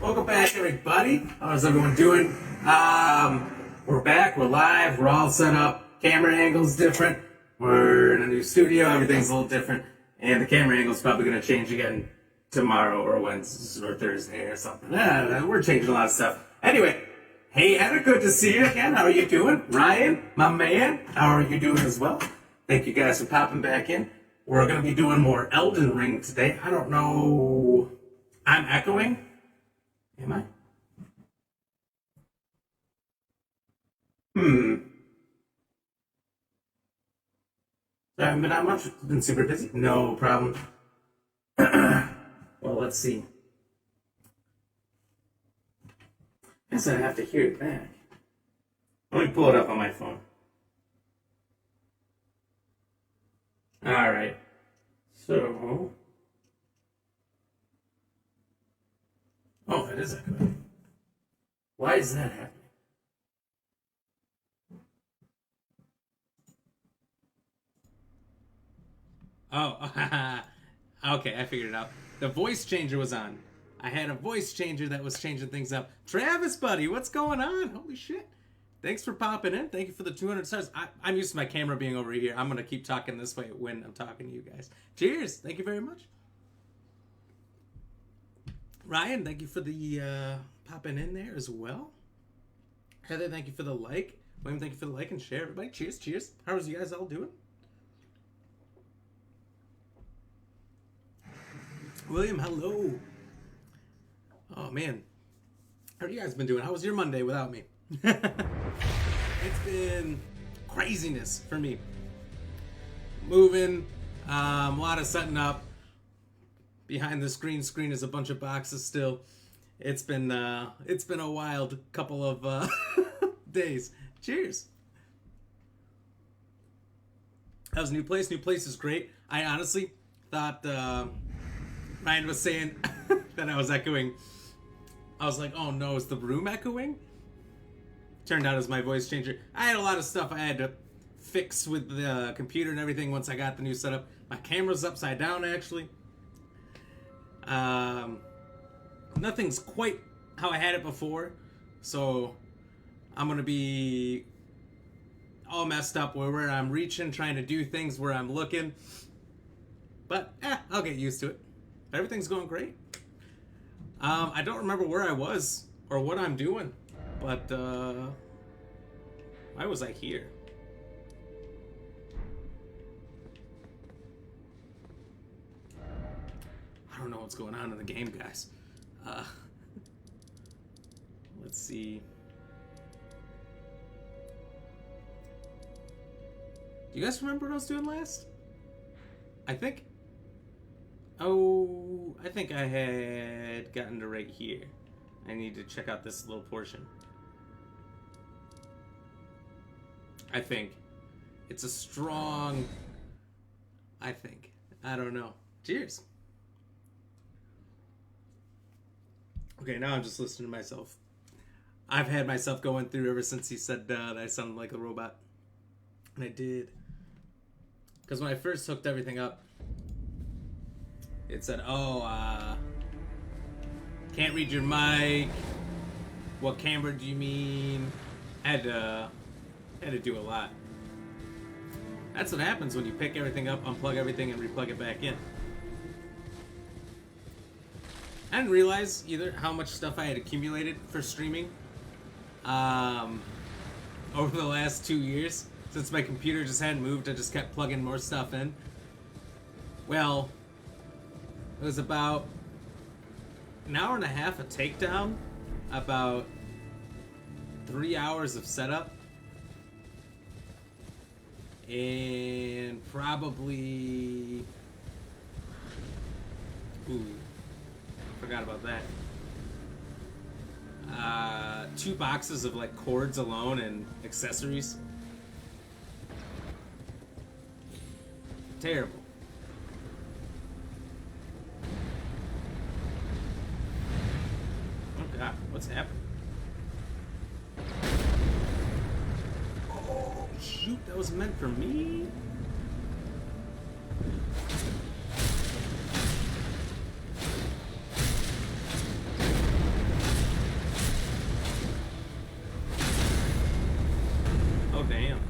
Welcome back, everybody. How's everyone doing? We're back. We're live. We're all set up. Camera angle's different. We're in a new studio. Everything's a little different. And the camera angle's probably going to change again tomorrow or Wednesday or Thursday or something. We're changing a lot of stuff. Anyway, hey, Heather, good to see you again. How are you doing? Ryan, my man, how are you doing as well? Thank you guys for popping back in. We're going to be doing more Elden Ring today. I don't know. I'm echoing. Am I? I haven't been out much. Been super busy. No problem. Well, let's see. Guess I have to hear it back. Let me pull it up on my phone. All right. So. Oh, it is echoing. Why is that happening? Oh, okay, I figured it out. The voice changer was on. I had a voice changer that was changing things up. Travis, buddy, what's going on? Holy shit. Thanks for popping in. Thank you for the 200 stars. I'm used to my camera being over here. I'm going to keep talking this way when I'm talking to you guys. Cheers. Thank you very much. Ryan, thank you for the popping in there as well. Heather, thank you for the like. William, thank you for the like and share. Everybody, cheers, cheers. How's you guys all doing? William, hello. Oh, man. How have you guys been doing? How was your Monday without me? It's been craziness for me. Moving, a lot of setting up. Behind the screen is a bunch of boxes still. It's been a wild couple of days. Cheers. How's new place? New place is great. I honestly thought Ryan was saying that I was echoing. I was like, oh no, is the room echoing? Turned out it was my voice changer. I had a lot of stuff I had to fix with the computer and everything once I got the new setup. My camera's upside down actually. Nothing's quite how I had it before, so I'm gonna be all messed up where I'm reaching, trying to do things where I'm looking, but I'll get used to it. Everything's going great. I don't remember where I was or what I'm doing, but why was I here? I don't know what's going on in the game, guys. Let's see. Do you guys remember what I was doing last? I think I had gotten to right here. I need to check out this little portion. I think. It's a strong... I think. I don't know. Cheers. Okay, now I'm just listening to myself. I've had myself going through ever since he said that I sounded like a robot. And I did. Because when I first hooked everything up, it said, can't read your mic. What camera do you mean? Had to do a lot. That's what happens when you pick everything up, unplug everything, and replug it back in. I didn't realize either how much stuff I had accumulated for streaming over the last 2 years. Since my computer just hadn't moved, I just kept plugging more stuff in. Well, it was about an hour and a half of takedown, about 3 hours of setup, and probably... Forgot about that. 2 boxes of like cords alone and accessories. Terrible. Oh god, what's happening? Oh shoot, that was meant for me? damn.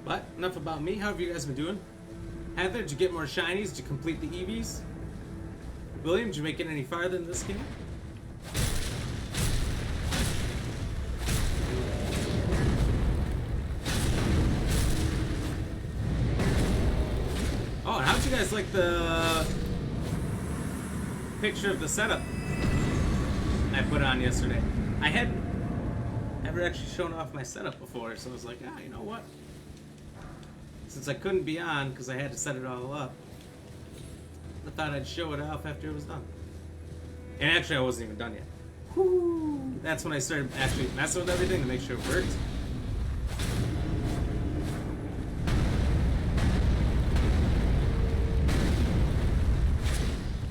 But enough about me. How have you guys been doing? Heather, did you get more shinies? Did you complete the EVs? William, did you make it any farther in this game? Oh, and how'd you guys like the picture of the setup I put on yesterday? I hadn't ever actually shown off my setup before, so I was like, ah, you know what? Since I couldn't be on because I had to set it all up, I thought I'd show it off after it was done. And actually, I wasn't even done yet. Whoo! That's when I started actually messing with everything to make sure it worked.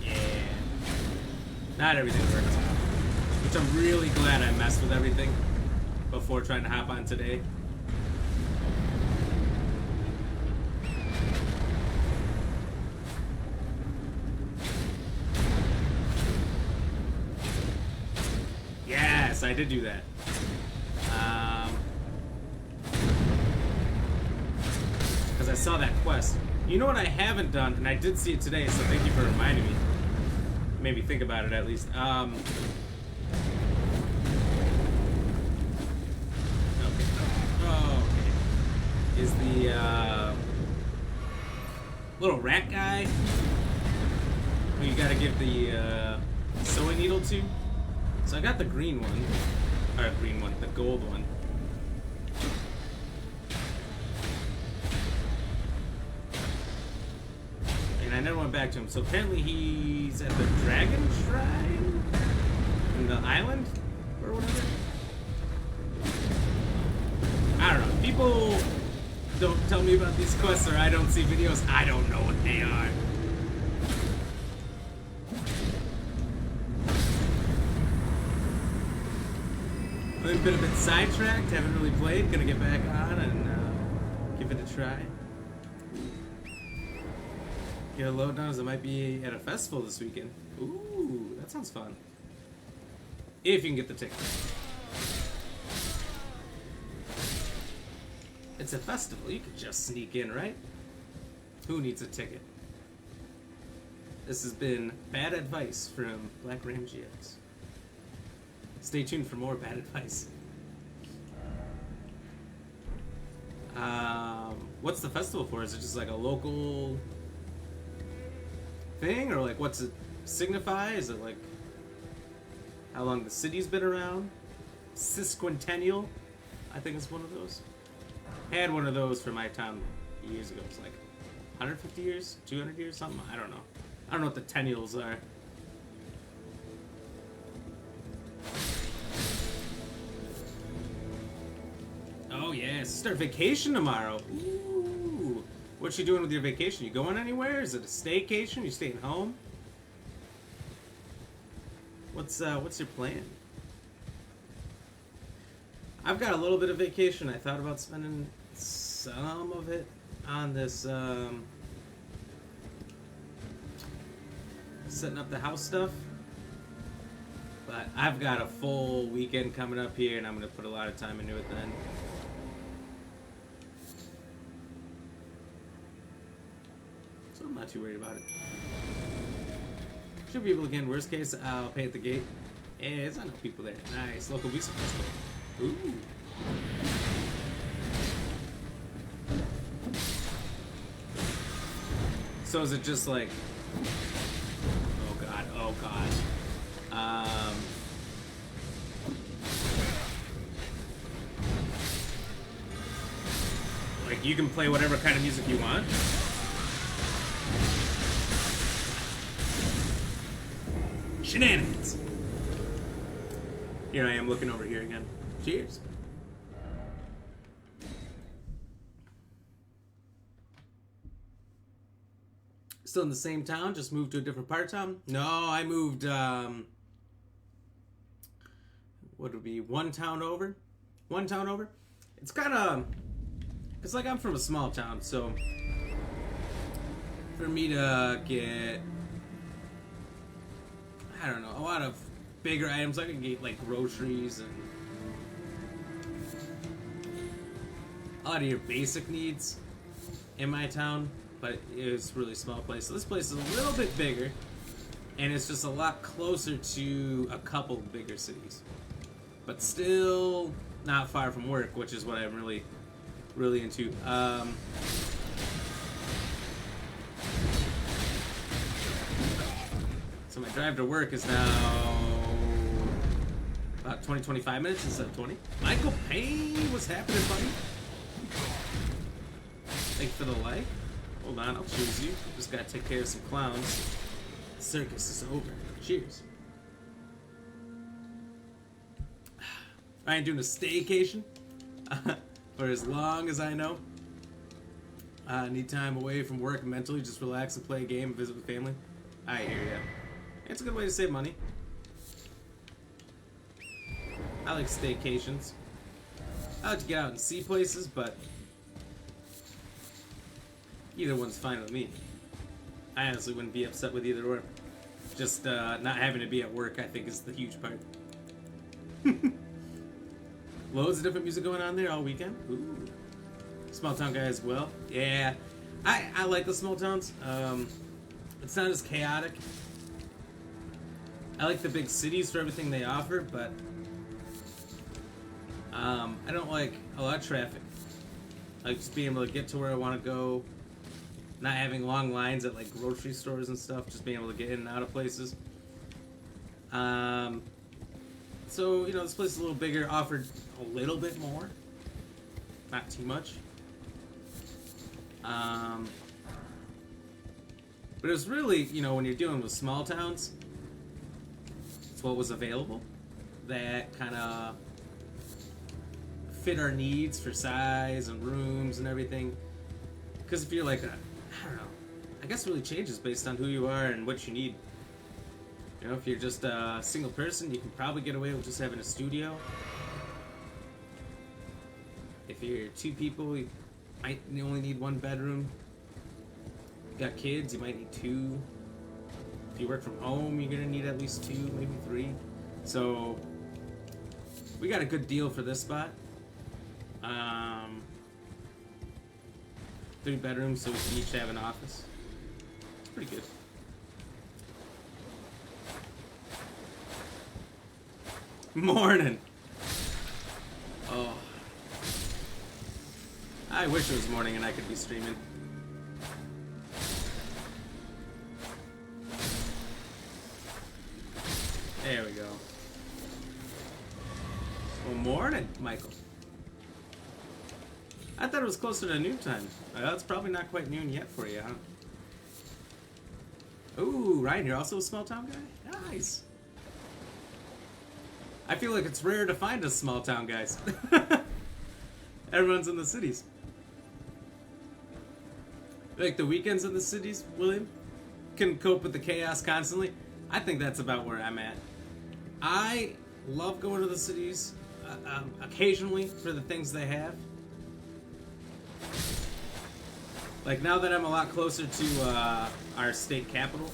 Yeah. Not everything worked. Which I'm really glad I messed with everything before trying to hop on today. I did do that. Because I saw that quest. You know what I haven't done, and I did see it today, so thank you for reminding me. Made me think about it at least. Okay. Oh, okay. Is the little rat guy who you gotta give the sewing needle to? So I got the green one, or green one, the gold one. And I never went back to him. So apparently he's at the Dragon Shrine in the island, or whatever. I don't know. People don't tell me about these quests, or I don't see videos. I don't know what they are. I've been a bit sidetracked, haven't really played, gonna get back on and give it a try. Get a lowdown as I might be at a festival this weekend. Ooh, that sounds fun. If you can get the ticket. It's a festival, you could just sneak in, right? Who needs a ticket? This has been bad advice from Black Ram GX. Stay tuned for more bad advice. What's the festival for? Is it just like a local thing? Or like what's it signify? Is it like how long the city's been around? Sesquicentennial, I think it's one of those. I had one of those for my town years ago. It's like 150 years? 200 years? Something? I don't know. I don't know what the tennials are. Oh yeah, start vacation tomorrow. Ooh. What you doing with your vacation? You going anywhere? Is it a staycation? You staying home? What's your plan? I've got a little bit of vacation. I thought about spending some of it on this setting up the house stuff. But I've got a full weekend coming up here, and I'm going to put a lot of time into it then. So I'm not too worried about it. Should be able to get in. Worst case, I'll pay at the gate. Yeah, there's not no people there. Nice. Local music festival. Ooh. So is it just like... Oh god, oh god. Like you can play whatever kind of music you want? Shenanigans! Here I am looking over here again. Cheers. Still in the same town, just moved to a different part of town? No, I moved, what would it be, one town over? One town over? It's kind of, it's like I'm from a small town, so for me to get, I don't know, a lot of bigger items. I can get like groceries and a lot of your basic needs in my town, but it's a really small place. So this place is a little bit bigger, and it's just a lot closer to a couple bigger cities, but still not far from work, which is what I'm really into. So my drive to work is now about 20-25 minutes instead of 20. Michael Payne, what's happening, buddy? Thanks for the like. Hold on, I'll choose you. Just gotta take care of some clowns. The circus is over. Cheers. I ain't doing a staycation for as long as I know. Need time away from work mentally, just relax and play a game and visit with family. I hear ya. It's a good way to save money. I like staycations. I like to get out and see places, but either one's fine with me. I honestly wouldn't be upset with either or. Just not having to be at work, I think, is the huge part. Loads of different music going on there all weekend. Ooh. Small town guy as well. Yeah, I like the small towns. It's not as chaotic. I like the big cities for everything they offer, but I don't like a lot of traffic. I like just being able to get to where I want to go, not having long lines at like grocery stores and stuff, just being able to get in and out of places. So, you know, this place is a little bigger, offered a little bit more, not too much. But it was really, you know, when you're dealing with small towns, it's what was available that kind of fit our needs for size and rooms and everything. Because if you're like I don't know, I guess it really changes based on who you are and what you need. You know, if you're just a single person, you can probably get away with just having a studio. If you're two people, you might only need one bedroom. If you got kids, you might need two. If you work from home, you're gonna need at least two, maybe three. So we got a good deal for this spot. 3 bedrooms, so we can each have an office. It's pretty good. Morning. Oh, I wish it was morning and I could be streaming. There we go. Well, morning, Michael. I thought it was closer to noon time. Well, it's probably not quite noon yet for you, huh? Ooh, Ryan, you're also a small town guy? Nice. I feel like it's rare to find us small town guys. Everyone's in the cities. Like the weekends in the cities, William, can cope with the chaos constantly. I think that's about where I'm at. I love going to the cities occasionally for the things they have. Like now that I'm a lot closer to our state capital,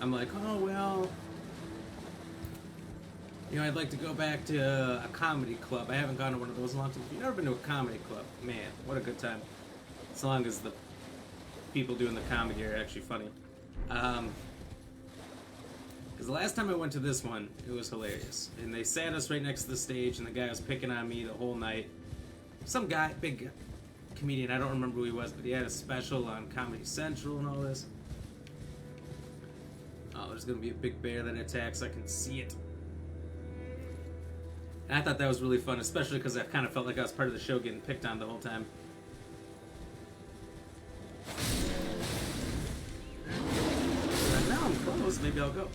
I'm like, oh well, you know, I'd like to go back to a comedy club. I haven't gone to one of those in a long time. If you've never been to a comedy club, man, what a good time. As long as the people doing the comedy are actually funny. Because the last time I went to this one, it was hilarious. And they sat us right next to the stage, and the guy was picking on me the whole night. Some guy, big comedian, I don't remember who he was, but he had a special on Comedy Central and all this. Oh, there's going to be a big bear that attacks. I can see it. And I thought that was really fun, especially because I kind of felt like I was part of the show getting picked on the whole time. But now I'm close. Maybe I'll go.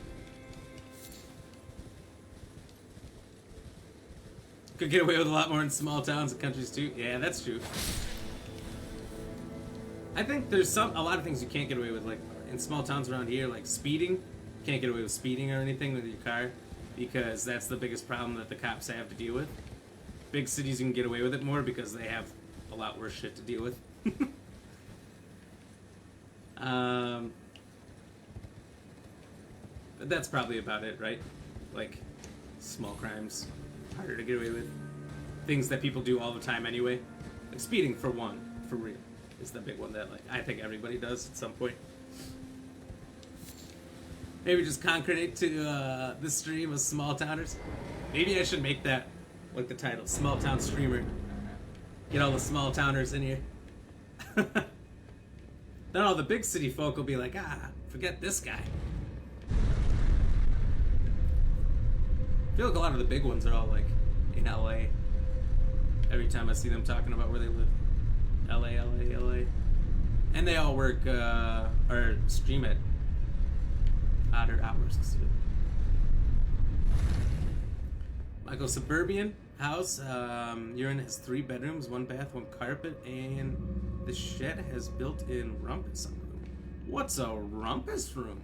Could get away with a lot more in small towns and countries too. Yeah, that's true. I think there's a lot of things you can't get away with, like in small towns around here, like speeding. Can't get away with speeding or anything with your car, because that's the biggest problem that the cops have to deal with. Big cities you can get away with it more because they have a lot worse shit to deal with. But that's probably about it, right? Like, small crimes, harder to get away with. Things that people do all the time anyway. Like speeding, for one, for real, is the big one that, like, I think everybody does at some point. Maybe just concrete to this stream of small towners. Maybe I should make that like the title, small town streamer. Get all the small towners in here. Then all the big city folk will be like, forget this guy. I feel like a lot of the big ones are all like in LA. Every time I see them talking about where they live. LA. And they all work or stream at odder hours. Michael, suburban house. Urine has 3 bedrooms, 1 bath, 1 carpet, and the shed has built-in rumpus room. What's a rumpus room?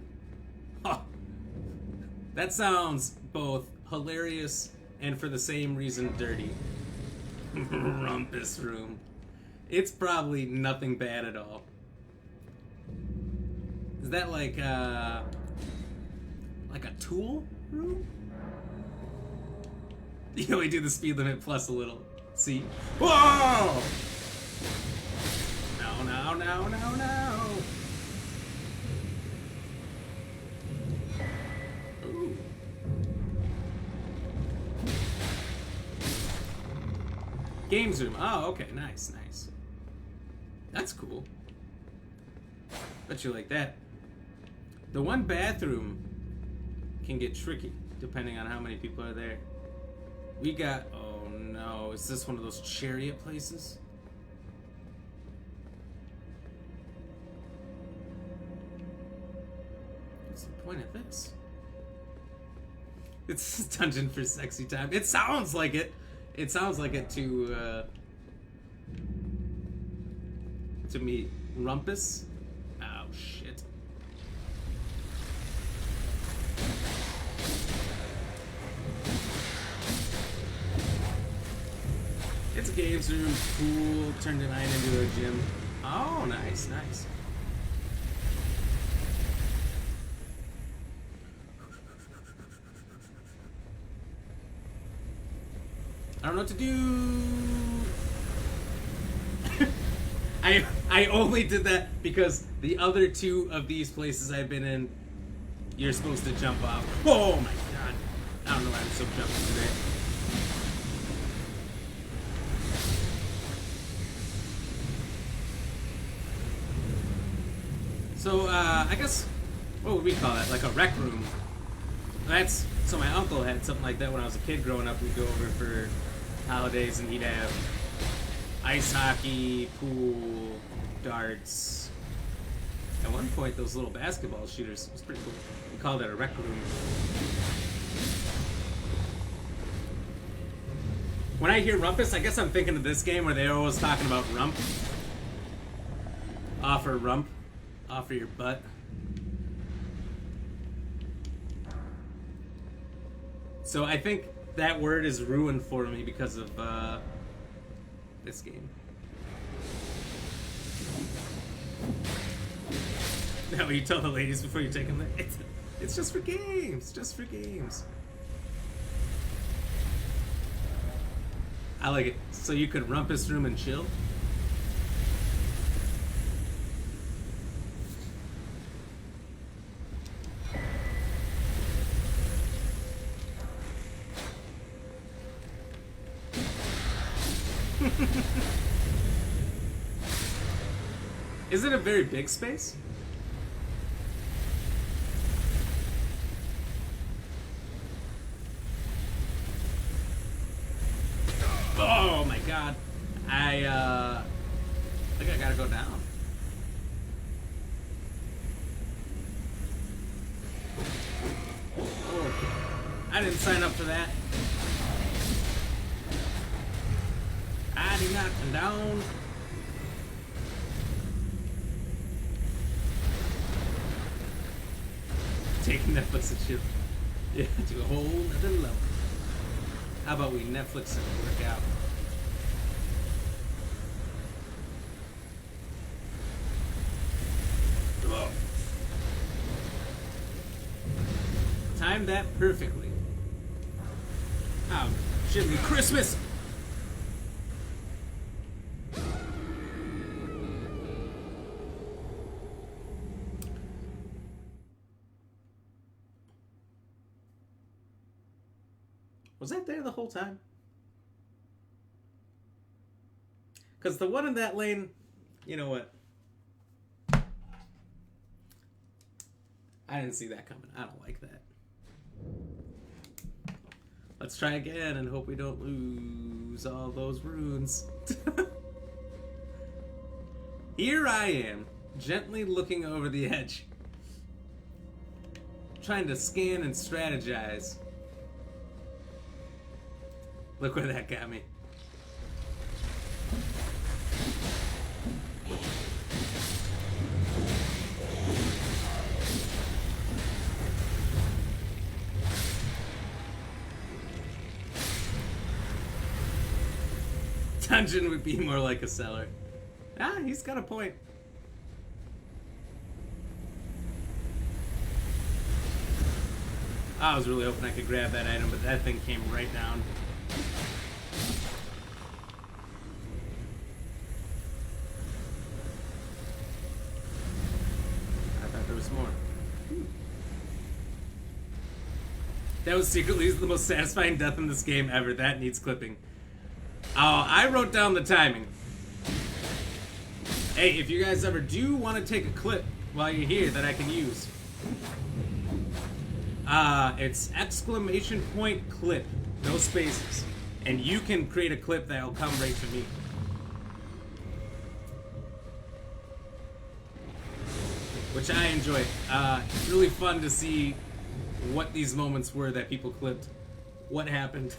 Huh. That sounds both hilarious and for the same reason dirty. Rumpus room. It's probably nothing bad at all. Is that like a tool room? You know, we do the speed limit plus a little. See? Whoa! No. Ooh. Games room. Oh, okay. Nice. That's cool. Bet you like that. The 1 bathroom can get tricky depending on how many people are there. We got... Oh no. Is this one of those chariot places? What's the point of this? It's dungeon for sexy time. It sounds like it. It sounds like it to me. Rumpus? Oh shit. It's a games room, pool, turned a night into a gym. Oh, nice. I don't know what to do. I only did that because the other 2 of these places I've been in, you're supposed to jump off. Oh my god. I don't know why I'm so jumping today. So, I guess, what would we call that? Like a rec room. So my uncle had something like that when I was a kid growing up. We'd go over for holidays and he'd have ice hockey, pool, darts. At one point, those little basketball shooters was pretty cool. We called it a rec room. When I hear rumpus, I guess I'm thinking of this game where they're always talking about rump. Offer rump. Offer your butt. So I think that word is ruined for me because of this game. Now you tell the ladies before you take them. It's just for games. Just for games. I like it. So you could rumpus room and chill. Is it a very big space? Oh my god. I think I gotta go down. Oh, I didn't sign up for that. I did not come down. Taking Netflix and chill. Yeah, to a whole nother level. How about we Netflix and work out? timed that perfectly. Oh, Jimmy Christmas! Was that there the whole time? Because the one in that lane, you know what? I didn't see that coming. I don't like that. Let's try again and hope we don't lose all those runes. Here I am, gently looking over the edge. Trying to scan and strategize. Look where that got me. Dungeon would be more like a cellar. Ah, he's got a point. I was really hoping I could grab that item, but that thing came right down. I thought there was more. That was secretly the most satisfying death in this game ever. That needs clipping. Oh, I wrote down the timing. Hey, if you guys ever do want to take a clip while you're here that I can use, it's !clip, no spaces, and you can create a clip that'll come right to me. Which I enjoy. It's really fun to see what these moments were that people clipped. What happened.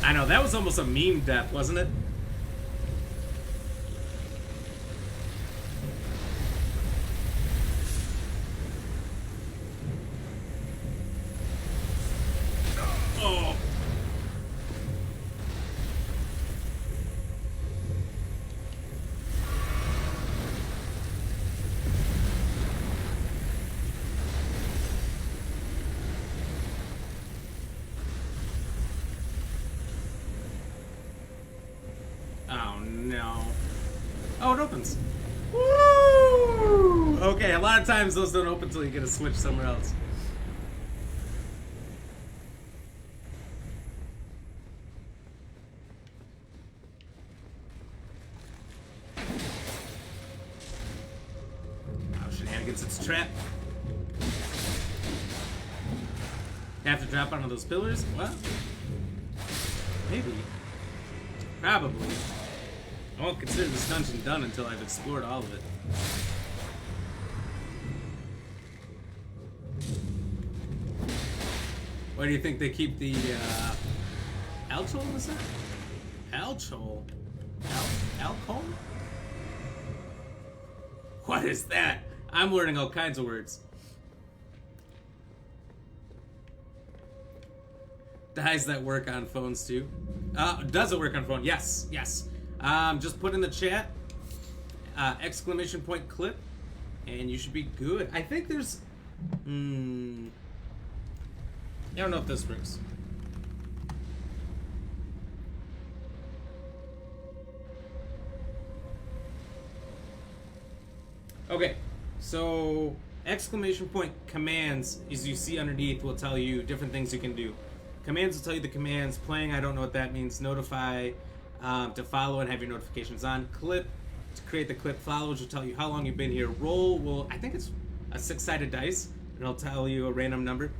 I know, that was almost a meme death, wasn't it? Oh. Oh no. Oh, it opens. Woo! Okay, a lot of times those don't open until you get a switch somewhere else. Oh, shenanigans, it's a trap. Have to drop onto those pillars? Well, maybe. Probably. I won't consider this dungeon done until I've explored all of it. Why do you think they keep the alcohol in the center? Alcohol? Alcohol? What is that? I'm learning all kinds of words. Dies that work on phones too? Does it work on phone? Yes, yes. Just put in the chat, !clip, and you should be good. I think there's, I don't know if this works. Okay, so !commands, as you see underneath, will tell you different things you can do. Commands will tell you the commands. Playing, I don't know what that means. Notify, to follow and have your notifications on. Clip, to create the clip. Follow, which will tell you how long you've been here. Roll will, I think it's a 6-sided dice. It'll tell you a random number.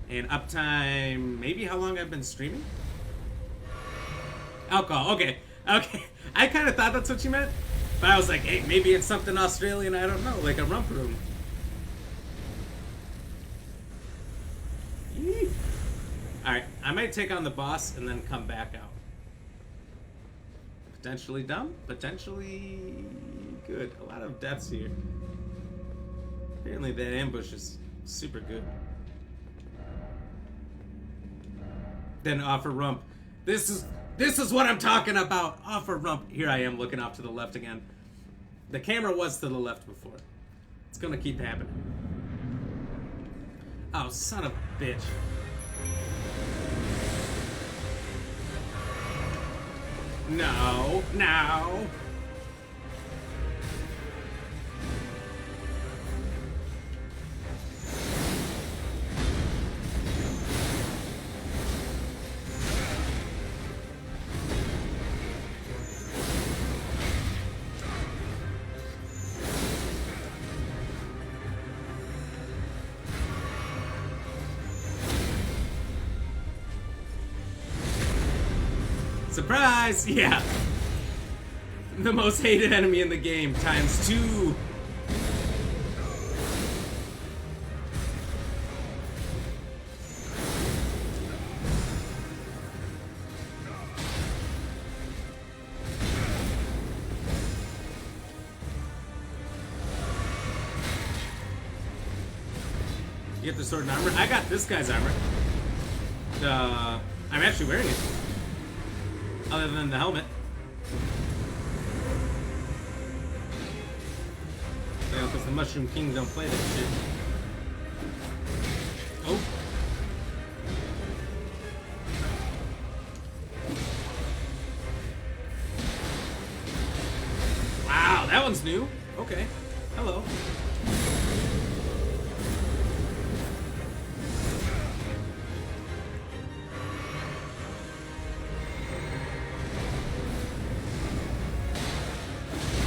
And uptime, maybe how long I've been streaming? Alcohol, okay. Okay. I kind of thought that's what you meant. But I was like, hey, maybe it's something Australian, I don't know, like a rump room. Alright, I might take on the boss and then come back out. Potentially dumb, potentially good. A lot of deaths here. Apparently that ambush is super good. Then offer rump. This is what I'm talking about. Offer rump. Here I am looking off to the left again. The camera was to the left before. It's gonna keep happening. Oh, son of a bitch. No, no. Surprise! Yeah. The most hated enemy in the game times 2. You get the sword and armor? I got this guy's armor. I'm actually wearing it. Other than the helmet. Yeah, because the Mushroom Kings don't play that shit. Oh. Wow, that one's new. Okay. Hello.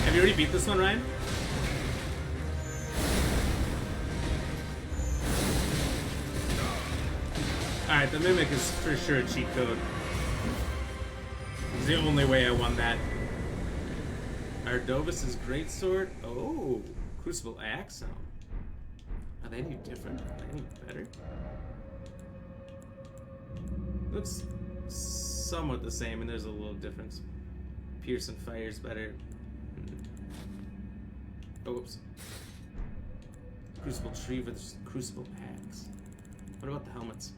Have you already beat this one, Ryan? Alright, the Mimic is for sure a cheat code. It's the only way I won that. Ardovis' Greatsword? Oh, Crucible Axe? Are they any different? Are they any better? Looks somewhat the same, and there's a little difference. Pierce and Fire's better. Oh, whoops. Crucible Tree versus Crucible Axe. What about the helmets?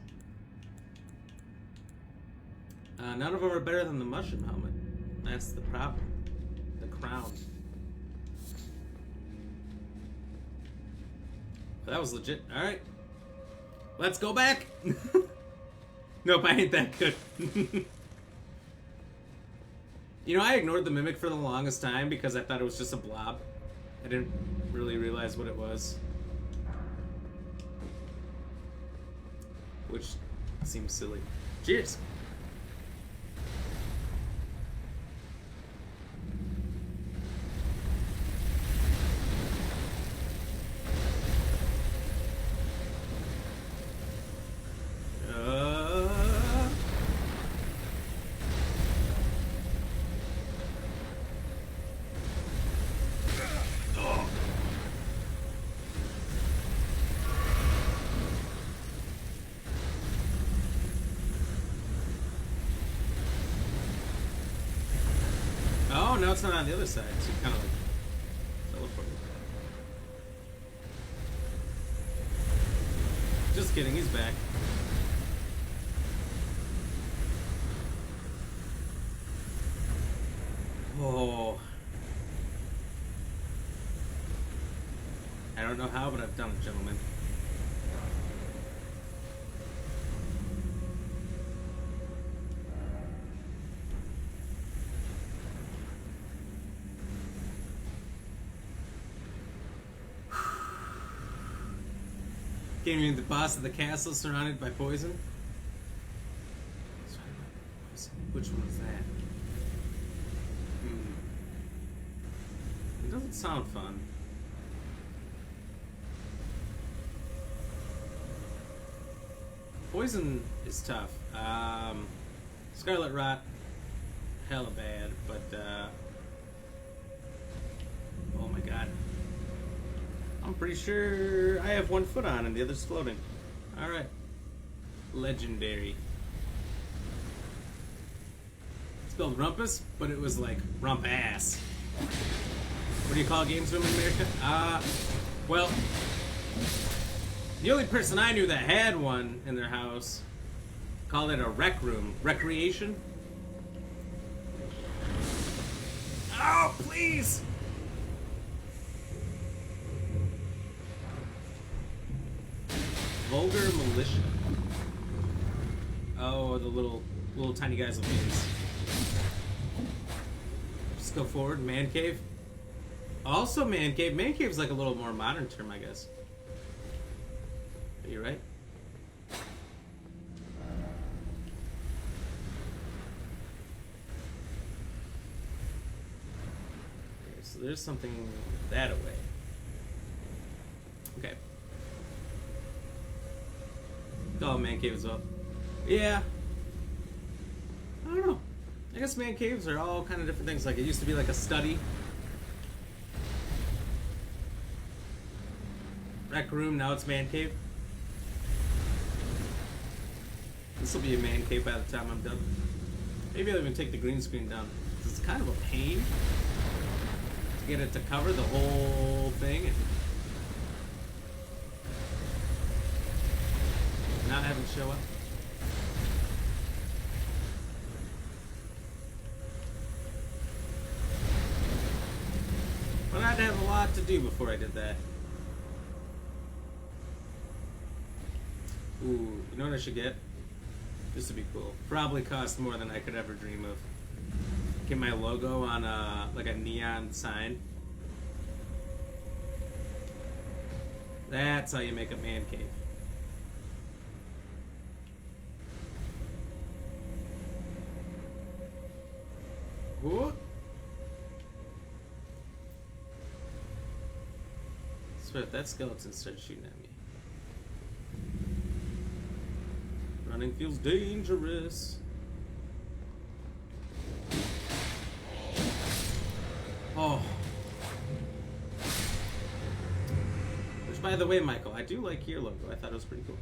None of them are better than the Mushroom Helmet. That's the problem. The crown. Well, that was legit. Alright. Let's go back! Nope, I ain't that good. You know, I ignored the Mimic for the longest time because I thought it was just a blob. I didn't really realize what it was. Which seems silly. Cheers! Oh, no, it's not on the other side, so you kind of like teleport. Just kidding, he's back. Oh. I don't know how, but I've done it, gentlemen. Gaming the boss of the castle surrounded by poison. Which one is that? It doesn't sound fun. Poison is tough. Scarlet Rot, hella bad, but oh my god. I'm pretty sure I have one foot on and the other's floating. Alright. Legendary. It's spelled rumpus, but it was like rump ass. What do you call games from America? Well, the only person I knew that had one in their house Call it a rec room. Recreation? Oh, please! Vulgar militia. Oh, the little tiny guys with wings. Just go forward. Man cave. Also man cave. Man cave's like a little more modern term, I guess. Are you right? Okay, so there's something that away. Okay. Oh, man cave as well. Yeah. I don't know. I guess man caves are all kind of different things. Like, it used to be like a study. Rec room, now it's man cave. This will be a man cave by the time I'm done. Maybe I'll even take the green screen down. It's kind of a pain to get it to cover the whole thing and not have it show up. But I'd have a lot to do before I did that. Ooh, you know what I should get? This would be cool. Probably cost more than I could ever dream of. Get my logo on like a neon sign. That's how you make a man cave. Ooh. I swear if that skeleton starts shooting at me. Running feels dangerous. Oh. Which, by the way, Michael, I do like your logo. I thought it was pretty cool.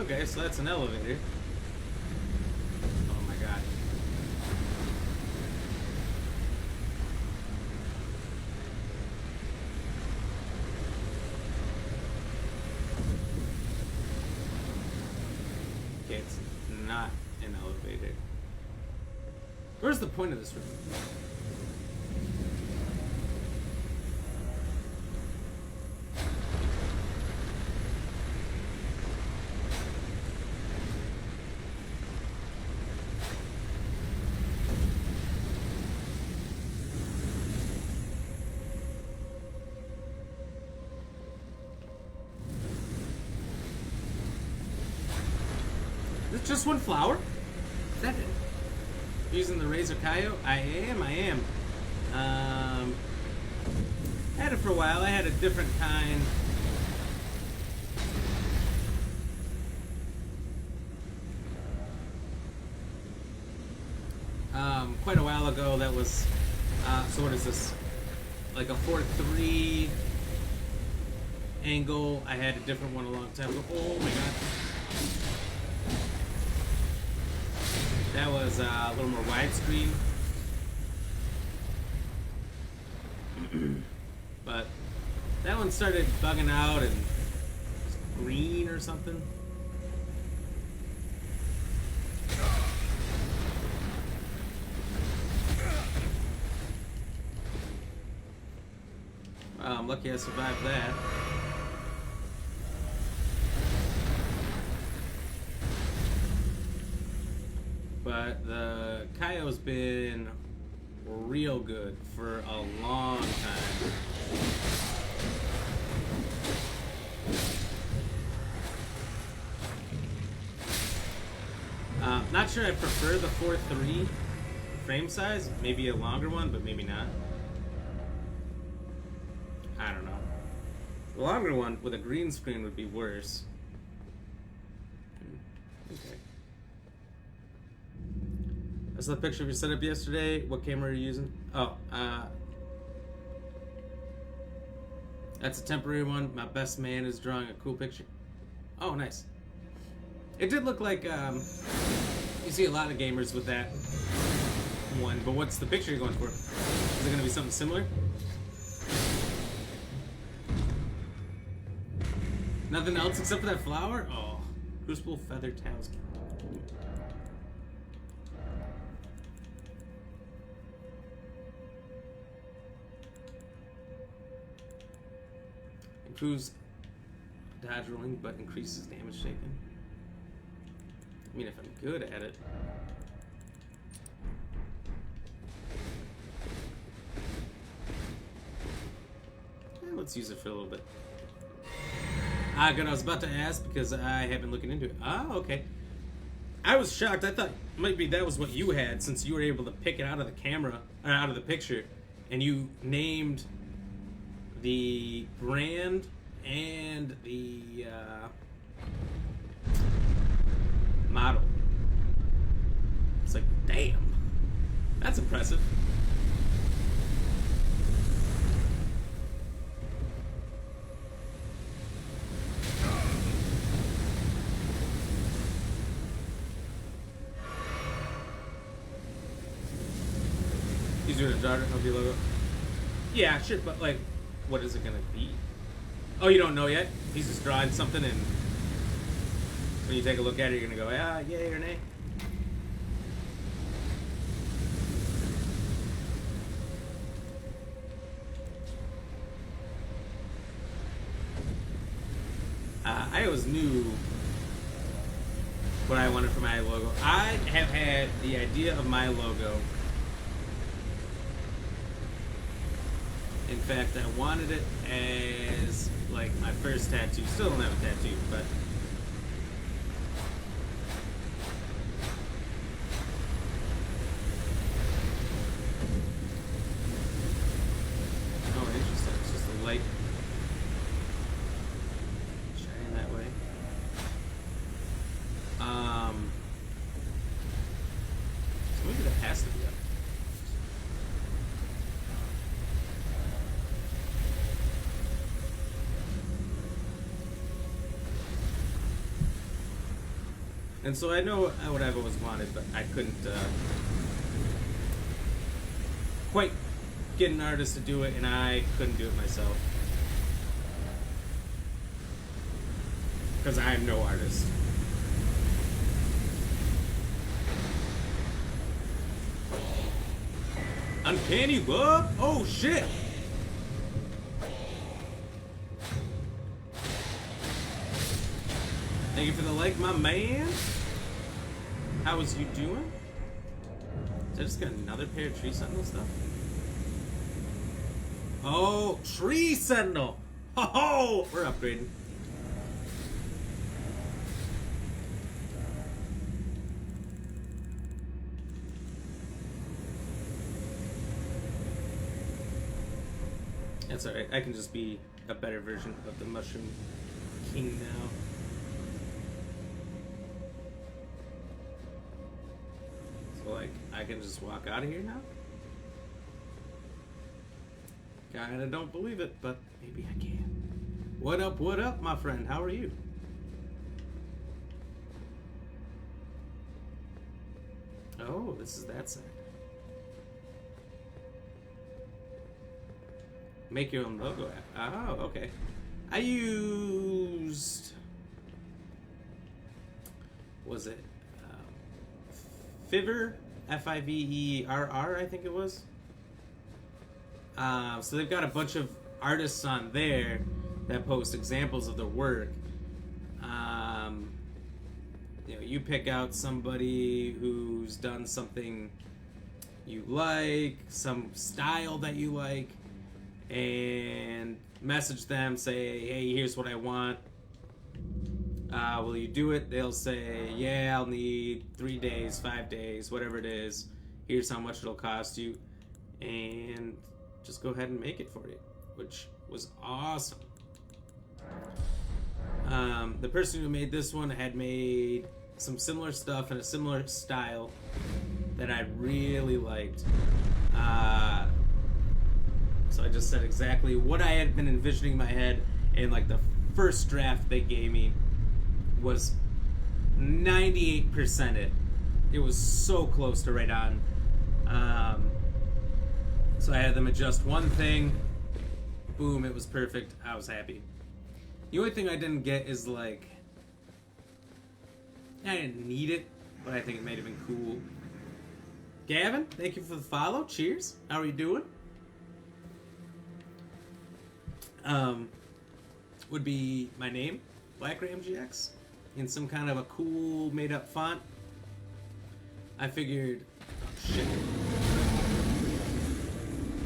Okay, so that's an elevator. Oh my god. Okay, it's not an elevator. Where's the point of this room? Is it just one flower? Is that it? Using the Razor Kaio? I am. I had it for a while. I had a different kind. Quite a while ago, that was, so what is this? Like a 4-3 angle. I had a different one a long time ago. Oh my god. That was a little more widescreen. But that one started bugging out and was green or something. I'm lucky I survived that. But the Kaio's been real good for a long time. Not sure I prefer the 4:3 frame size. Maybe a longer one, but maybe not. I don't know. The longer one with a green screen would be worse. Okay. saw the picture of your setup yesterday. What camera are you using? Oh, that's a temporary one. My best man is drawing a cool picture. Oh, nice. It did look like, you see a lot of gamers with that one, but what's the picture you're going for? Is it going to be something similar? Nothing else except for that flower? Oh, crucible feather tails. Improves dodge rolling, but increases damage taken. I mean, if I'm good at it. Let's use it for a little bit. Ah, good. I was about to ask because I have been looking into it. Ah, okay. I was shocked. I thought maybe that was what you had, since you were able to pick it out of the camera, or out of the picture, and you named the brand and the model. It's like, damn, that's impressive. He's doing a daughter of your logo. Yeah, sure, but like, what is it gonna be? Oh, you don't know yet? He's just drawing something, and when you take a look at it, you're gonna go, yeah, yay or nay. I always knew what I wanted for my logo. I have had the idea of my logo. In fact, I wanted it as like my first tattoo. Still don't have a tattoo, but oh, interesting. It's just a light shining that way. So maybe that has to be up. And so I know what I've always wanted, but I couldn't quite get an artist to do it, and I couldn't do it myself. Because I'm no artist. Uncanny love? Oh shit! Thank you for the like, my man. How was you doing? Did I just get another pair of Tree Sentinel stuff? Oh, Tree Sentinel! Oh, we're upgrading. That's alright. I can just be a better version of the Mushroom King now. Like, I can just walk out of here now? Kinda don't believe it, but maybe I can. What up, my friend? How are you? Oh, this is that side. Make your own logo app. Oh, okay. I used... Was it? Fiverr, Fiverr, I think it was. So they've got a bunch of artists on there that post examples of their work. You know, you pick out somebody who's done something you like, some style that you like, and message them, say, hey, here's what I want. Will you do it? They'll say, yeah, I'll need 3 days, 5 days, whatever it is. Here's how much it'll cost you. And just go ahead and make it for you, which was awesome. The person who made this one had made some similar stuff in a similar style that I really liked. So I just said exactly what I had been envisioning in my head, and like the first draft they gave me was 98% it. It was so close to right on. So I had them adjust one thing. Boom, it was perfect. I was happy. The only thing I didn't get is like, I didn't need it, but I think it might have been cool. Gavin, thank you for the follow. Cheers. How are you doing? Would be my name, BlackRamGX, in some kind of a cool made-up font. I figured, oh shit.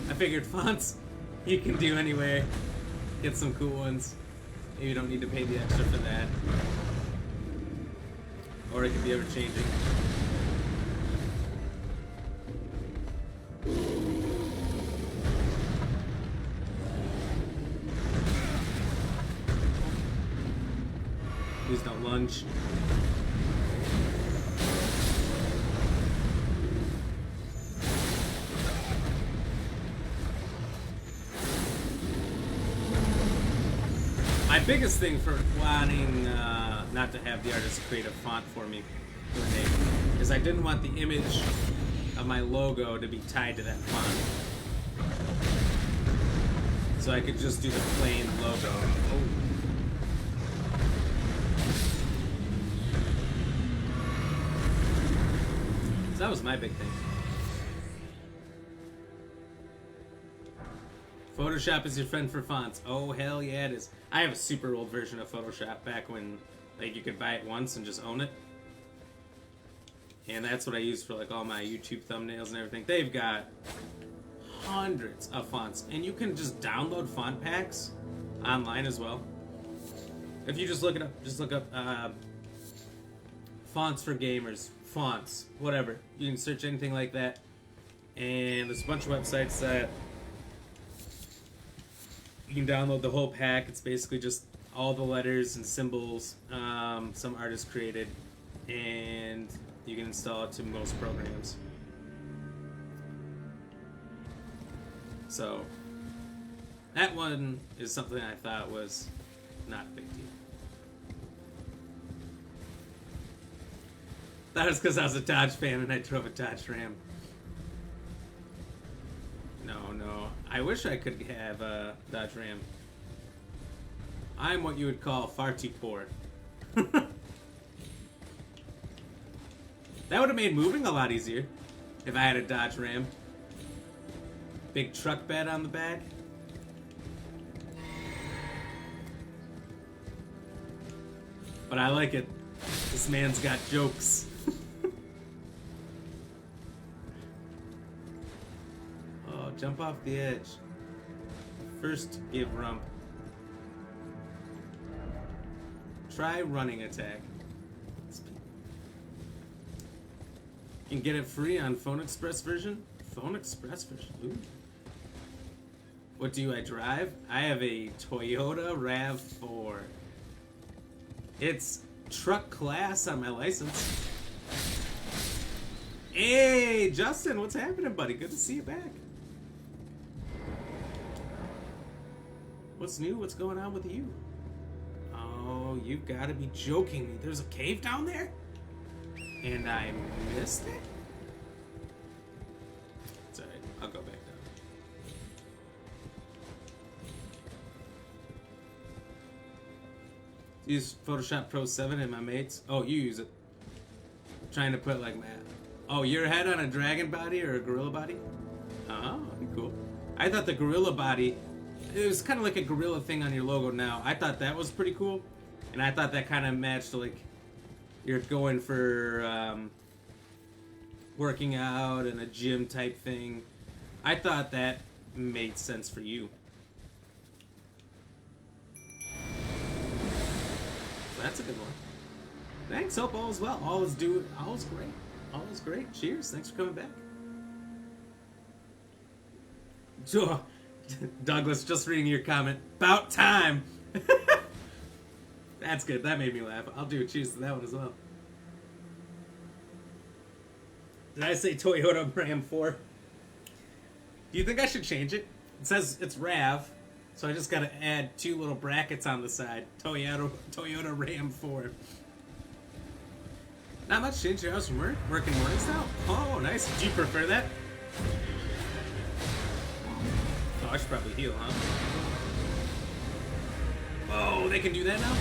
I figured fonts you can do anyway. Get some cool ones. Maybe you don't need to pay the extra for that. Or it can be ever-changing. Please don't lunge. My biggest thing for wanting not to have the artist create a font for me for the name is I didn't want the image of my logo to be tied to that font. So I could just do the plain logo. Oh. So that was my big thing. Photoshop is your friend for fonts. Oh, hell yeah, it is. I have a super old version of Photoshop back when like you could buy it once and just own it. And that's what I use for like all my YouTube thumbnails and everything. They've got hundreds of fonts. And you can just download font packs online as well. If you just look it up, just look up fonts for gamers, fonts, whatever. You can search anything like that. And there's a bunch of websites that you can download the whole pack. It's basically just all the letters and symbols some artist created, and you can install it to most programs. So that one is something I thought was not a big deal. That was because I was a Dodge fan and I drove a Dodge Ram. No. I wish I could have a Dodge Ram. I'm what you would call far too poor. That would have made moving a lot easier if I had a Dodge Ram. Big truck bed on the back. But I like it. This man's got jokes. Oh, jump off the edge. First, give rump. Try running attack. You can get it free on Phone Express version. Phone Express version. Ooh. What do I drive? I have a Toyota RAV4. It's truck class on my license. Hey, Justin, what's happening, buddy? Good to see you back. What's new? What's going on with you? Oh, you've got to be joking me. There's a cave down there? And I missed it? It's alright. I'll go back down. Use Photoshop Pro 7 and my mates. Oh, you use it. Trying to put like my... Oh, your head on a dragon body or a gorilla body? Oh, that'd be cool. I thought the gorilla body... It was kind of like a gorilla thing on your logo now. I thought that was pretty cool. And I thought that kind of matched like... You're going for working out and a gym type thing. I thought that made sense for you. So that's a good one. Thanks. Hope all is well. All is great. All is great. Cheers. Thanks for coming back. Douglas, just reading your comment. About time. That's good. That made me laugh. I'll do a cheers to that one as well. Did I say Toyota Ram 4? Do you think I should change it? It says it's RAV, so I just gotta add 2 little brackets on the side. Toyota Ram 4. Not much change your house from work. Working mornings now? Oh, nice. Do you prefer that? Oh, I should probably heal, huh? Oh, they can do that now?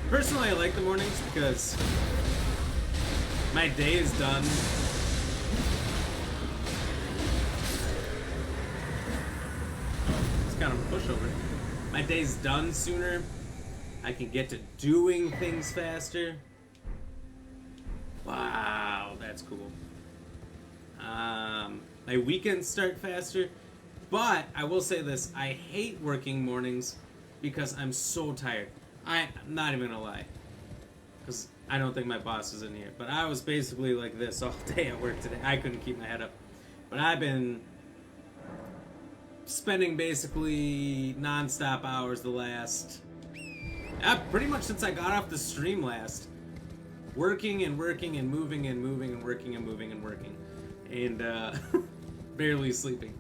Personally, I like the mornings because my day is done. It's kind of a pushover. My day's done sooner. I can get to doing things faster. Wow, that's cool. My weekends start faster. But I will say this, I hate working mornings because I'm so tired. I'm not even gonna lie, because I don't think my boss is in here, but I was basically like this all day at work today. I couldn't keep my head up. But I've been spending basically non-stop hours the last, pretty much since I got off the stream last, working and working and moving and moving and working and moving and working, and barely sleeping.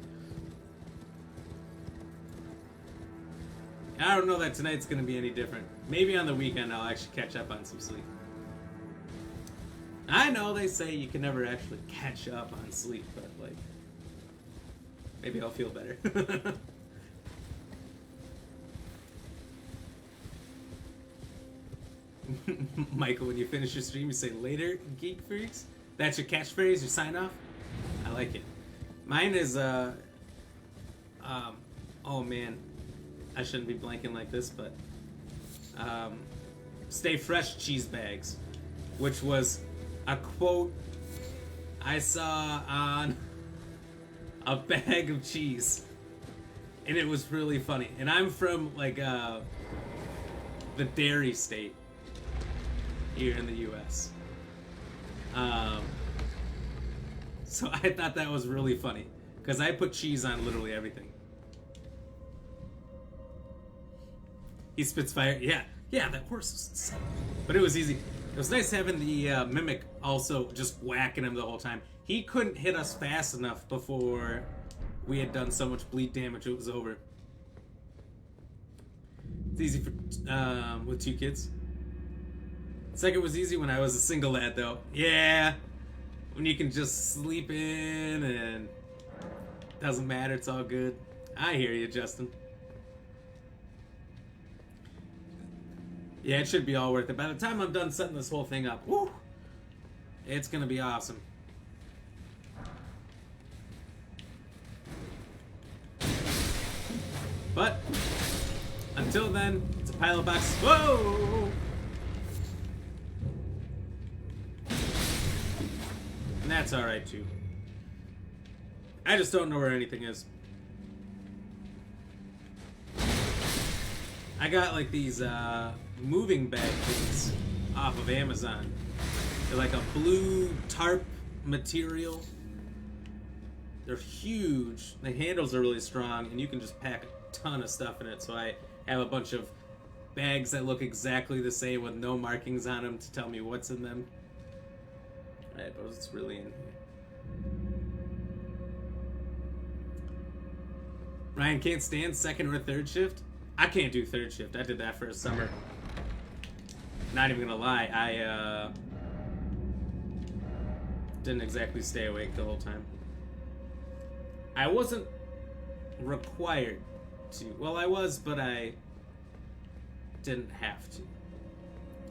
I don't know that tonight's gonna be any different. Maybe on the weekend I'll actually catch up on some sleep. I know they say you can never actually catch up on sleep, but like, maybe I'll feel better. Michael, when you finish your stream, you say later, geek freaks? That's your catchphrase, your sign off? I like it. Mine is, oh man. I shouldn't be blanking like this, but stay fresh cheese bags, which was a quote I saw on a bag of cheese, and it was really funny. And I'm from like the dairy state here in the US, so I thought that was really funny because I put cheese on literally everything. He spits fire. Yeah, that horse was insane. But it was easy. It was nice having the Mimic also just whacking him the whole time. He couldn't hit us fast enough before we had done so much bleed damage it was over. It's easy for with 2 kids. Second was easy when I was a single lad, though. Yeah, when you can just sleep in and doesn't matter, it's all good. I hear you, Justin. Yeah, it should be all worth it. By the time I'm done setting this whole thing up, woo, it's gonna be awesome. But until then, it's a pile of boxes. Whoa! And that's alright too. I just don't know where anything is. I got like these moving bag things off of Amazon. They're like a blue tarp material. They're huge. The handles are really strong, and you can just pack a ton of stuff in it. So I have a bunch of bags that look exactly the same with no markings on them to tell me what's in them. I suppose it's really in here. Ryan can't stand second or third shift. I can't do third shift. I did that for a summer. Not even gonna lie, I didn't exactly stay awake the whole time. I wasn't required to. Well, I was, but I didn't have to.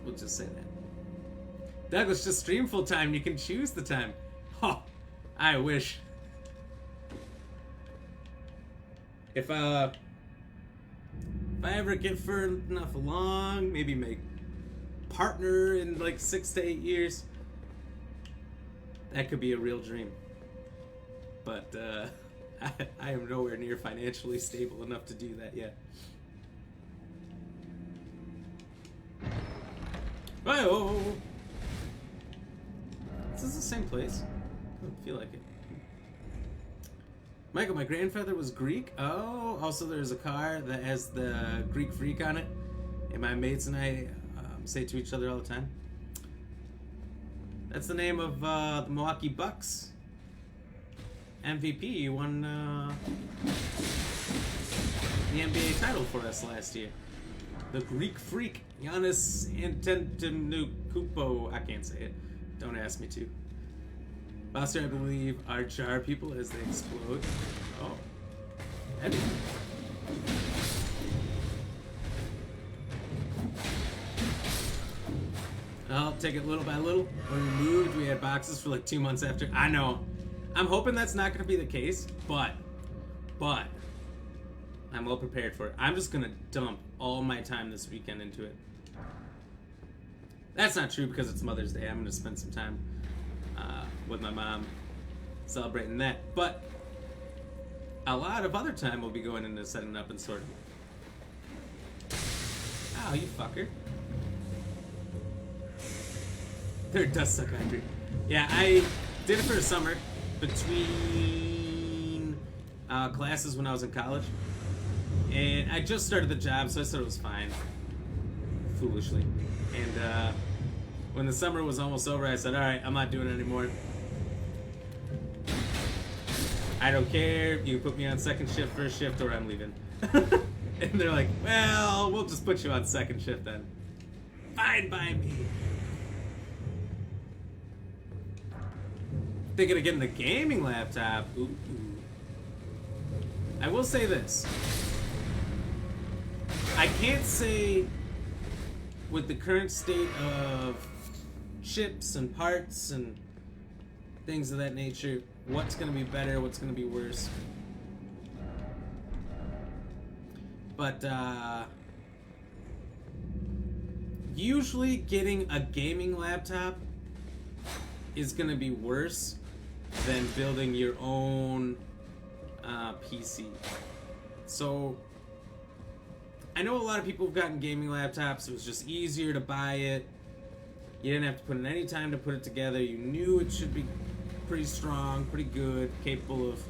We'll just say that. Douglas, just stream full time. You can choose the time. Oh, I wish. If I ever get far enough along, maybe make partner in like 6 to 8 years, that could be a real dream. But I am nowhere near financially stable enough to do that yet. Oh, is this the same place? I don't feel like it. Michael, my grandfather was Greek. Oh, also there's a car that has the Greek freak on it. and my mates and I say to each other all the time. That's the name of the Milwaukee Bucks MVP who won the NBA title for us last year. The Greek freak, Giannis Antetokounmpo. I can't say it. Don't ask me to. Foster, I believe, are jar people as they explode. Oh. Eddie. I'll take it little by little. When we moved, we had boxes for like 2 months after. I know. I'm hoping that's not going to be the case, but I'm well prepared for it. I'm just going to dump all my time this weekend into it. That's not true because it's Mother's Day. I'm going to spend some time with my mom celebrating that. But a lot of other time will be going into setting up and sorting. Oh, you fucker. There does suck under. Yeah, I did it for the summer between classes when I was in college. And I just started the job, so I thought it was fine. Foolishly. And when the summer was almost over, I said, alright, I'm not doing it anymore. I don't care. You can put me on second shift, first shift, or I'm leaving. And they're like, well, we'll just put you on second shift then. Fine by me. Thinking of getting a gaming laptop. Ooh. I will say this. I can't say with the current state of chips and parts and things of that nature, what's going to be better, what's going to be worse. But usually getting a gaming laptop is going to be worse than building your own PC. So I know a lot of people have gotten gaming laptops. It was just easier to buy it. You didn't have to put in any time to put it together. You knew it should be pretty strong, pretty good, capable of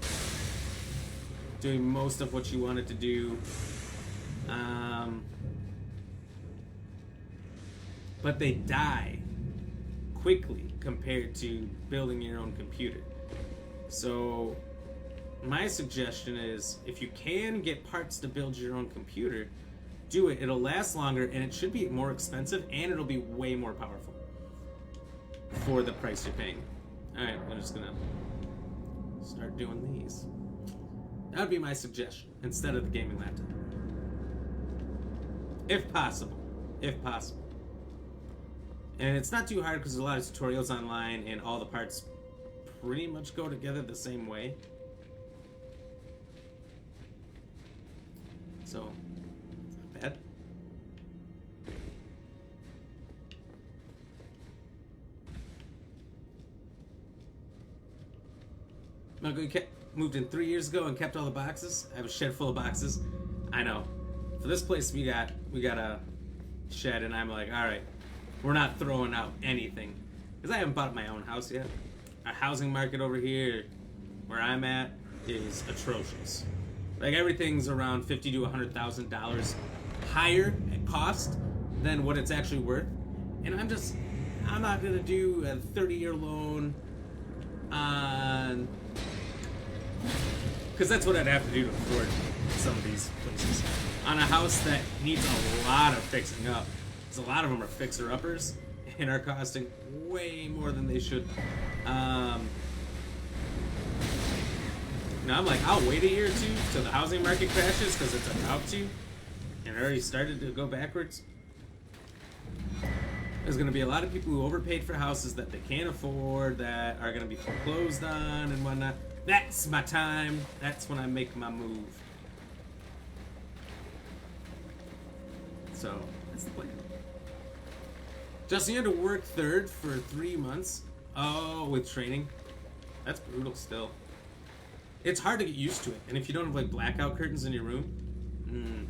doing most of what you wanted to do. But they die quickly compared to building your own computer. So my suggestion is, if you can get parts to build your own computer, do it. It'll last longer, and it should be more expensive, and it'll be way more powerful for the price you're paying. Alright, we're just gonna start doing these. That would be my suggestion, instead of the gaming laptop. If possible. If possible. And it's not too hard because there's a lot of tutorials online, and all the parts pretty much go together the same way. So, it's not bad. Marco, moved in 3 years ago and kept all the boxes. I have a shed full of boxes. I know. For this place, we got a shed, and I'm like, all right, we're not throwing out anything because I haven't bought my own house yet. Our housing market over here, where I'm at, is atrocious. Like, everything's around $50,000 to $100,000 higher at cost than what it's actually worth. And I'm not gonna do a 30-year loan on, because that's what I'd have to do to afford some of these places, on a house that needs a lot of fixing up. Because a lot of them are fixer-uppers and are costing way more than they should. Now I'm like, I'll wait a year or two till the housing market crashes because it's about to, and it already started to go backwards. There's going to be a lot of people who overpaid for houses that they can't afford, that are going to be foreclosed on and whatnot. That's my time. That's when I make my move. So, that's the plan. Justin, you had to work third for 3 months. Oh, with training. That's brutal still. It's hard to get used to it. And if you don't have, like, blackout curtains in your room,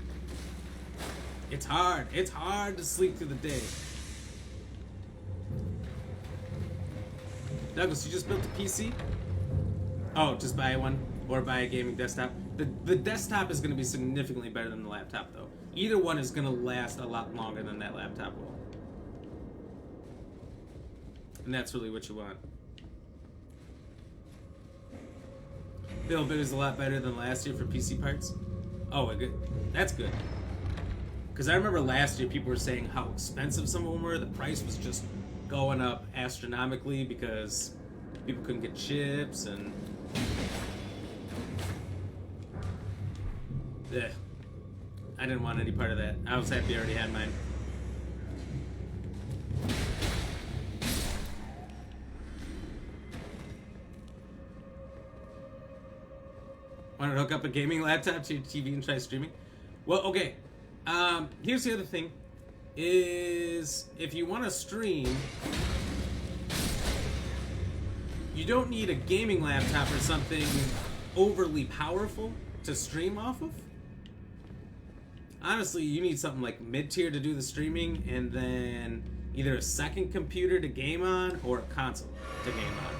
it's hard. It's hard to sleep through the day. Douglas, you just built a PC? Oh, just buy one or buy a gaming desktop. The desktop is going to be significantly better than the laptop, though. Either one is going to last a lot longer than that laptop will. And that's really what you want. Availability is a lot better than last year for PC parts. Oh, good. That's good. Because I remember last year people were saying how expensive some of them were. The price was just going up astronomically because people couldn't get chips and... Ugh. I didn't want any part of that. I was happy I already had mine. Want to hook up a gaming laptop to your TV and try streaming? Well, okay. Here's the other thing. Is if you want to stream, you don't need a gaming laptop or something overly powerful to stream off of. Honestly, you need something like mid-tier to do the streaming, and then either a second computer to game on or a console to game on.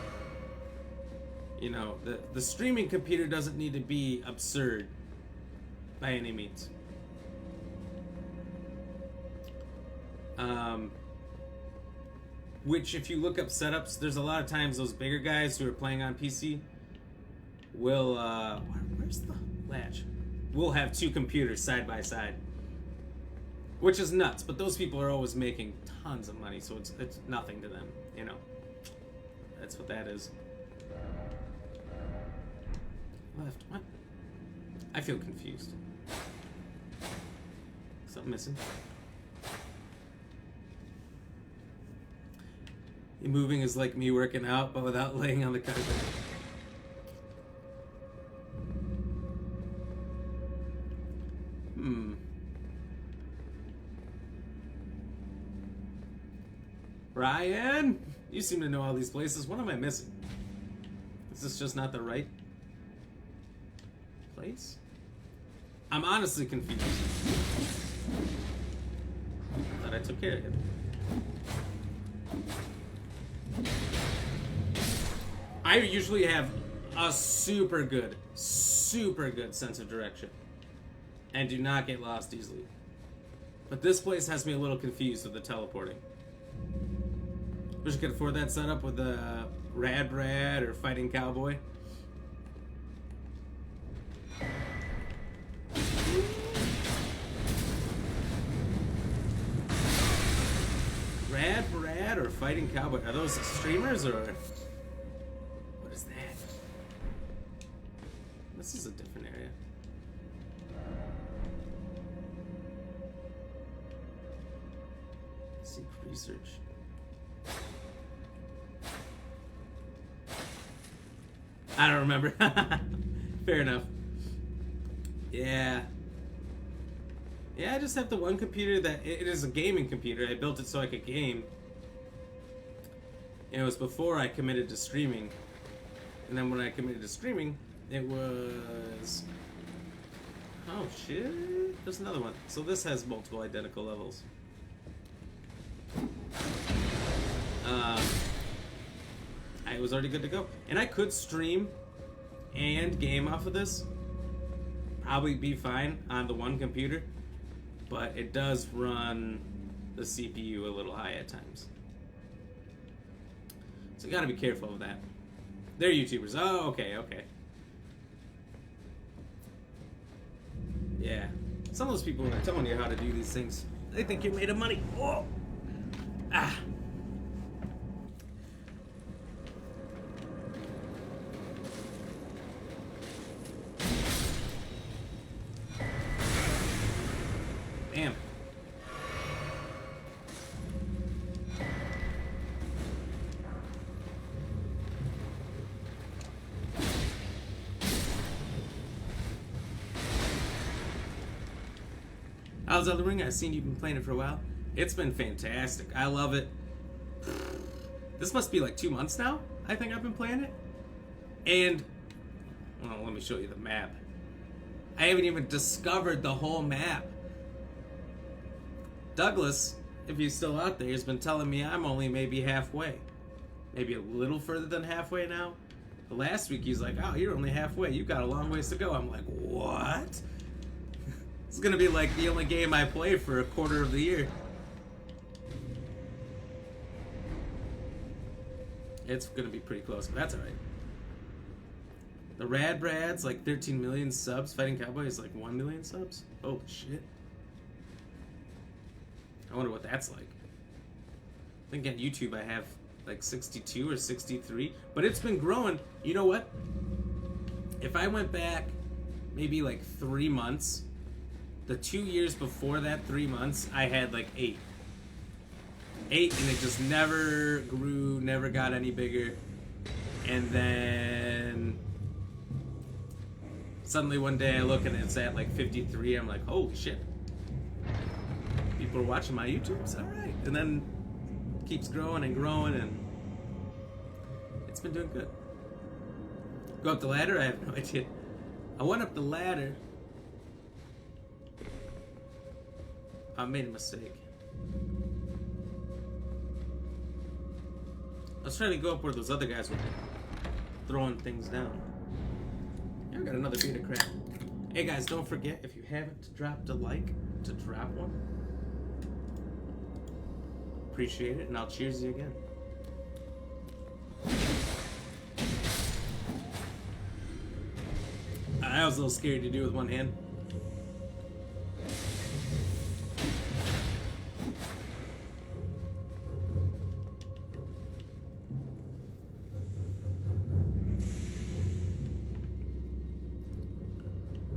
You know, the streaming computer doesn't need to be absurd by any means. Which, if you look up setups, there's a lot of times those bigger guys who are playing on PC will, where's the latch? We'll have two computers side by side. Which is nuts, but those people are always making tons of money, so it's nothing to them, you know. That's what that is. Left, what? I feel confused. Something missing. Moving is like me working out, but without laying on the carpet. Ryan, you seem to know all these places. What am I missing? Is this just not the right place? I'm honestly confused. Thought I took care of it. I usually have a super good sense of direction and do not get lost easily. But this place has me a little confused with the teleporting. Wish I could afford that setup with the Rad Brad or Fighting Cowboy. Rad Brad or Fighting Cowboy? Are those streamers or what is that? This is a different area. Seek research. I don't remember. Fair enough. Yeah. Yeah, I just have the one computer that... It is a gaming computer. I built it so I could game. And it was before I committed to streaming. And then when I committed to streaming, it was... Oh, shit. There's another one. So this has multiple identical levels. I was already good to go. And I could stream and game off of this. Probably be fine on the one computer. But it does run the CPU a little high at times. So you gotta be careful of that. They're YouTubers. Oh, okay. Yeah. Some of those people are telling you how to do these things. They think you're made of money. Oh! Ah! Damn. How's Elden Ring? I've seen you've been playing it for a while. It's been fantastic. I love it. This must be like 2 months now, I think I've been playing it. And, well, let me show you the map. I haven't even discovered the whole map. Douglas, if he's still out there, has been telling me I'm only maybe halfway. Maybe a little further than halfway now. The last week he's like, oh, you're only halfway. You've got a long ways to go. I'm like, what? It's gonna be like the only game I play for a quarter of the year. It's gonna be pretty close, but that's alright. The Rad Brad's like 13 million subs. Fighting Cowboy is like 1 million subs. Holy shit. I wonder what that's like. I think on YouTube I have like 62 or 63, but it's been growing. You know what? If I went back maybe like 3 months, the 2 years before that 3 months, I had like 8. 8, and it just never grew, never got any bigger. And then suddenly one day I look and it's at like 53. I'm like, holy shit. People are watching my YouTubes, alright. And then keeps growing and growing, and it's been doing good. Go up the ladder? I have no idea. I went up the ladder. I made a mistake. I was trying to go up where those other guys were throwing things down. Yeah, I got another beat of crap. Hey guys, don't forget, if you haven't dropped a like, to drop one. Appreciate it, and I'll cheers you again. I was a little scared to do with one hand.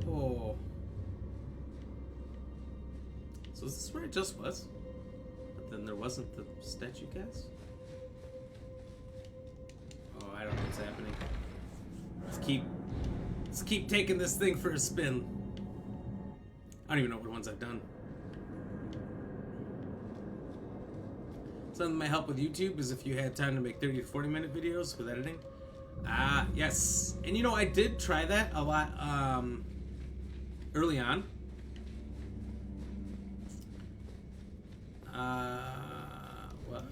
Oh. So is this where it just was? But then there wasn't the statue cast? Oh, I don't know what's happening. Let's keep taking this thing for a spin. I don't even know what ones I've done. Something that might help with YouTube is if you had time to make 30 to 40 minute videos with editing. Yes. And you know, I did try that a lot early on. What?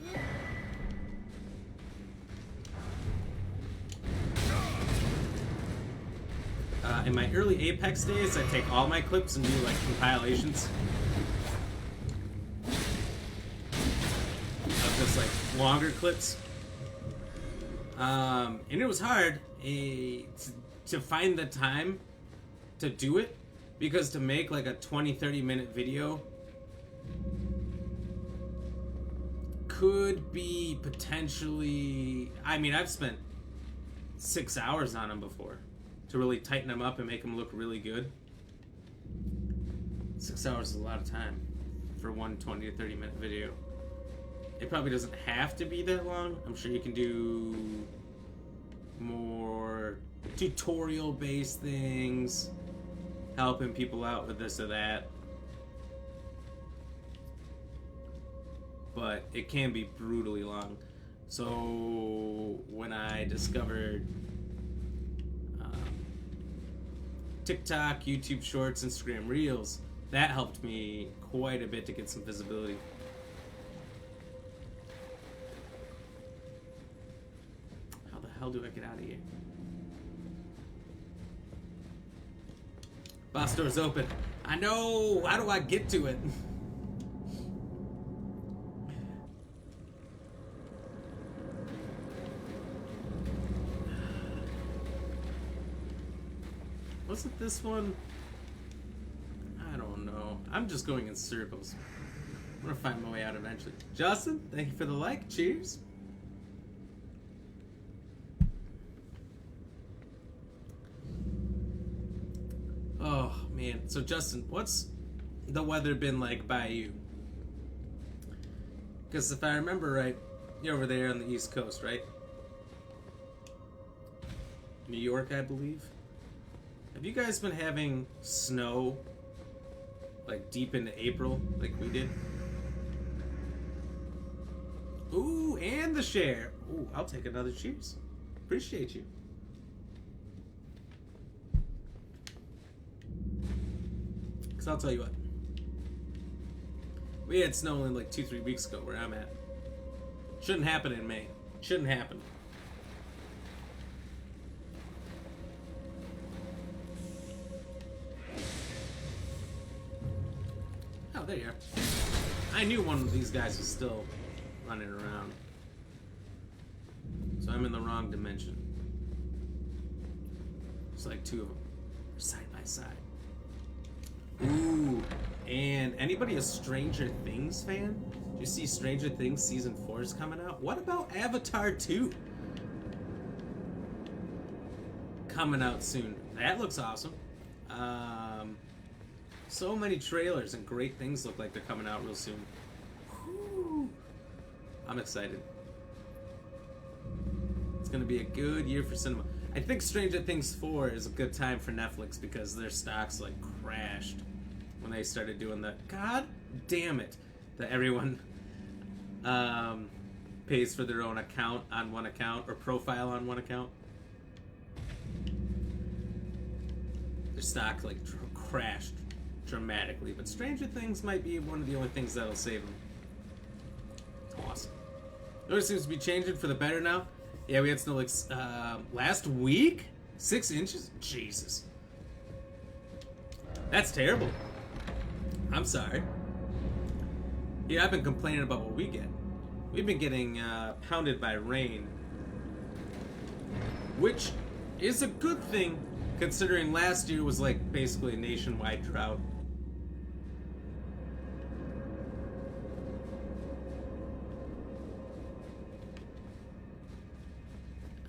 In my early Apex days, I'd take all my clips and do like compilations of just like longer clips. And it was hard to find the time to do it, because to make like a 20-30 minute video could be potentially, I mean, I've spent 6 hours on them before to really tighten them up and make them look really good. 6 hours is a lot of time for one 20 to 30 minute video. It probably doesn't have to be that long. I'm sure you can do more tutorial based things, helping people out with this or that. But it can be brutally long. So when I discovered TikTok, YouTube Shorts, Instagram Reels, that helped me quite a bit to get some visibility. How the hell do I get out of here? Boss door's open. I know! How do I get to it? Wasn't this one? I don't know. I'm just going in circles. I'm gonna find my way out eventually. Justin, thank you for the like. Cheers. Oh man. So Justin, what's the weather been like by you? Because if I remember right, you're over there on the East Coast, right? New York, I believe. Have you guys been having snow like deep into April like we did? Ooh, and the share. Ooh, I'll take another cheers. Appreciate you. Because I'll tell you what. We had snow in like 2-3 weeks ago where I'm at. Shouldn't happen in May. Shouldn't happen. there you are. I knew one of these guys was still running around. So I'm in the wrong dimension. It's like two of them. They're side by side. Ooh. And anybody a Stranger Things fan? Do you see Stranger Things Season 4 is coming out? What about Avatar 2? Coming out soon. That looks awesome. So many trailers and great things look like they're coming out real soon. Whew. I'm excited. It's going to be a good year for cinema. I think Stranger Things 4 is a good time for Netflix because their stocks like crashed when they started doing the god damn it that everyone pays for their own account on one account or profile on one account. Their stock like crashed dramatically, but Stranger Things might be one of the only things that'll save them. Awesome. It seems to be changing for the better now. Yeah, we had snow like last week? 6 inches? Jesus. That's terrible. I'm sorry. Yeah, I've been complaining about what we get. We've been getting pounded by rain, which is a good thing considering last year was like basically a nationwide drought.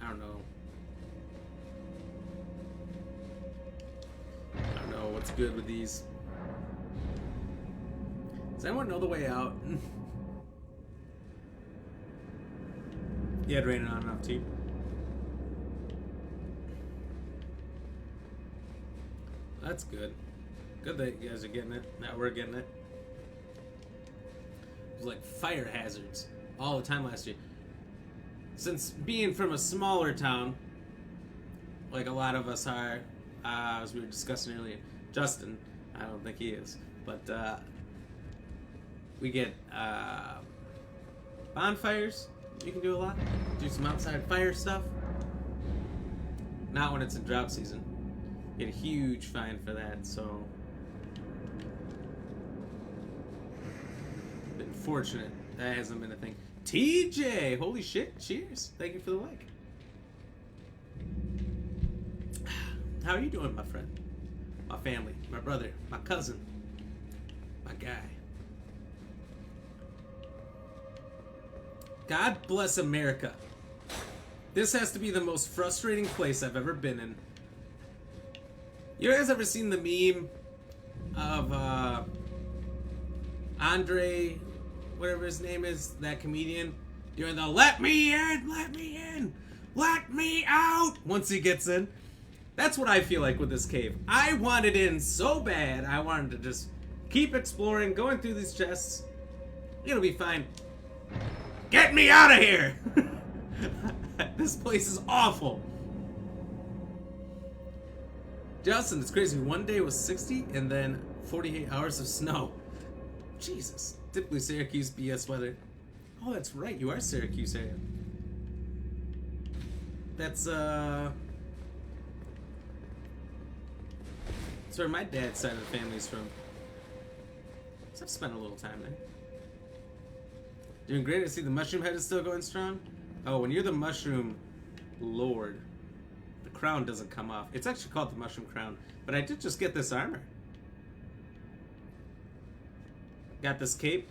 I don't know what's good with these. Does anyone know the way out? You had raining on enough too. That's good. Good that you guys are getting it. Now we're getting it. It was like fire hazards all the time last year. Since being from a smaller town, like a lot of us are, as we were discussing earlier, Justin, I don't think he is, but we get bonfires. You can do a lot. Do some outside fire stuff. Not when it's in drought season. Get a huge fine for that, so been fortunate that hasn't been a thing. TJ, holy shit, cheers. Thank you for the like. How are you doing, my friend? My family, my brother, my cousin, my guy. God bless America. This has to be the most frustrating place I've ever been in. You guys ever seen the meme of Andre, whatever his name is, that comedian, doing the let me in, let me out once he gets in? That's what I feel like with this cave. I wanted in so bad. I wanted to just keep exploring, going through these chests. It'll be fine. Get me out of here! This place is awful. Justin, it's crazy. One day was 60 and then 48 hours of snow. Jesus. Typically Syracuse BS weather. Oh, that's right. You are Syracuse area. That's where my dad's side of the family's from. So I've spent a little time there. Doing great. I see the mushroom head is still going strong. Oh, when you're the mushroom lord, the crown doesn't come off. It's actually called the mushroom crown. But I did just get this armor. Got this cape.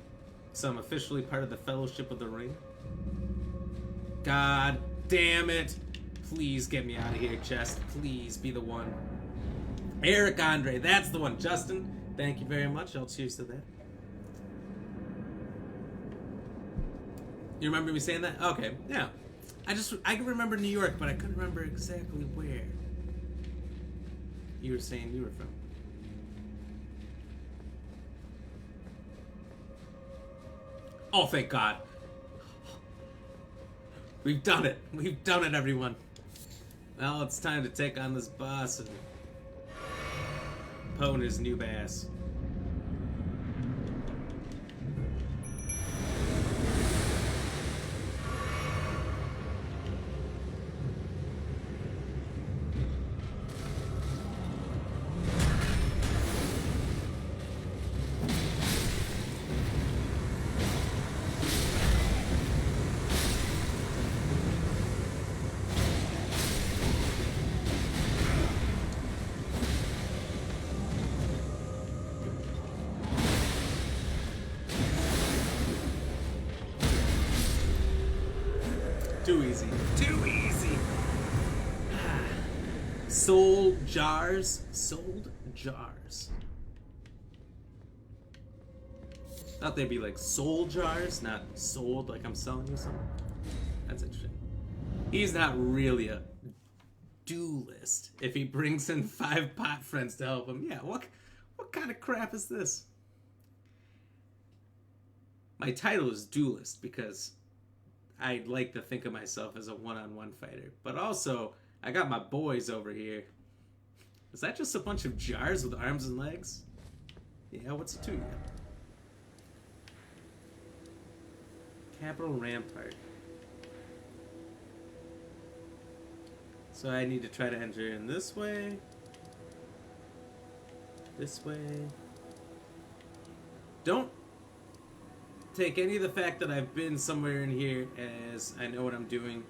So I'm officially part of the Fellowship of the Ring. God damn it. Please get me out of here, chest. Please be the one. Eric Andre, that's the one. Justin, thank you very much. I'll cheers to that. You remember me saying that? Okay, yeah. I can remember New York, but I couldn't remember exactly where you were saying you were from. Oh, thank God. We've done it. We've done it, everyone. Well, it's time to take on this boss and pwn his new bass. Sold jars. Sold jars. Thought they'd be like soul jars, not sold like I'm selling you something. That's interesting. He's not really a duelist. If he brings in 5 pot friends to help him, yeah, what kind of crap is this? My title is duelist because I like to think of myself as a one-on-one fighter. But also, I got my boys over here. Is that just a bunch of jars with arms and legs? Yeah, what's it to you? Capital Rampart. So I need to try to enter in this way. This way. Don't take any of the fact that I've been somewhere in here as I know what I'm doing.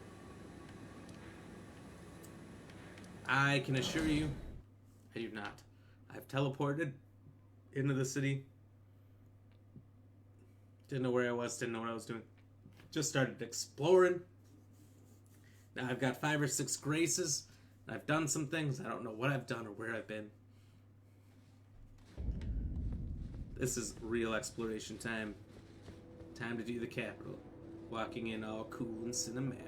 I can assure you, I do not. I've teleported into the city. Didn't know where I was, didn't know what I was doing. Just started exploring. Now I've got 5 or 6 graces. I've done some things. I don't know what I've done or where I've been. This is real exploration time. Time to do the capital. Walking in all cool and cinematic.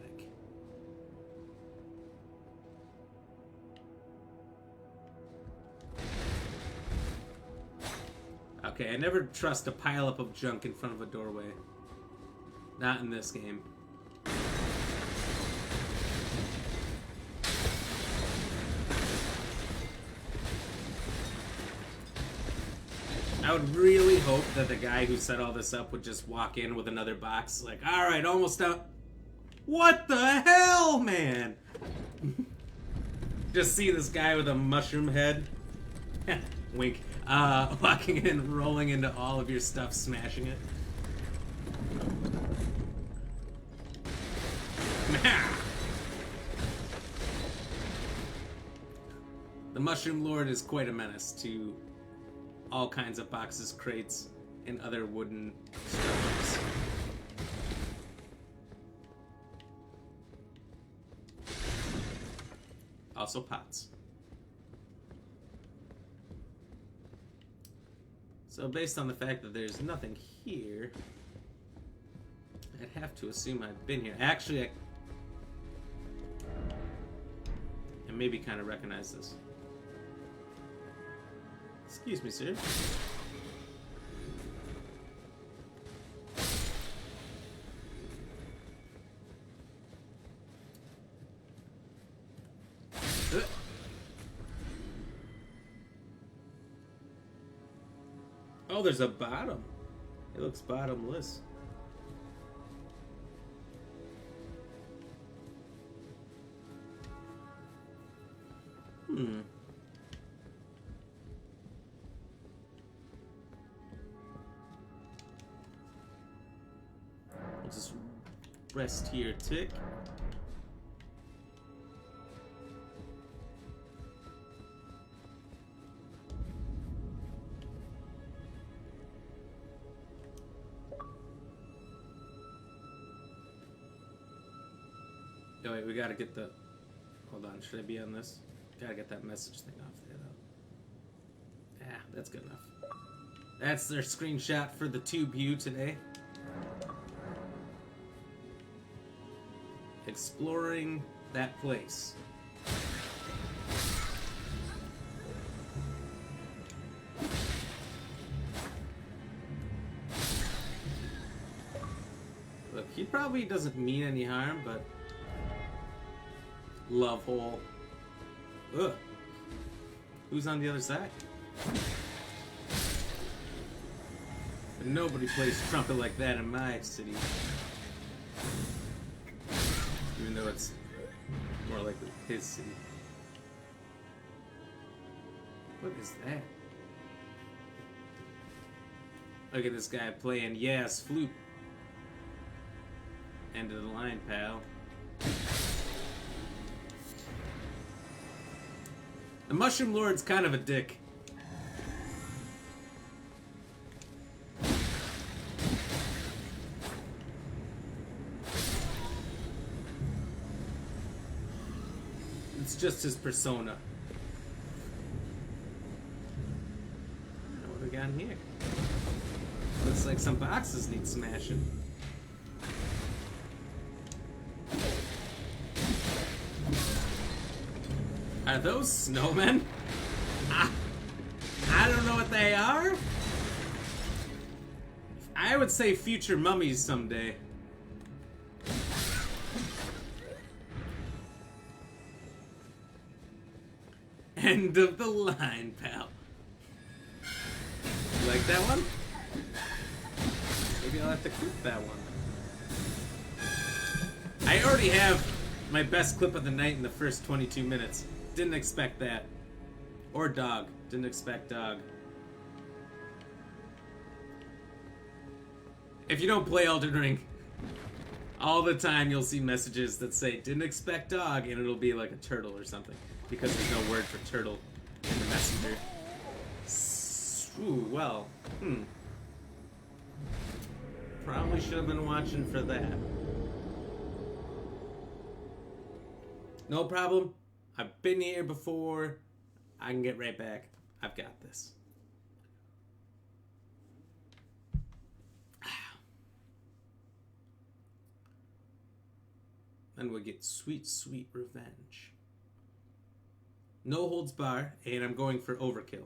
Okay, I never trust a pileup of junk in front of a doorway. Not in this game. I would really hope that the guy who set all this up would just walk in with another box, like, alright, almost out. What the hell, man? Just see this guy with a mushroom head. Wink. Walking in, rolling into all of your stuff, smashing it. The Mushroom Lord is quite a menace to all kinds of boxes, crates, and other wooden structures. Also pots. So based on the fact that there's nothing here, I'd have to assume I've been here. Actually, I maybe kind of recognize this. Excuse me, sir. Oh, there's a bottom. It looks bottomless. I'll just rest here, tick. Oh wait, we gotta get the... Hold on, should I be on this? Gotta get that message thing off there, though. Yeah, that's good enough. That's their screenshot for the tube view today. Exploring that place. Look, he probably doesn't mean any harm, but... Love hole. Ugh. Who's on the other side? But nobody plays trumpet like that in my city. Even though it's more likely his city. What is that? Look at this guy playing Yes Flute. End of the line, pal. The Mushroom Lord's kind of a dick. It's just his persona. What do we got in here? Looks like some boxes need smashing. Are those snowmen? I don't know what they are. I would say future mummies someday. End of the line, pal. You like that one? Maybe I'll have to clip that one. I already have my best clip of the night in the first 22 minutes. Didn't expect that. Or dog. Didn't expect dog. If you don't play Elden Ring, all the time you'll see messages that say, didn't expect dog, and it'll be like a turtle or something. Because there's no word for turtle in the messenger. Ooh, well, probably should have been watching for that. No problem. I've been here before. I can get right back. I've got this. Then we get sweet, sweet revenge. No holds bar, and I'm going for overkill.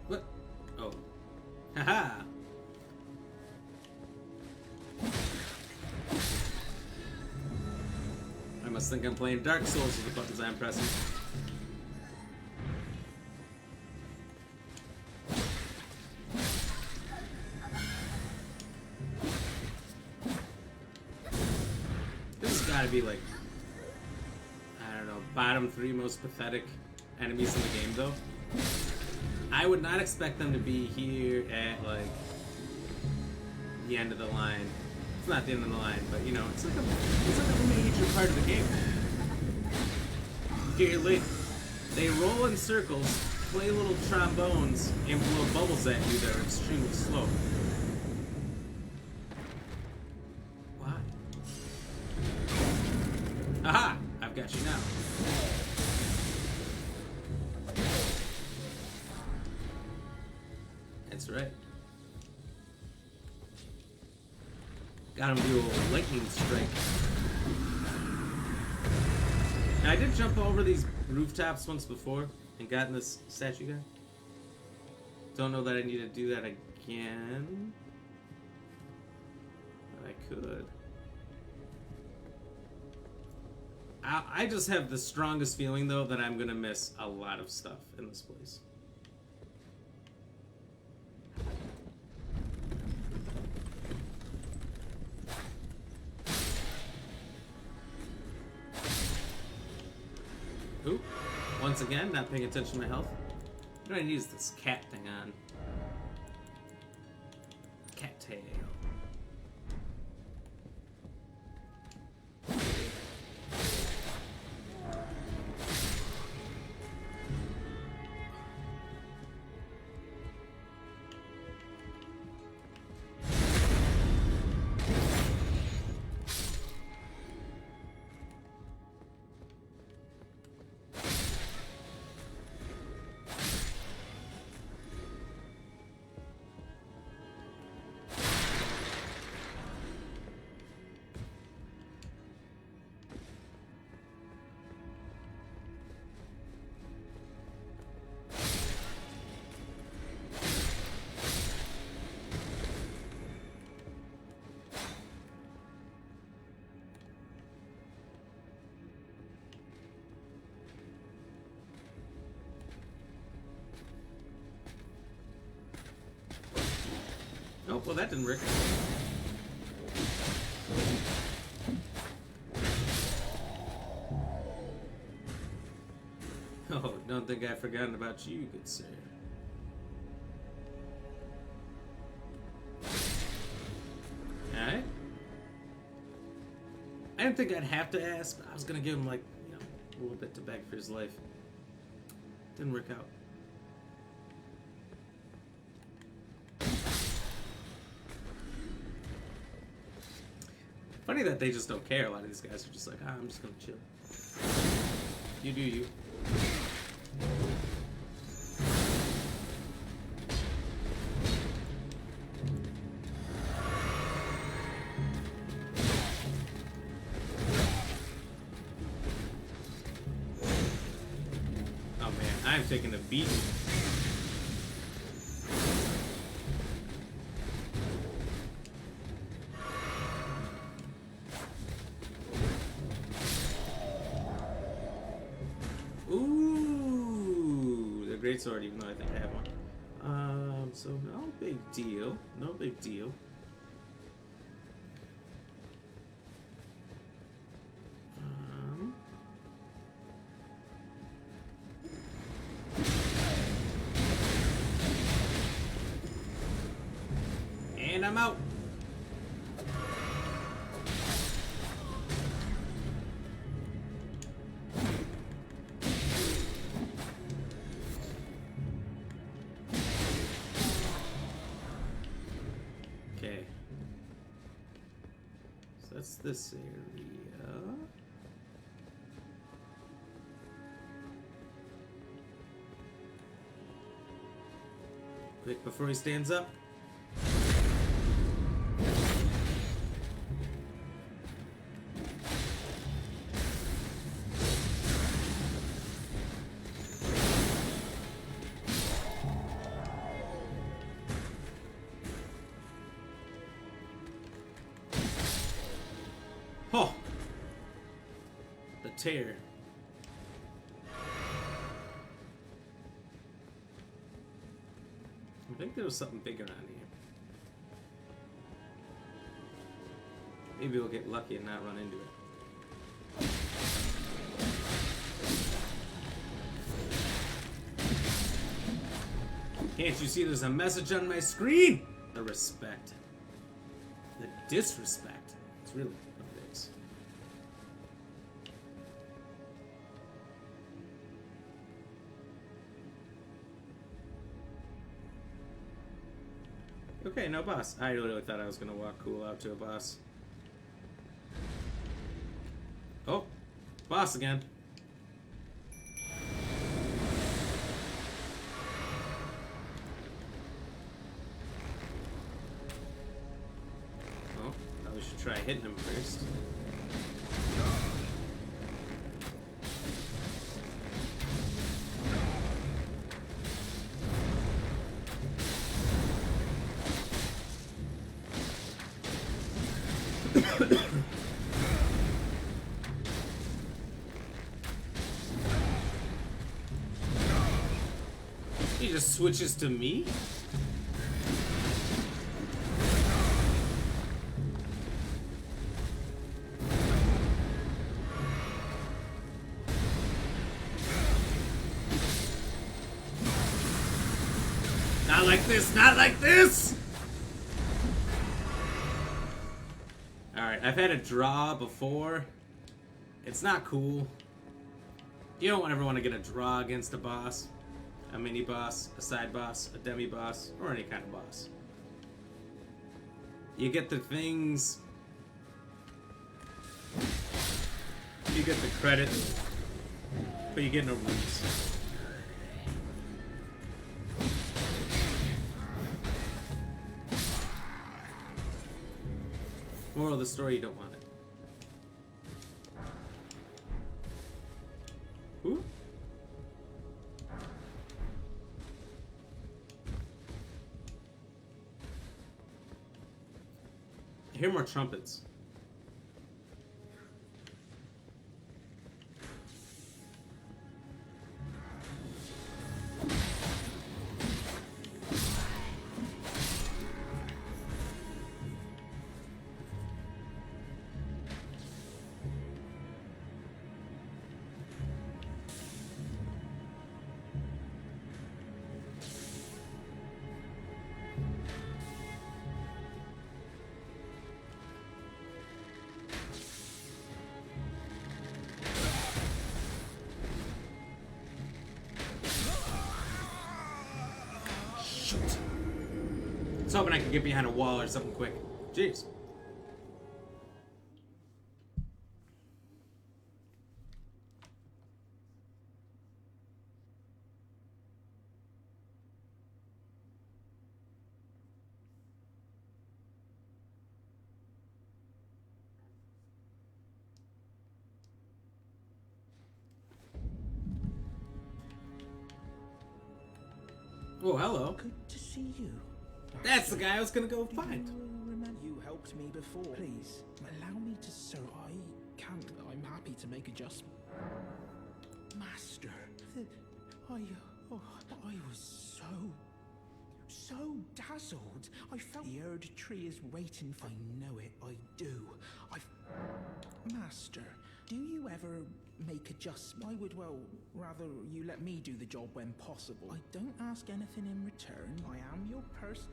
What? Oh. Haha! I must think I'm playing Dark Souls with the buttons I'm pressing. This has got to be like, I don't know, bottom 3 most pathetic enemies in the game, though. I would not expect them to be here at like the end of the line. It's not the end of the line, but you know, it's like a major part of the game. They roll in circles, play little trombones, and blow bubbles at you that are extremely slow. Why? Aha! I've got you now. That's right. Got him do a lightning strike. Now, I did jump over these rooftops once before and gotten this statue guy. Don't know that I need to do that again. But I could. I just have the strongest feeling, though, that I'm going to miss a lot of stuff in this place. Oop. Once again, not paying attention to my health. What do I use this cat thing on? Cat tail. Oh, well, that didn't work. Oh, don't think I've forgotten about you, good sir. Alright. I didn't think I'd have to ask, but I was gonna give him, like, you know, a little bit to beg for his life. Didn't work out. Funny that they just don't care. A lot of these guys are just like, I'm just gonna chill. You do you. Oh man, I'm taking a beating. Ooh, the greatsword, even though I think I have one. So no big deal. No big deal. And I'm out. Okay. So that's this area. Quick before he stands up. Oh! The tear. I think there was something big around here. Maybe we'll get lucky and not run into it. Can't you see there's a message on my screen? The respect. The disrespect. It's really what it is. Okay, no boss. I really thought I was gonna walk cool out to a boss. Oh, boss again. Oh, probably should try hitting him first. He just switches to me? Not like this, not like this! Alright, I've had a draw before. It's not cool. You don't ever want to get a draw against a boss. A mini boss, a side boss, a demi boss, or any kind of boss. You get the things. You get the credit, but you get no rules. Moral of the story, you don't want it. Ooh. I hear more trumpets. I was hoping I could get behind a wall or something quick. Jeez. Oh, hello. Good to see you. That's the guy I was gonna go find. You helped me before. Please, allow me to serve. I can't. I'm happy to make adjustments. Master, I was so dazzled. I felt the Erd tree is waiting for. I know it. I do. Master, do you ever make adjustments? I would, well, rather you let me do the job when possible. I don't ask anything in return. I am your person.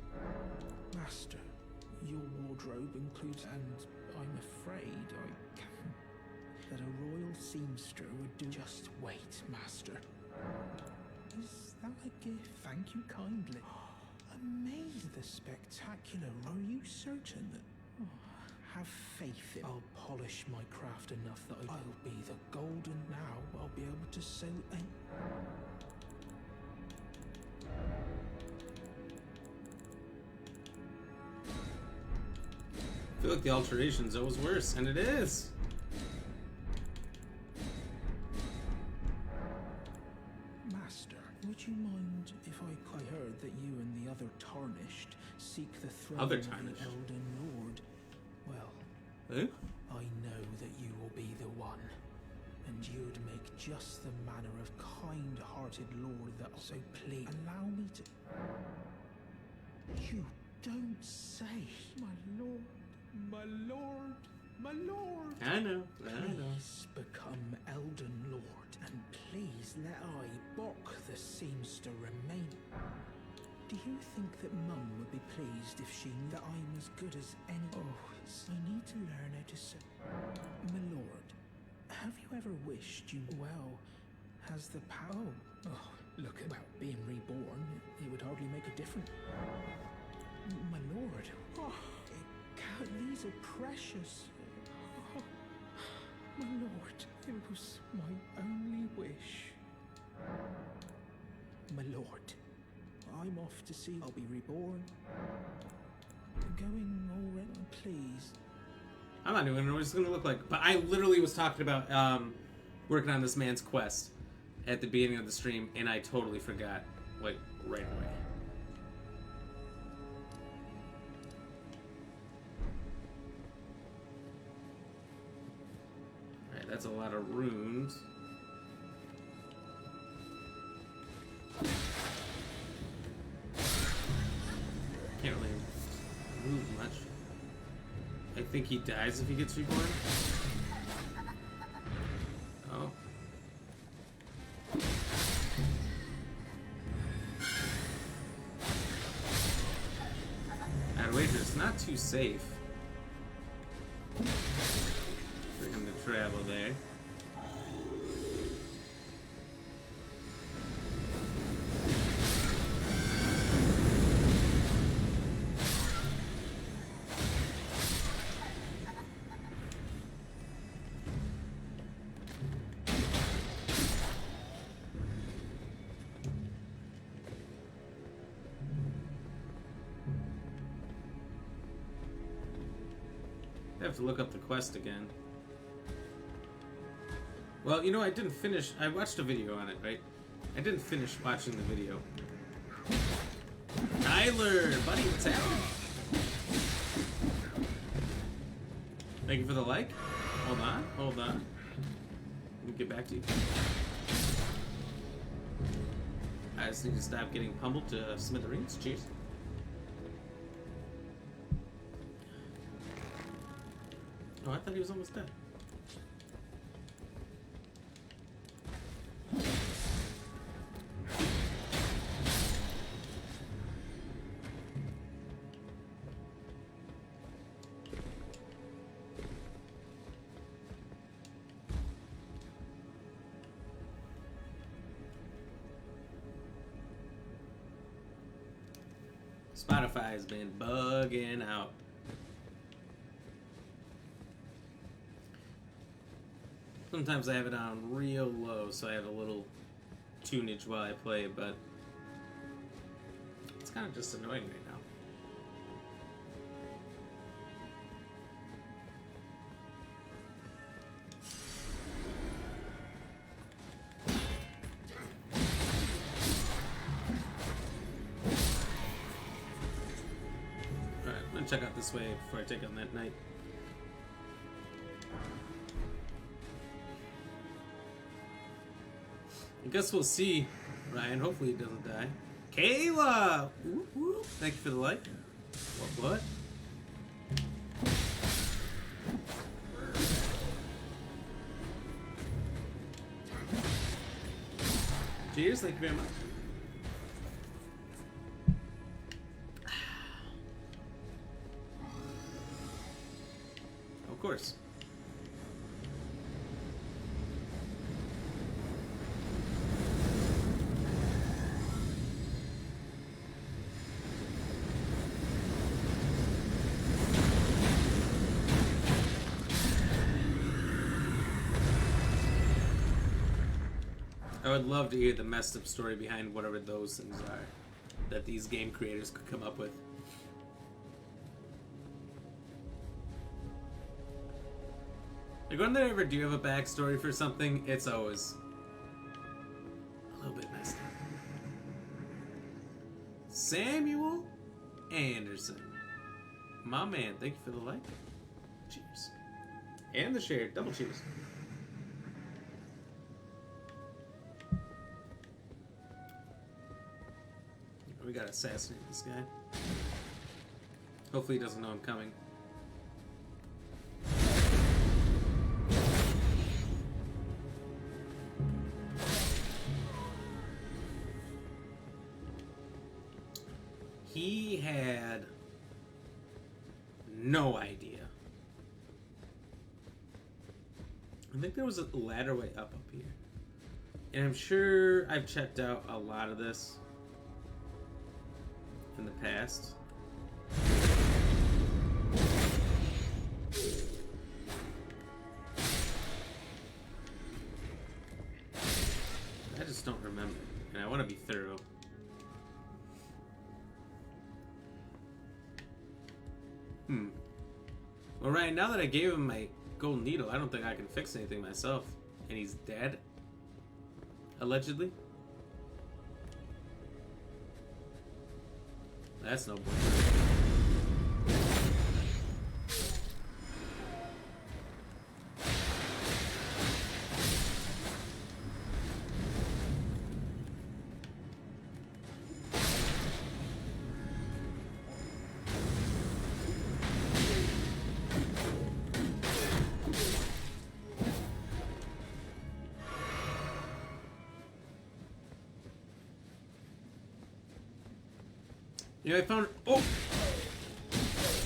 Master, your wardrobe includes, and I'm afraid I can, that a royal seamster would do. Just wait, Master. Is that a gift? Thank you kindly. Amazing. The spectacular. Are you certain that... have faith in... I'll polish my craft enough that I'll be the golden now. I'll be able to sew and... I feel like the alteration's always worse, and it is. Master, would you mind if I heard that you and the other Tarnished seek the throne Other of the Tarnished? Elden Lord? Well, Who? I know that you will be the one, and you'd make just the manner of kind-hearted lord that... So please, allow me to... You don't say, my lord, my lord, my lord. I know. Please become Elden Lord, and please let I, Bok the seamster, remain. Do you think that Mum would be pleased if she knew that I'm as good as any... Oh, I need to learn how to say... My lord, have you ever wished you... Well, has the power... Oh, look, about being reborn, it would hardly make a difference. My lord, these are precious. Oh, my lord, it was my only wish. My lord, I'm off to see. I'll be reborn. Going already, please. I'm not even know what it's gonna look like. But I literally was talking about working on this man's quest at the beginning of the stream, and I totally forgot, like, right away. Alright, that's a lot of runes. Can't really move much. I think he dies if he gets reborn. Oh. I'd wager it's not too safe for him to travel there. I have to look up the quest again. Well, you know, I didn't finish. I watched a video on it, right? I didn't finish watching the video. Tyler, buddy, what's happening? Thank you for the like. Hold on. Let me get back to you. I just need to stop getting pummeled to smithereens. Cheers. Oh, I thought he was almost dead. Spotify has been bugging out. Sometimes I have it on real low, so I have a little tunage while I play, but it's kind of just annoying right now. check out this way before I take on that knight. I guess we'll see, Ryan. Hopefully he doesn't die. Kayla! Whoop, whoop. Thank you for the like. What? Cheers, thank you very much. Of course. I would love to hear the messed up story behind whatever those things are that these game creators could come up with. Like when they ever do have a backstory for something, it's always a little bit messed up. Samuel Anderson. My man, thank you for the like. Cheers. And the share. Double cheers. We gotta assassinate this guy. Hopefully he doesn't know I'm coming. He had no idea. I think there was a ladder way up here. And I'm sure I've checked out a lot of this in the past. I just don't remember, and I want to be thorough. Well, Ryan, now that I gave him my golden needle, I don't think I can fix anything myself. And he's dead? Allegedly? That's no bueno. You know, I found... Oh!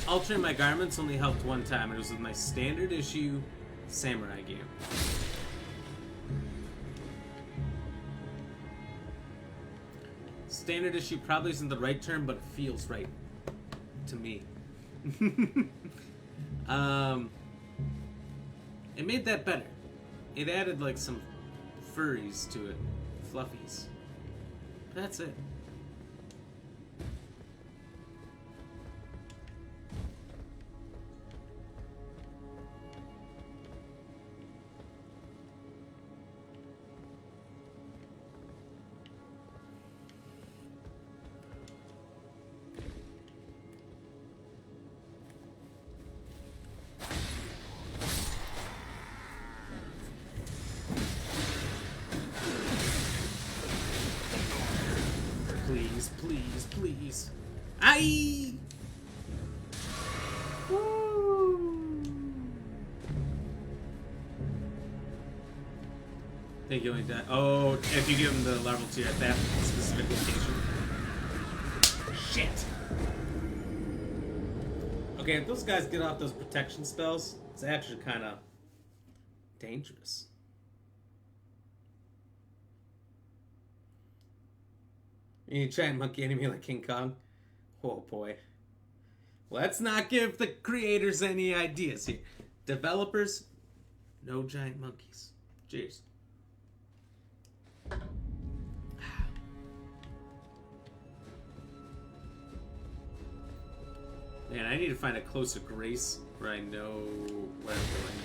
Altering my garments only helped one time. It was with my standard issue samurai gear. Standard issue probably isn't the right term, but it feels right to me. It made that better. It added like some furries to it. Fluffies. But that's it. Please, please, please. Aye! Woo! I think you only die. Oh, if you give him the level 2 at that specific location. Shit! Okay, if those guys get off those protection spells, it's actually kind of dangerous. You try and monkey enemy like King Kong? Oh boy. Let's not give the creators any ideas here. Developers, no giant monkeys. Cheers. Man, I need to find a closer grace where I know where I'm going.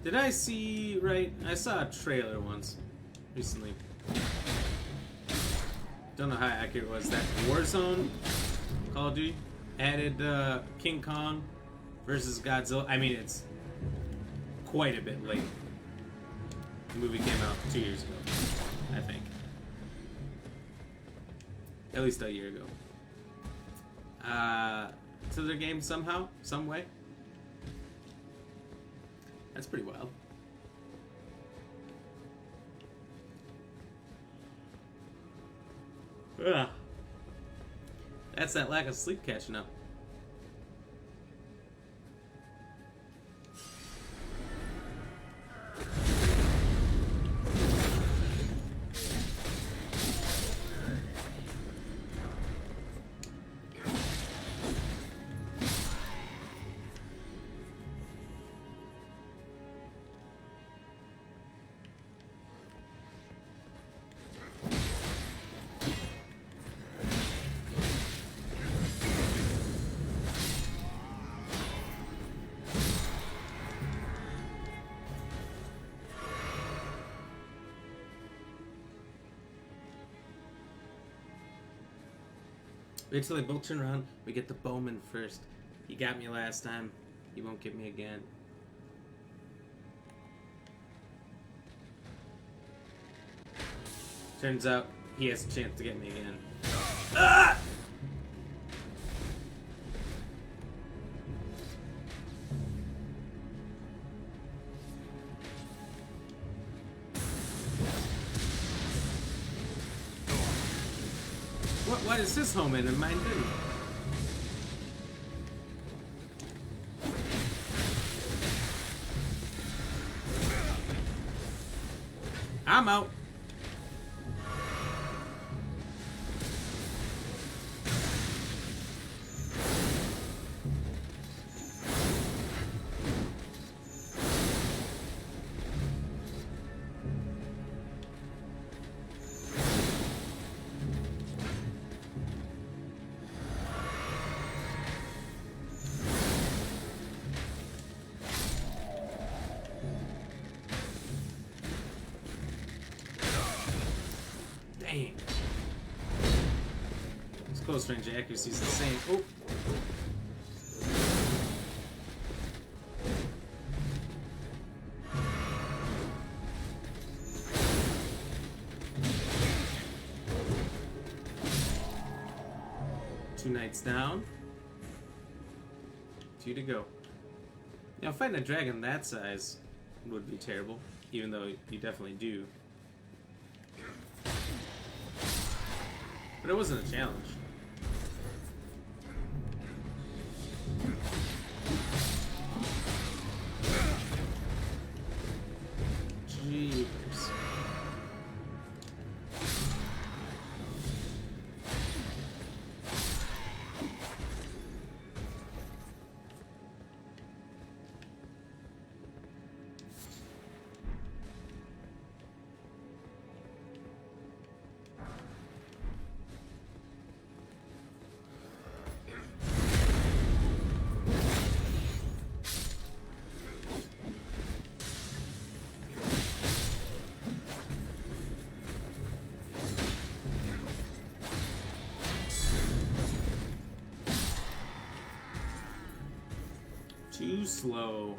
Did I see right? I saw a trailer once recently. Don't know how accurate it was. That Warzone Call of Duty added King Kong versus Godzilla. I mean, it's quite a bit late. The movie came out 2 years ago, I think. At least a year ago. To their game somehow, some way. That's pretty wild. Ugh. That's that lack of sleep catching up. Wait till they both turn around. We get the Bowman first. You got me last time. You won't get me again. Turns out he has a chance to get me again. Ah! Why does his home in and mine didn't? I'm out. Dang. His close range accuracy is the same. Oh. Two knights down. Two to go. Now, fighting a dragon that size would be terrible, even though you definitely do. But it wasn't a challenge. Jeepers. Too slow.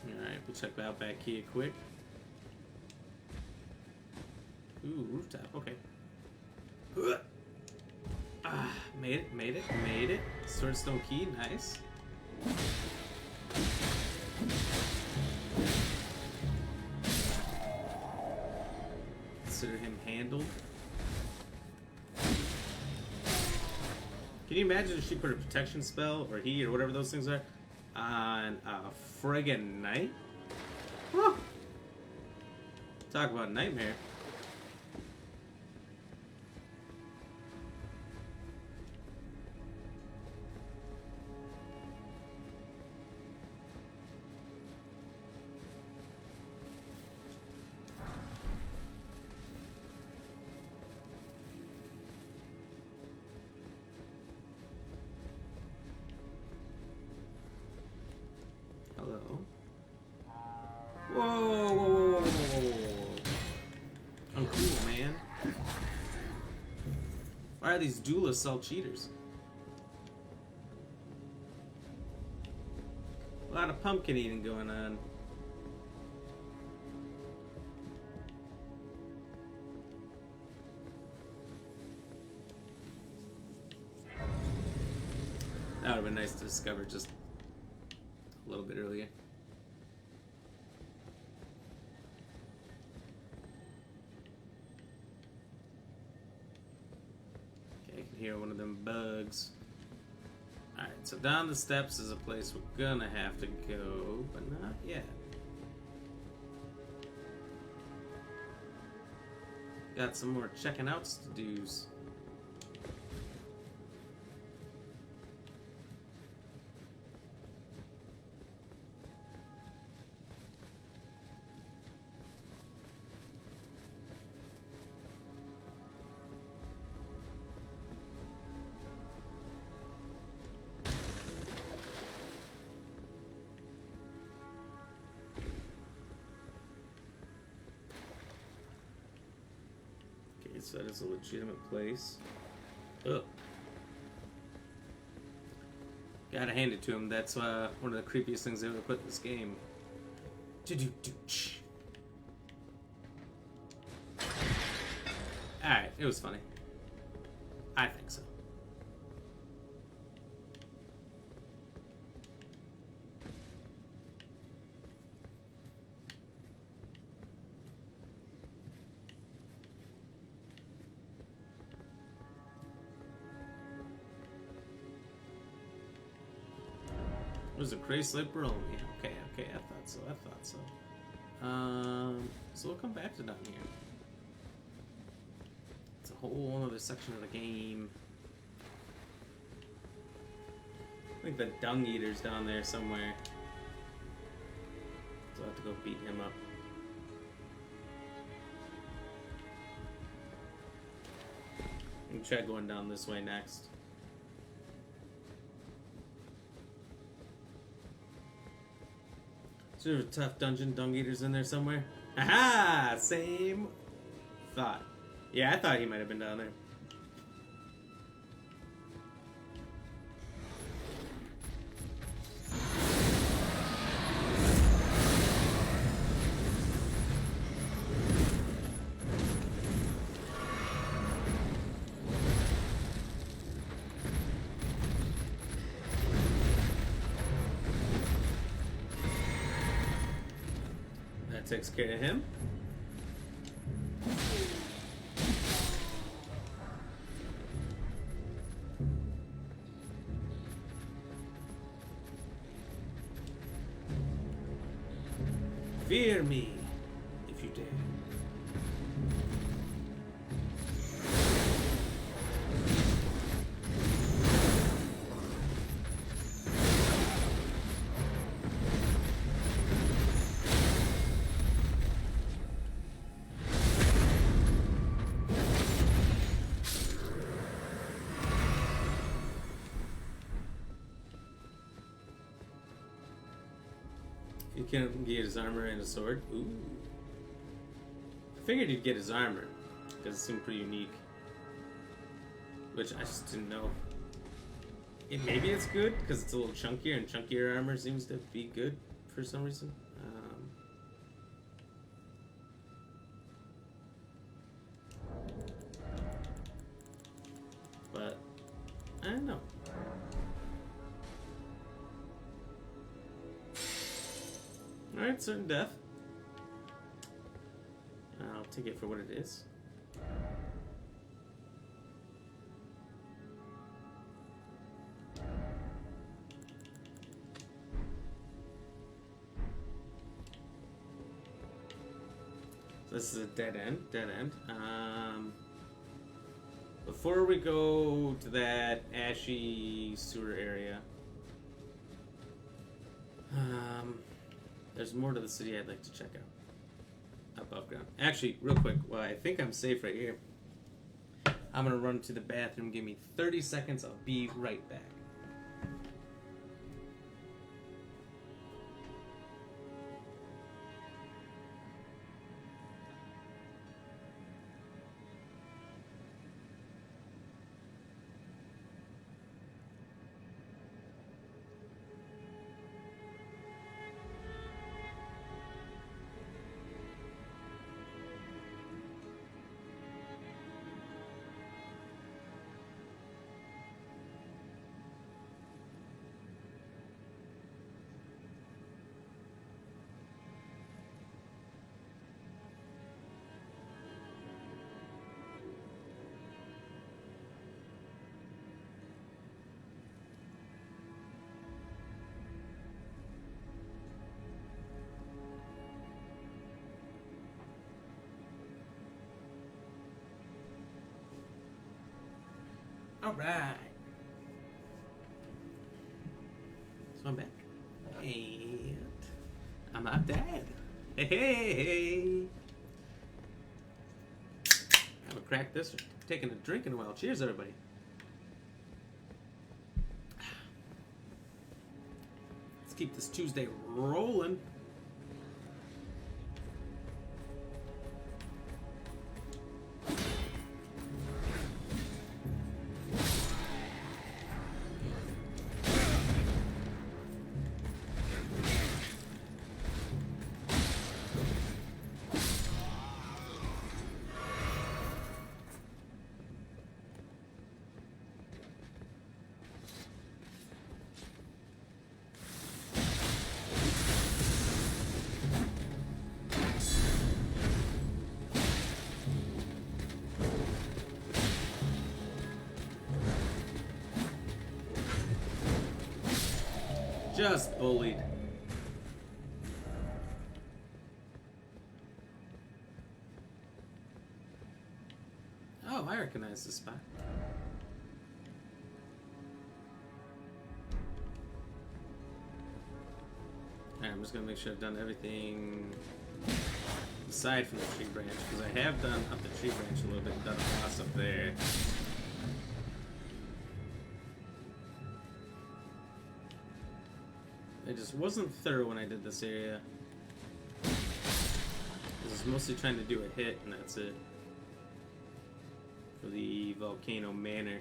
Alright, we'll check the Outback Kia quick. Ooh, rooftop, okay. Ah, made it. Swordstone key, nice. Consider him handled. Can you imagine if she put a protection spell, or he, or whatever those things are, on a friggin' knight? Whew. Talk about nightmare. Why are these duelists all cheaters? A lot of pumpkin eating going on. That would have been nice to discover just a little bit earlier. Okay, I can hear one of them bugs. Alright, so down the steps is a place we're gonna have to go, but not yet. Got some more checking outs to do's. So that is a legitimate place. Ugh. Gotta hand it to him. That's one of the creepiest things they ever put in this game. Alright, it was funny. I think so. Was a gray slipper only? Okay, I thought so. So we'll come back to down here. It's a whole other section of the game. I think the dung eater's down there somewhere. So I'll have to go beat him up. We can try going down this way next. Is there a tough dungeon dung eaters in there somewhere? Aha! Same thought. Yeah, I thought he might have been down there. Takes care of him. Fear me, if you dare. You can get his armor and a sword. Ooh. I figured you'd get his armor, because it seemed pretty unique. Which I just didn't know. Maybe it's good, because it's a little chunkier, and chunkier armor seems to be good for some reason. But, I don't know. Alright, certain death. I'll take it for what it is. So this is a dead end. Before we go to that ashy sewer area, there's more to the city I'd like to check out. Above ground. Actually, real quick, well, I think I'm safe right here. I'm gonna run to the bathroom. Give me 30 seconds. I'll be right back. Alright. So I'm back. And I'm not dead. Hey, hey, hey. I haven't cracked this or taken a drink in a while. Cheers, everybody. Let's keep this Tuesday rolling. Just bullied. Oh, I recognize this spot. Alright, I'm just gonna make sure I've done everything aside from the tree branch, because I have done up the tree branch a little bit and done a boss up there. I just wasn't thorough when I did this area. I was mostly trying to do a hit, and that's it. For the Volcano Manor.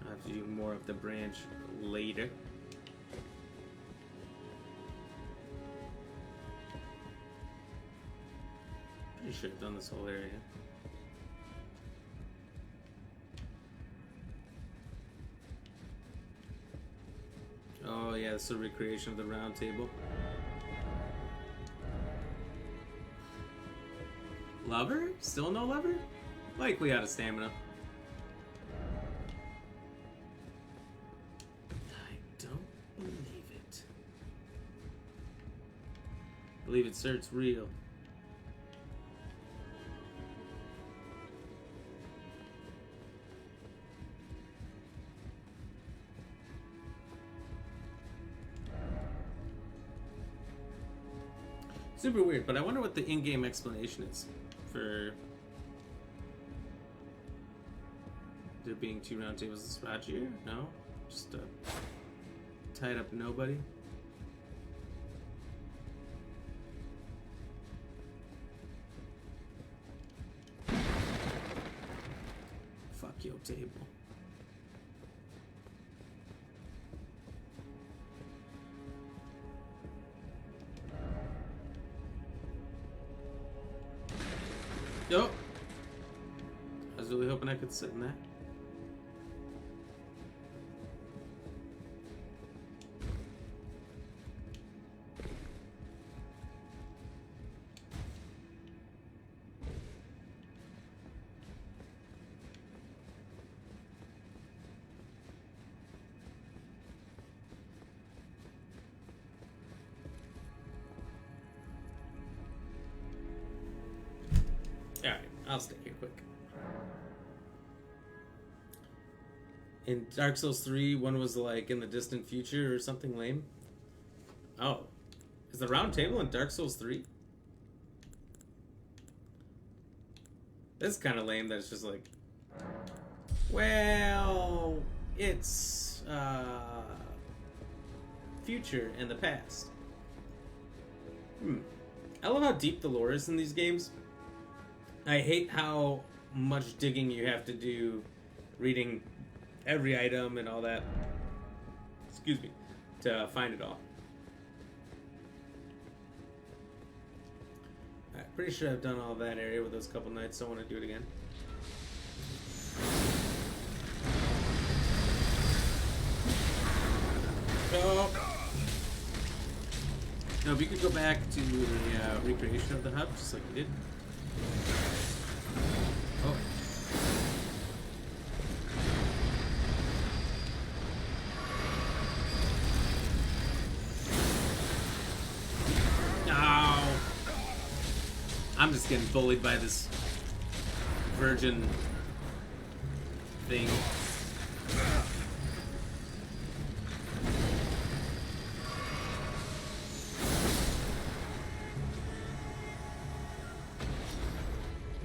I'll have to do more of the branch later. Pretty sure I've done this whole area. Oh yeah, this is a recreation of the round table. Lover? Still no lover? Likely out of stamina. I don't believe it. Believe it, sir, it's real. Super weird, but I wonder what the in-game explanation is for there being two round tables in spot here. No? Just tied up nobody. Fuck your table. Oh! I was really hoping I could sit in that. Alright, I'll stay here quick. In Dark Souls 3, one was like in the distant future or something lame. Oh. Is the round table in Dark Souls 3? This is kind of lame that it's just like, well, it's future and the past. I love how deep the lore is in these games. I hate how much digging you have to do, reading every item and all that, excuse me, to find it all. Alright, pretty sure I've done all that area with those couple nights, so I want to do it again. Oh. No, if you could go back to the recreation of the hub, just like you did. Oh. just getting bullied by this virgin thing.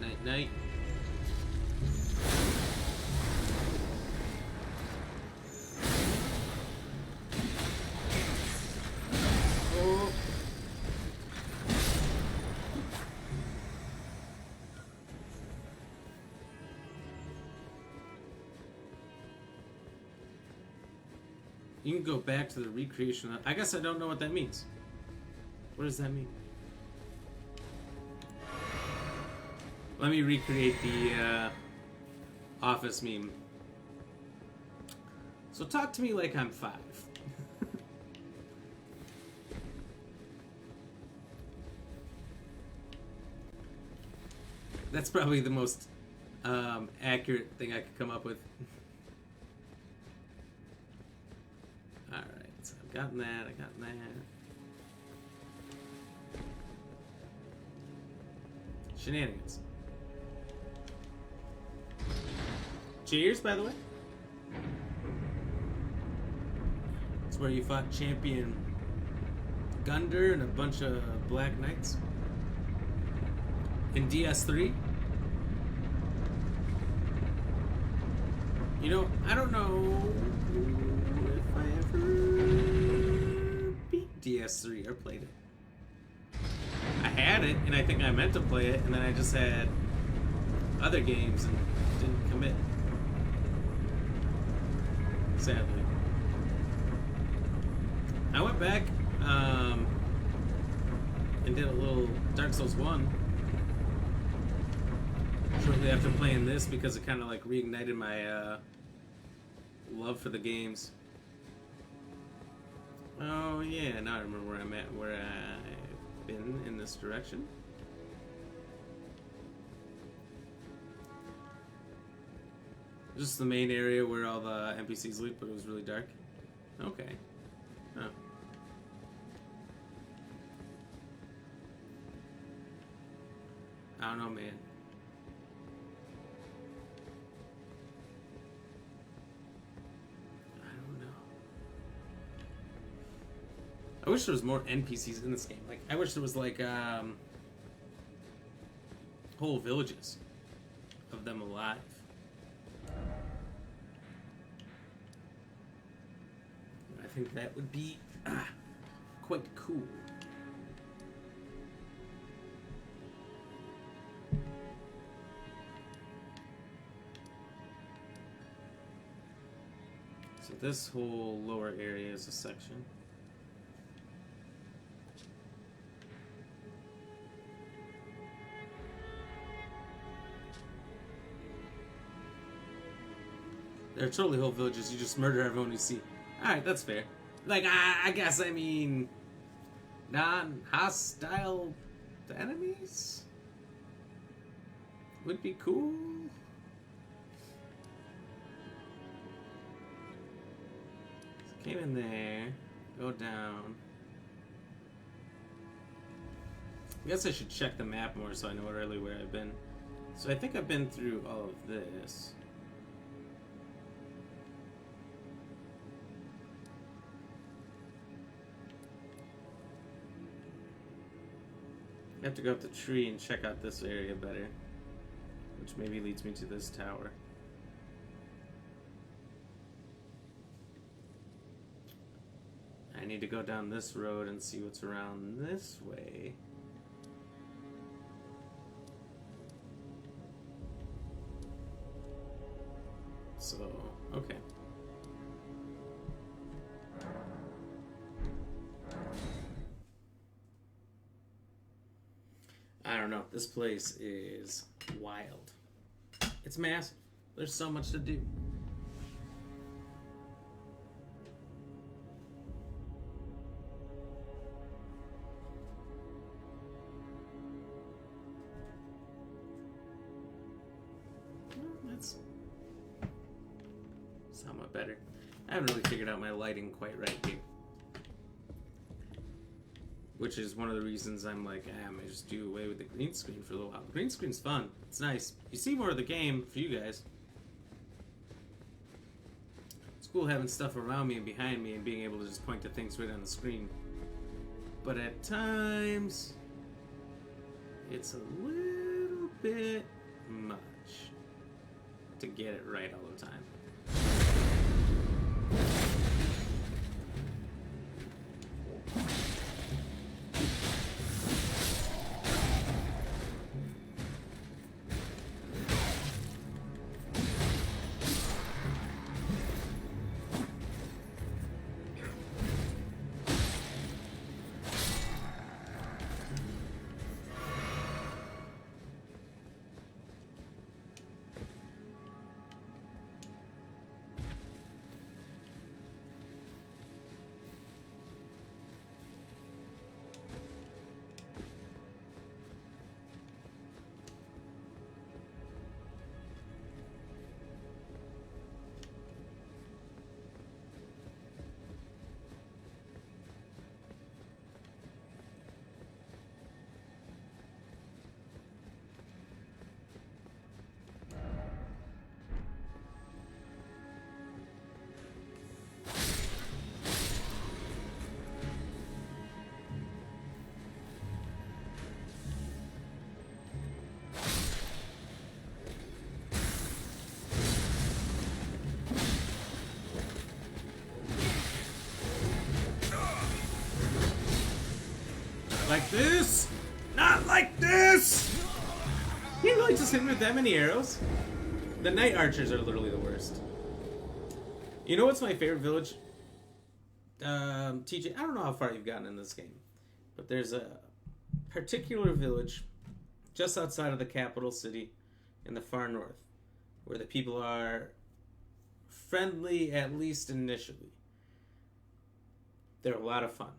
Night, night. Oh. You can go back to the recreation. I guess I don't know what that means. What does that mean? Let me recreate the office meme. So talk to me like I'm 5. That's probably the most accurate thing I could come up with. Alright, so I've gotten that, I've gotten that. Shenanigans. Cheers, by the way. It's where you fought Champion Gunder and a bunch of Black Knights. In DS3. You know, I don't know if I ever beat DS3 or played it. I had it, and I think I meant to play it, and then I just had other games and didn't commit. Sadly. I went back and did a little Dark Souls 1 shortly after playing this because it kind of like reignited my love for the games. Oh yeah, now I remember where I'm at, where I've been in this direction. Just the main area where all the NPCs live, but it was really dark. Okay. Oh. I don't know, man. I don't know. I wish there was more NPCs in this game. Like, I wish there was like whole villages of them alive. I think that would be quite cool. So this whole lower area is a section. There are totally whole villages. You just murder everyone you see. Alright, that's fair. Like, I guess, I mean, non-hostile enemies would be cool. So came in there, go down. I guess I should check the map more so I know really where I've been. So I think I've been through all of this. I have to go up the tree and check out this area better, which maybe leads me to this tower. I need to go down this road and see what's around this way. So, okay. I don't know. This place is wild. It's massive. There's so much to do. Well, that's somewhat better. I haven't really figured out my lighting quite right here. which is one of the reasons I'm like, I'm gonna just do away with the green screen for a little while. The green screen's fun. It's nice. You see more of the game for you guys. It's cool having stuff around me and behind me and being able to just point to things right on the screen. But at times, it's a little bit much to get it right all the time. Like this? Not like this! You really just hit me with that many arrows? The night archers are literally the worst. You know what's my favorite village? TJ, I don't know how far you've gotten in this game, but there's a particular village just outside of the capital city in the far north where the people are friendly, at least initially. They're a lot of fun.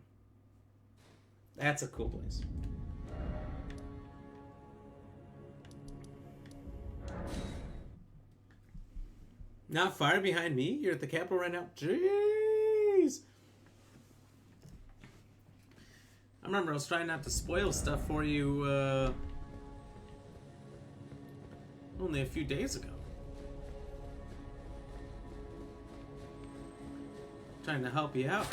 That's a cool place. Not far behind me? You're at the capital right now? Jeez! I remember I was trying not to spoil stuff for you only a few days ago. Trying to help you out.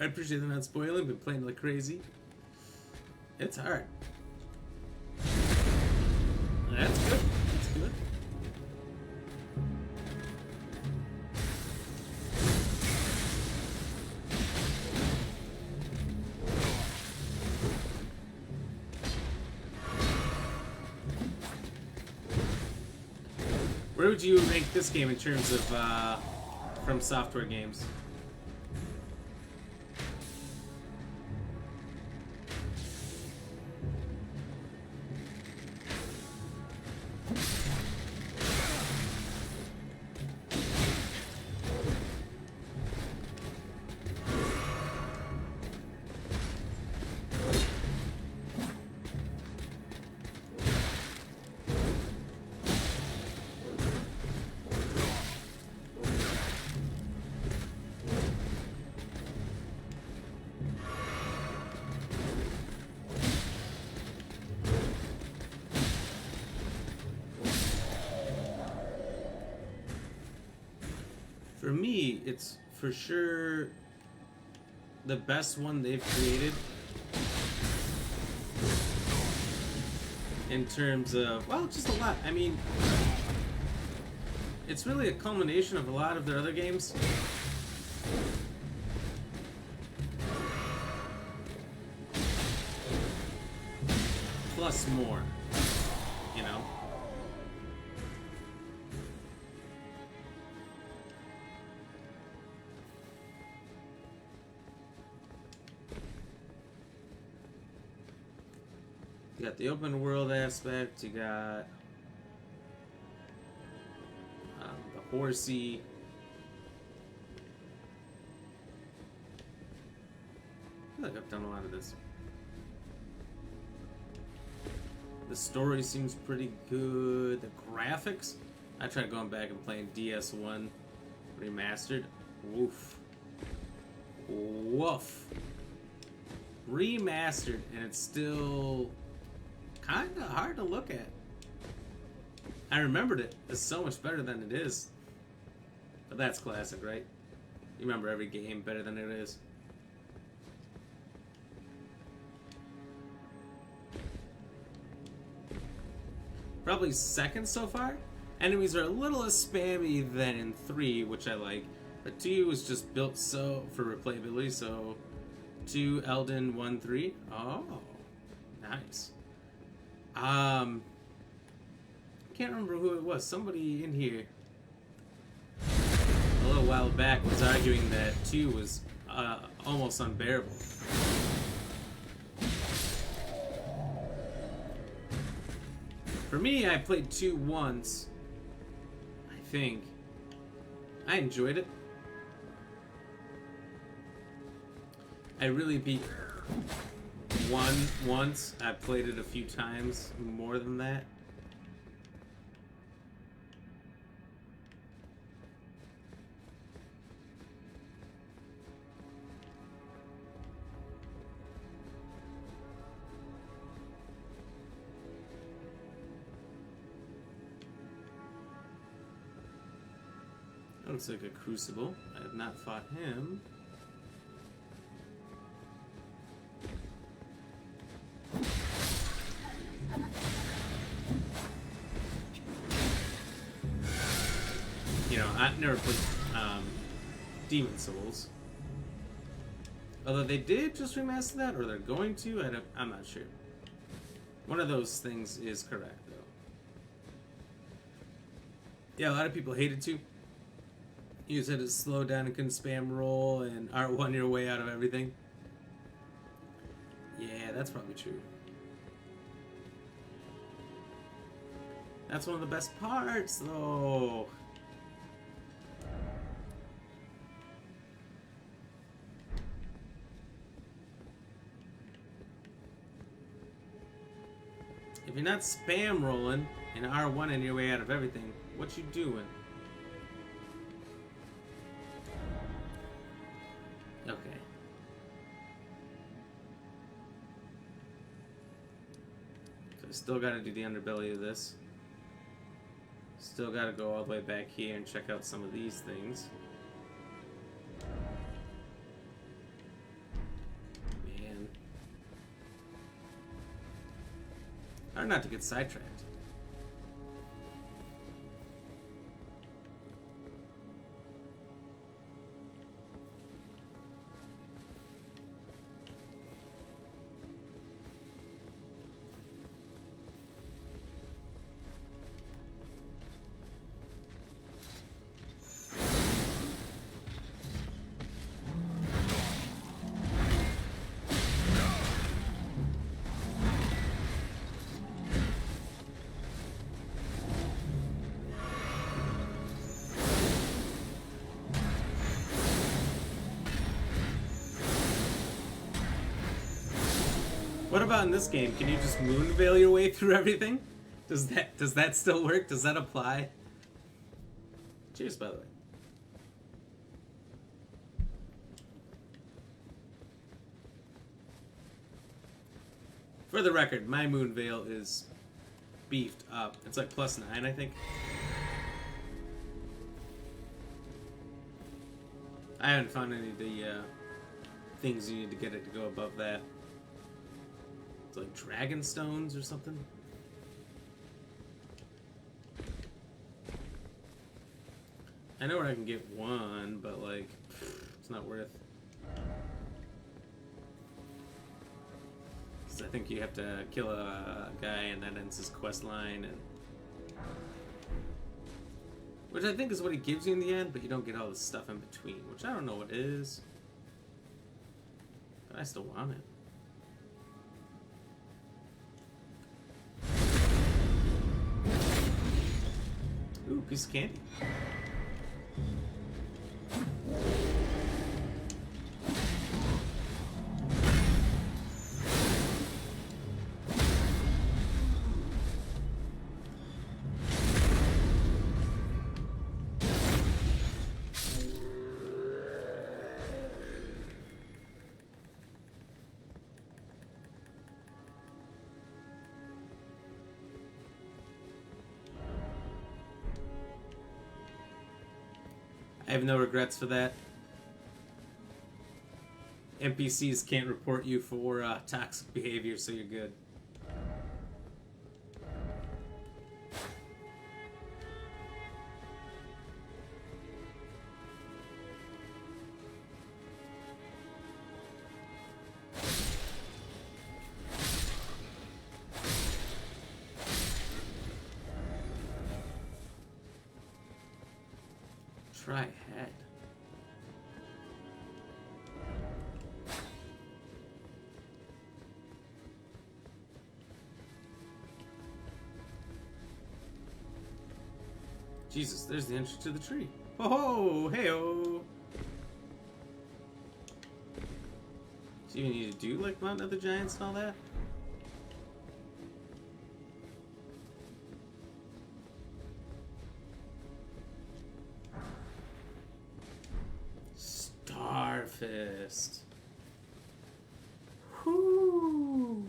I appreciate them not spoiling, been playing like crazy. It's hard. That's good. That's good. Where would you rank this game in terms of From Software games? For me, it's for sure the best one they've created in terms of, well, just a lot. I mean, it's really a culmination of a lot of their other games. Plus more, you know? You got the open world aspect, you got the horsey, done a lot of this. The story seems pretty good. The graphics, I tried going back and playing DS1 remastered. Woof. Woof. Remastered, and it's still kind of hard to look at. I remembered it as so much better than it is. But that's classic, right? You remember every game better than it is. Probably second so far. Enemies are a little less spammy than in 3, which I like. But 2 was just built so for replayability, so 2, Elden, 1, 3. Oh, nice. Can't remember who it was. Somebody in here a little while back was arguing that 2 was almost unbearable. For me, I played 2 once, I think. I enjoyed it. I really beat 1 once. I played it a few times more than that. Looks like a crucible. I have not fought him. You know, I've never played Demon Souls. Although they did just remaster that, or they're going to. I'm not sure. One of those things is correct, though. Yeah, a lot of people hated 2. You said it slowed down and couldn't spam roll and R1 your way out of everything. Yeah, that's probably true. That's one of the best parts, though. If you're not spam rolling and R1 in your way out of everything, what you doing? Okay. So I still gotta do the underbelly of this. Still gotta go all the way back here and check out some of these things. Man. Hard not to get sidetracked. What about in this game? Can you just moonveil your way through everything? Does that still work? Does that apply? Cheers, by the way. For the record, my moonveil is beefed up. It's like +9, I think. I haven't found any of the things you need to get it to go above that. It's like dragon stones or something. I know where I can get one, but like, it's not worth. Because I think you have to kill a guy and that ends his quest line, and which I think is what he gives you in the end, but you don't get all the stuff in between, which I don't know what is. But I still want it. Ooh, piece of candy. I have no regrets for that. NPCs can't report you for toxic behavior, so you're good. Try head. Jesus, there's the entrance to the tree. Oh, hey-oh! Do you even need to do, like, Mountain of the Giants and all that? Starfist. Whoo!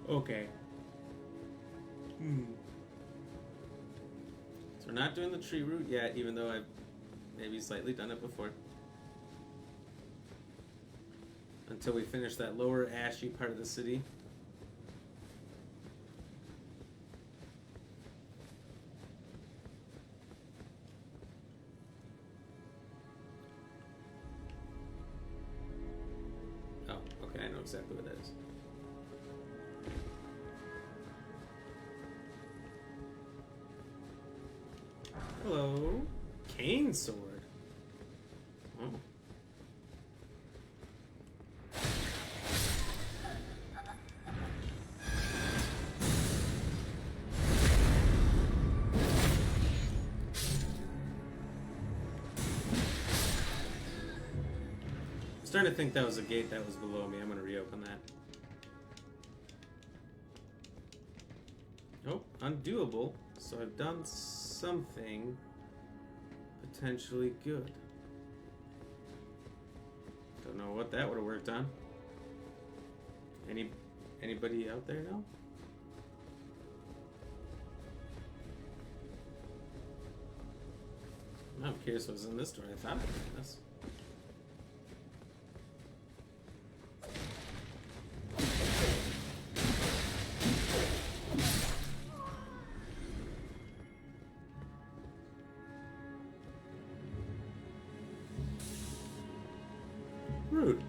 Okay. So we're not doing the tree route yet, even though I've maybe slightly done it before. Until we finish that lower ashy part of the city. Oh, okay, I know exactly what that is. Hello. Cane sword. Oh. I'm starting to think that was a gate that was below me. I'm going to reopen that. Oh, undoable. So I've done something potentially good. Don't know what that would have worked on. Anybody out there know? I'm curious what was in this door. I thought it was in this. Rude.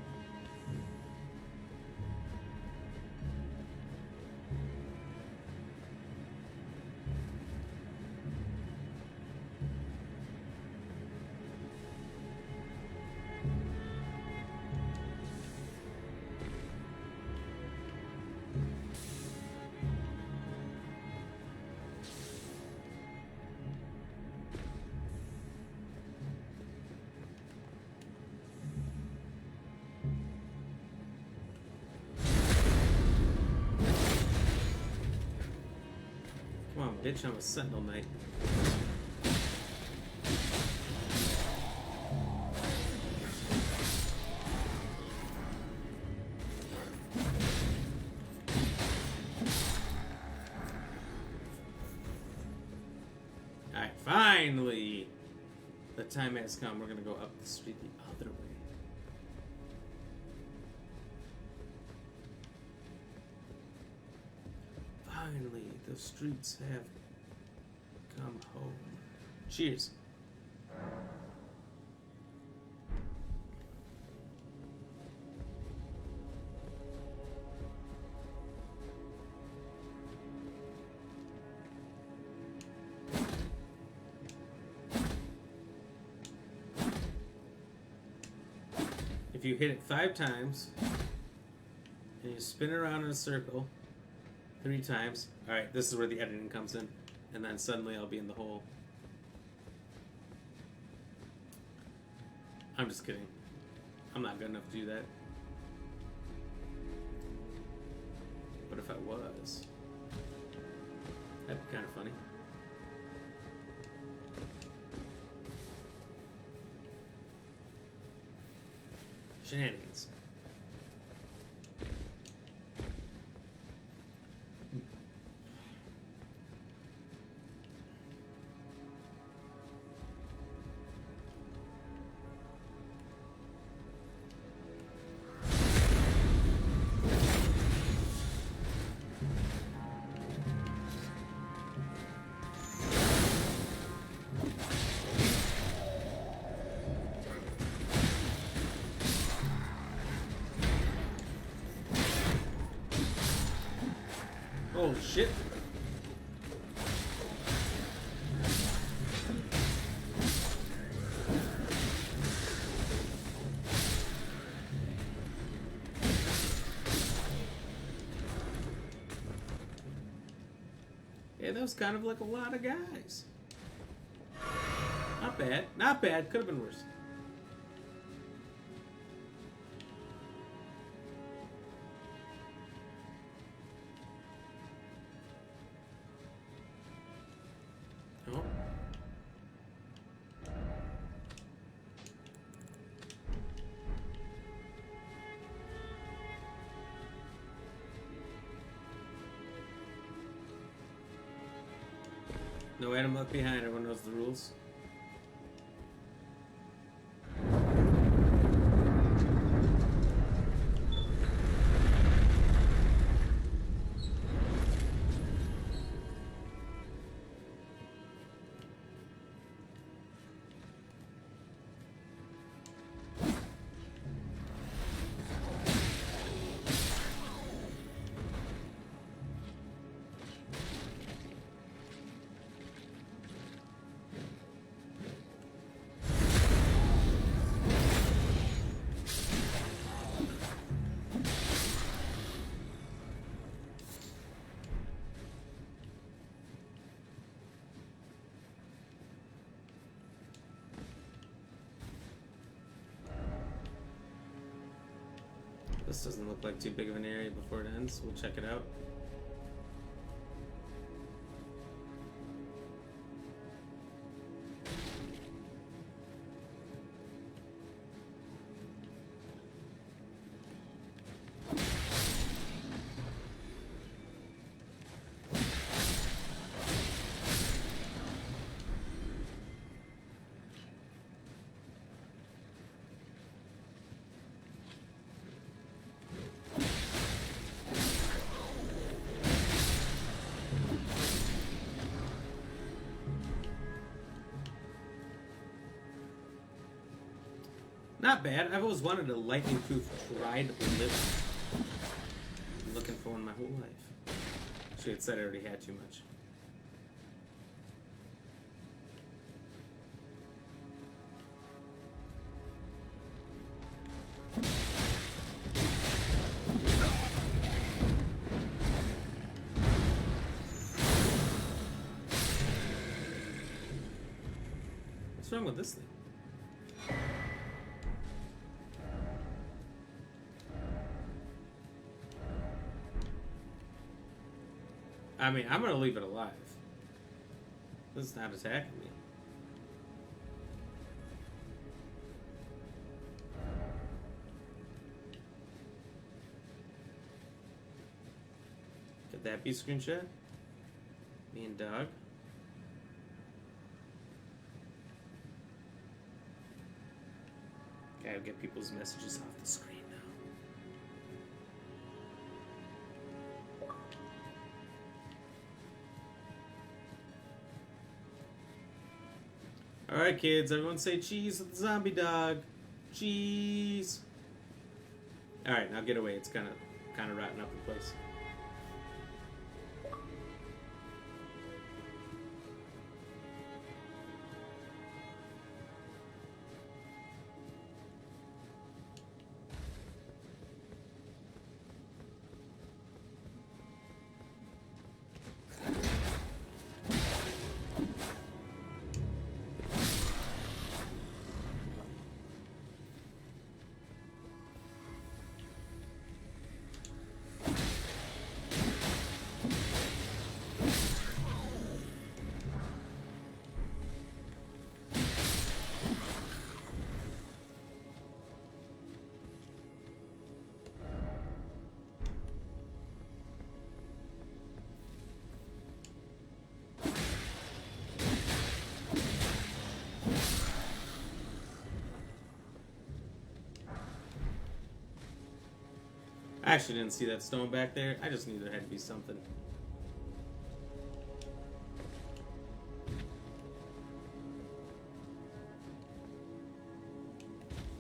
Come on, bitch, I'm a Sentinel Knight. Alright, finally! The time has come. We're gonna go up the street the other way. Finally, the streets have come home. Cheers. If you hit it 5 times, and you spin it around in a circle 3 times, alright, this is where the editing comes in, and then suddenly I'll be in the hole. I'm just kidding. I'm not good enough to do that. What if I was? That'd be kind of funny. Shenanigans. Oh shit. Yeah, that was kind of like a lot of guys. Not bad. Not bad. Could have been worse. Oh. No item left behind. Everyone knows the rules. This doesn't look like too big of an area before it ends. We'll check it out. Not bad. I've always wanted a lightning-proof dried liver. Been looking for one my whole life. Actually, it said I already had too much. What's wrong with this thing? I mean, I'm gonna leave it alive. It's not attacking me. Could that be a screenshot? Me and dog. Gotta get people's messages off the screen now. Alright, kids, everyone say cheese with the zombie dog. Cheese. Alright, now get away. It's kind of rotting up the place. I actually didn't see that stone back there. I just knew there had to be something.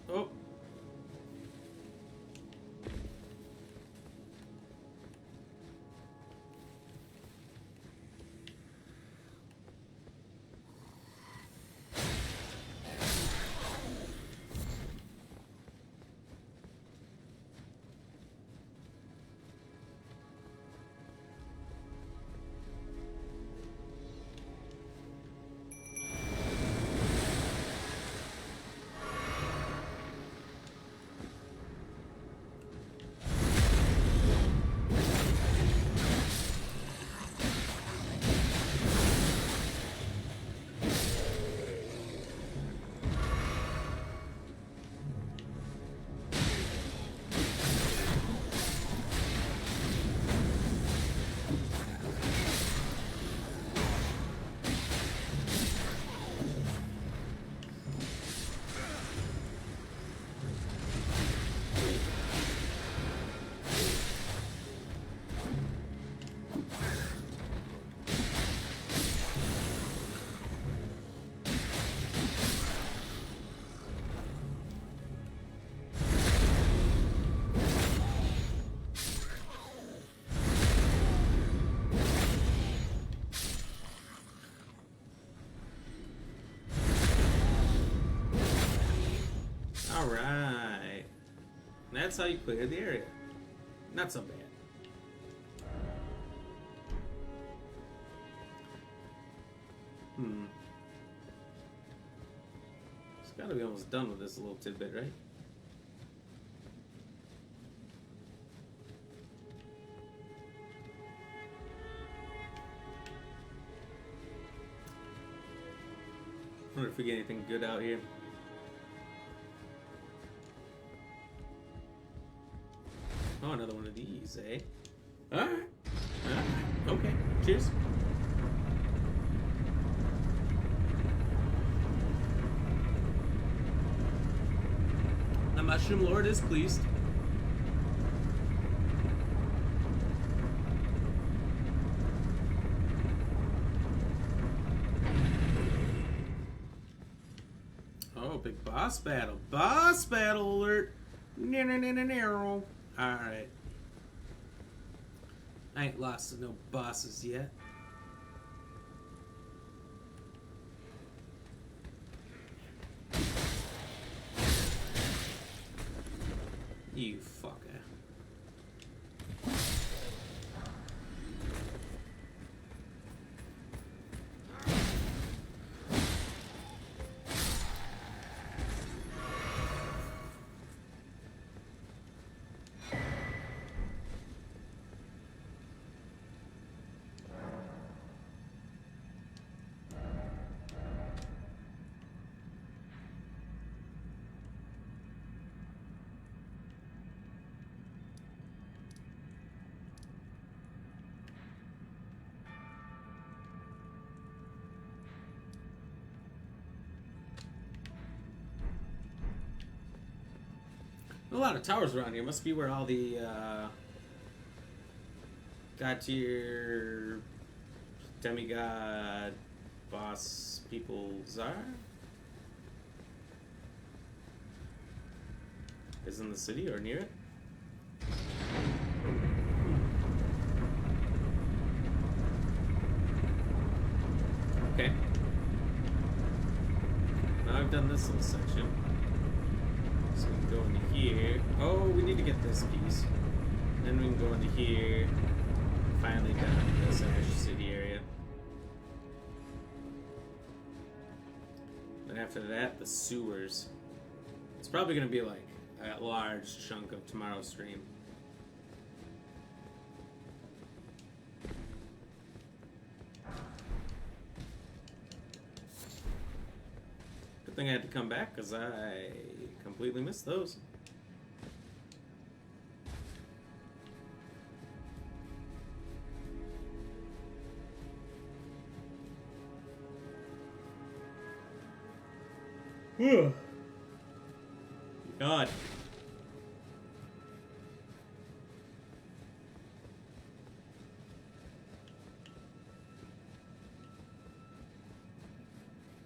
Oh. Alright. That's how you clear the area. Not so bad. It's gotta be almost done with this little tidbit, right? Wonder if we get anything good out here. Oh, another one of these, eh? Alright. Alright. Okay. Cheers. The Mushroom Lord is pleased. Oh, big boss battle. Boss battle alert. Alright. I ain't lost to no bosses yet. You fucker. A lot of towers around here. Must be where all the god tier demigod boss peoples are. Is in the city or near it. Okay. Now I've done this little section. So we can go into here. Oh, we need to get this piece. Then we can go into here. Finally down to this Ash City area. Then after that, the sewers. It's probably going to be like a large chunk of tomorrow's stream. Good thing I had to come back because I completely missed those. God.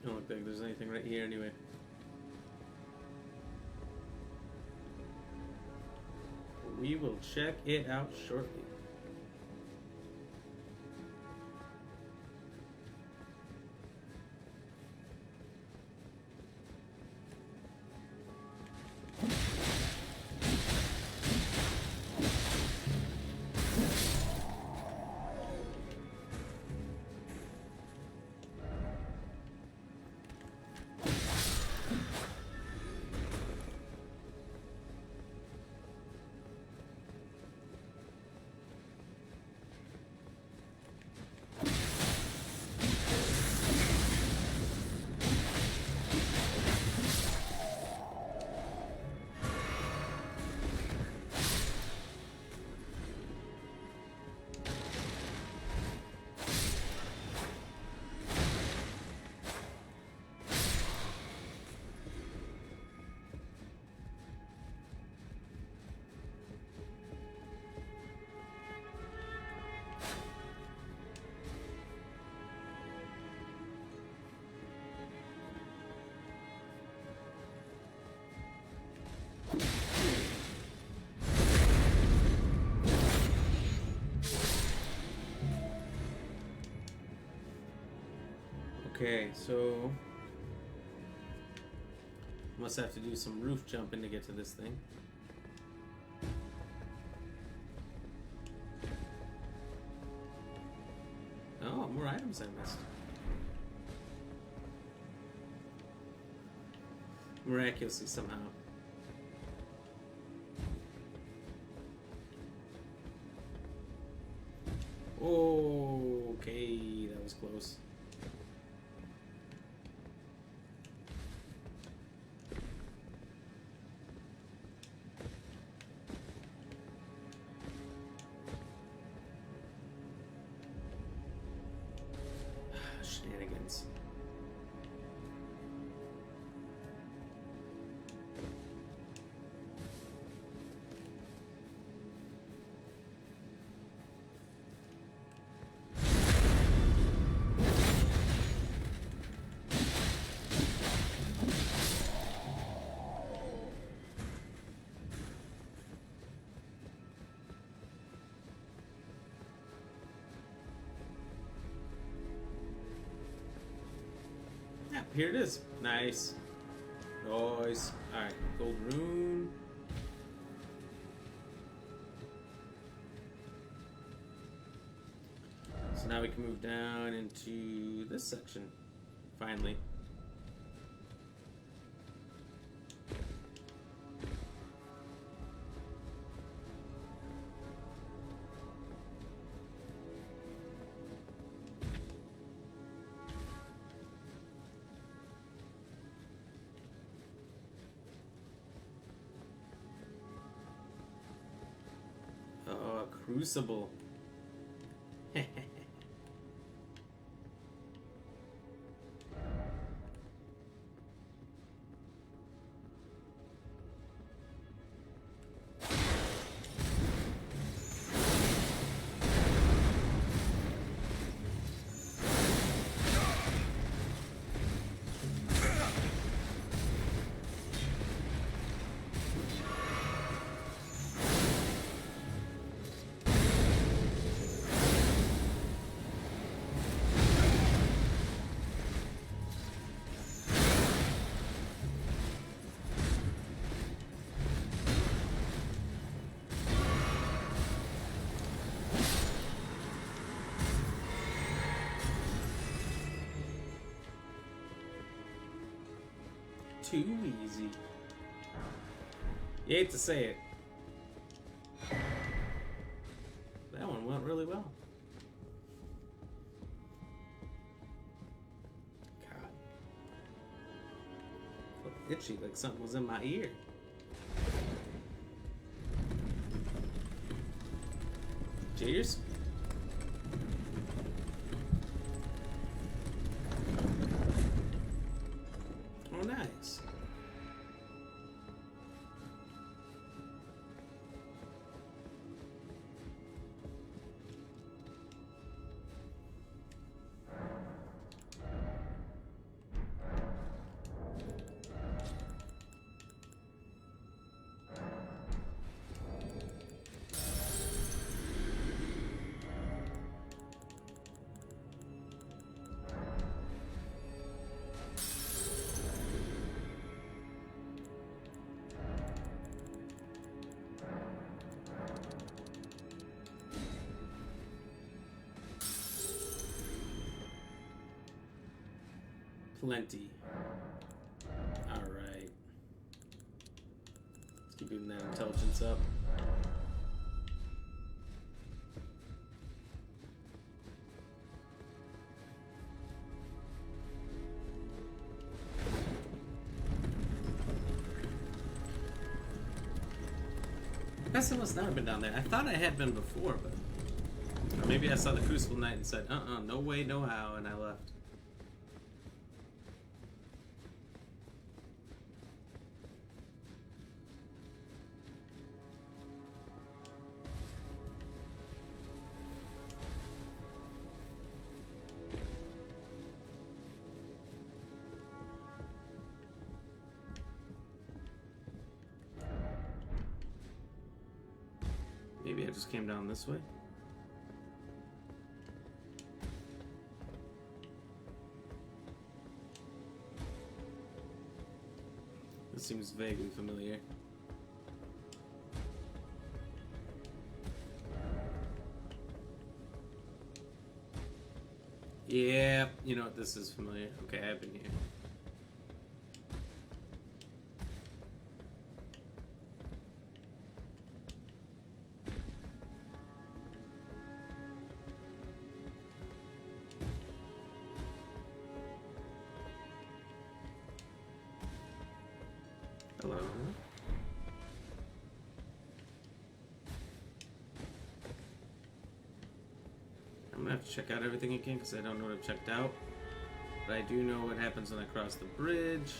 Don't look like there's anything right here anyway. We will check it out shortly. Okay, so must have to do some roof jumping to get to this thing. Oh, more items I missed. Miraculously somehow. Okay, that was close. Shenanigans. Yeah, here it is. Nice. Nice. Alright, gold rune. So now we can move down into this section. Finally. Oh, a crucible. Too easy. You hate to say it. That one went really well. God. Felt itchy, like something was in my ear. Cheers. Oh, nice. plenty. Alright. Let's keep moving that intelligence up. I guess I must not have been down there. I thought I had been before, but... Or maybe I saw the Crucible Knight and said, no way, no how, and I left. Maybe I just came down this way? This seems vaguely familiar. Yeah, you know what, this is familiar. Okay, I've been here. Hello. I'm gonna have to check out everything again because I don't know what I've checked out. But I do know what happens when I cross the bridge.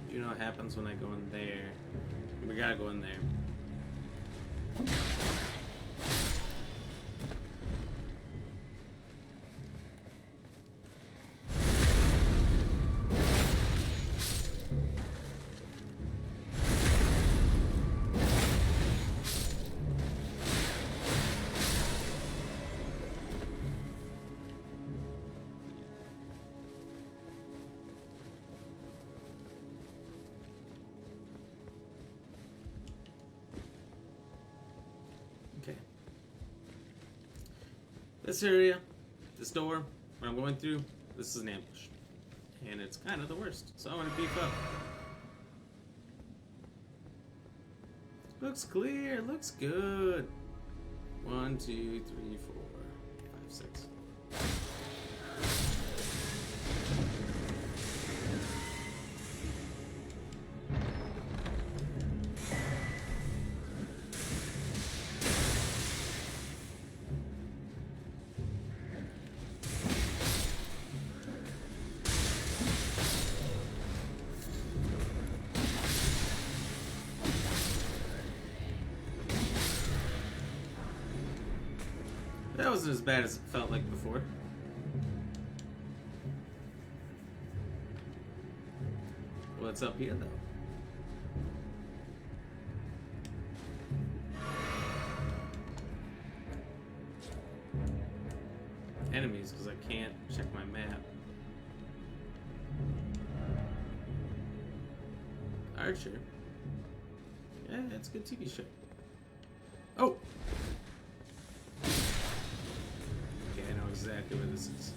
Do you know what happens when I go in there? We gotta go in there. Okay. This area, this door, where I'm going through, this is an ambush. And it's kind of the worst, so I want to beef up. Looks clear, looks good. 1, 2, 3, 4, 5, 6. That wasn't as bad as it felt like before. What's up here, though? Enemies, because I can't check my map. Archer. Yeah, it's a good TV show. Oh! Exactly where this is.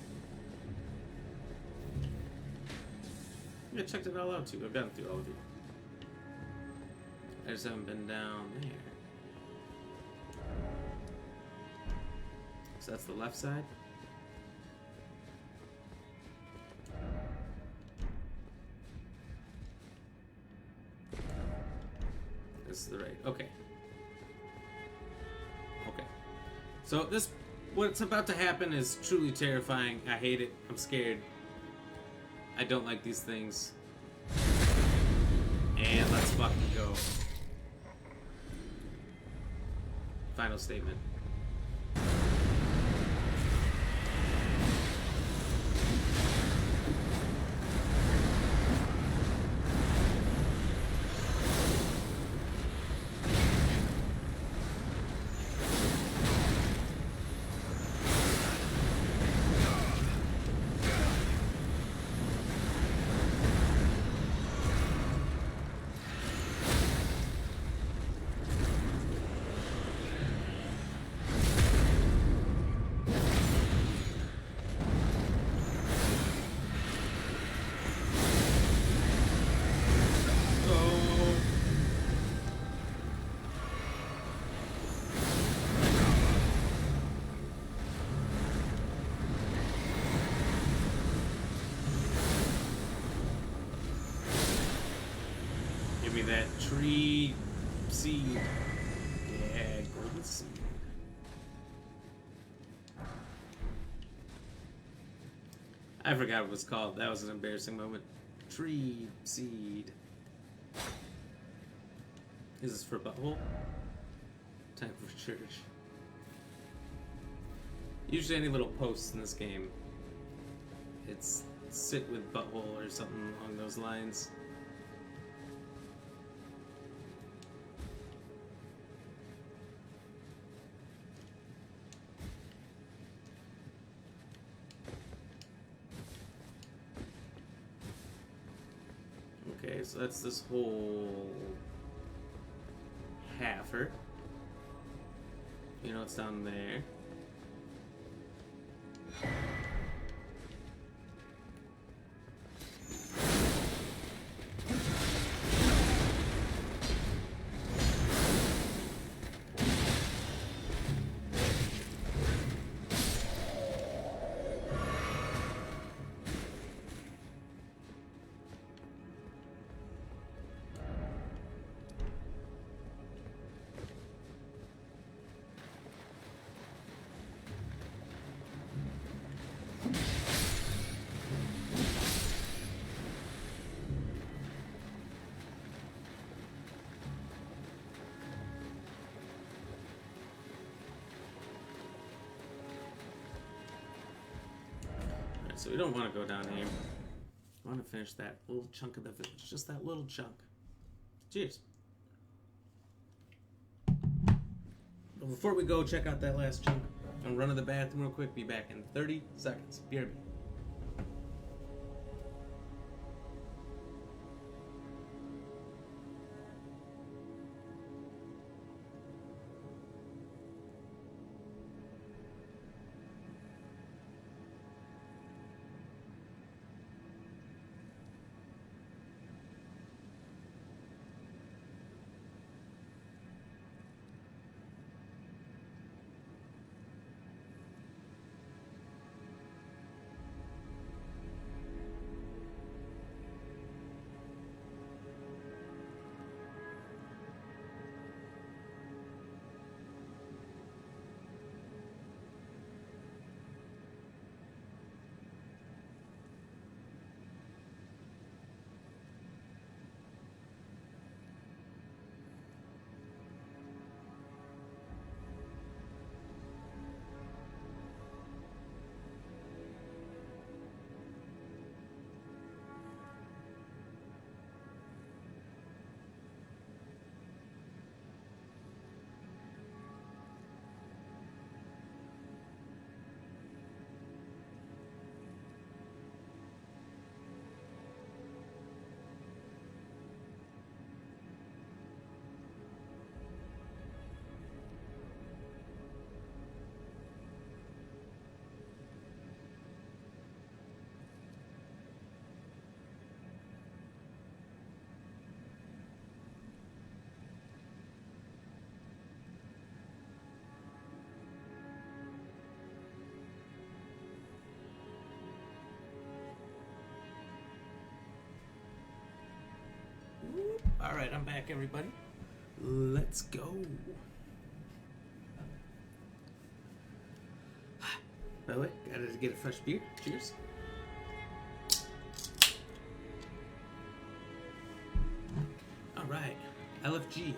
I checked it all out too. I've gotten through all of it. I just haven't been down there. So that's the left side. This is the right. Okay. Okay. So this. What's about to happen is truly terrifying. I hate it. I'm scared. I don't like these things. And let's fucking go. final statement. Give me that tree seed. Yeah, golden seed. I forgot what it was called. That was an embarrassing moment. Tree seed. Is this for butthole? Time for church. Usually any little posts in this game, it's sit with butthole or something along those lines. Okay, so that's this whole halfer. You know what's down there? So we don't want to go down here. I want to finish that little chunk of the village. Just that little chunk. Cheers. But before we go check out that last chunk, I'm going to run to the bathroom real quick. Be back in 30 seconds. BRB. Alright, I'm back, everybody. Let's go. By the way, gotta get a fresh beer. Cheers. Alright, LFG.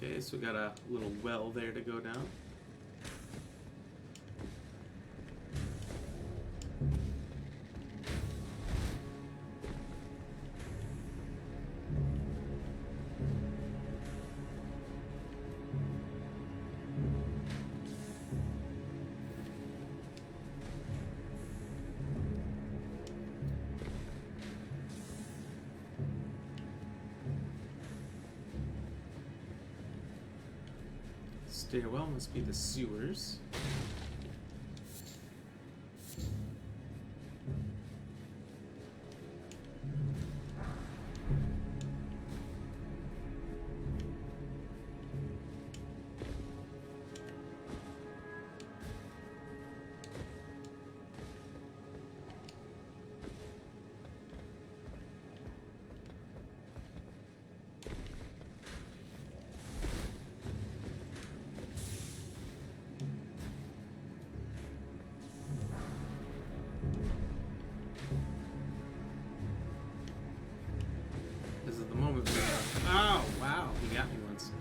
Okay, so we got a little well there to go down. Stairwell must be the sewers. Oh, wow, he got me once.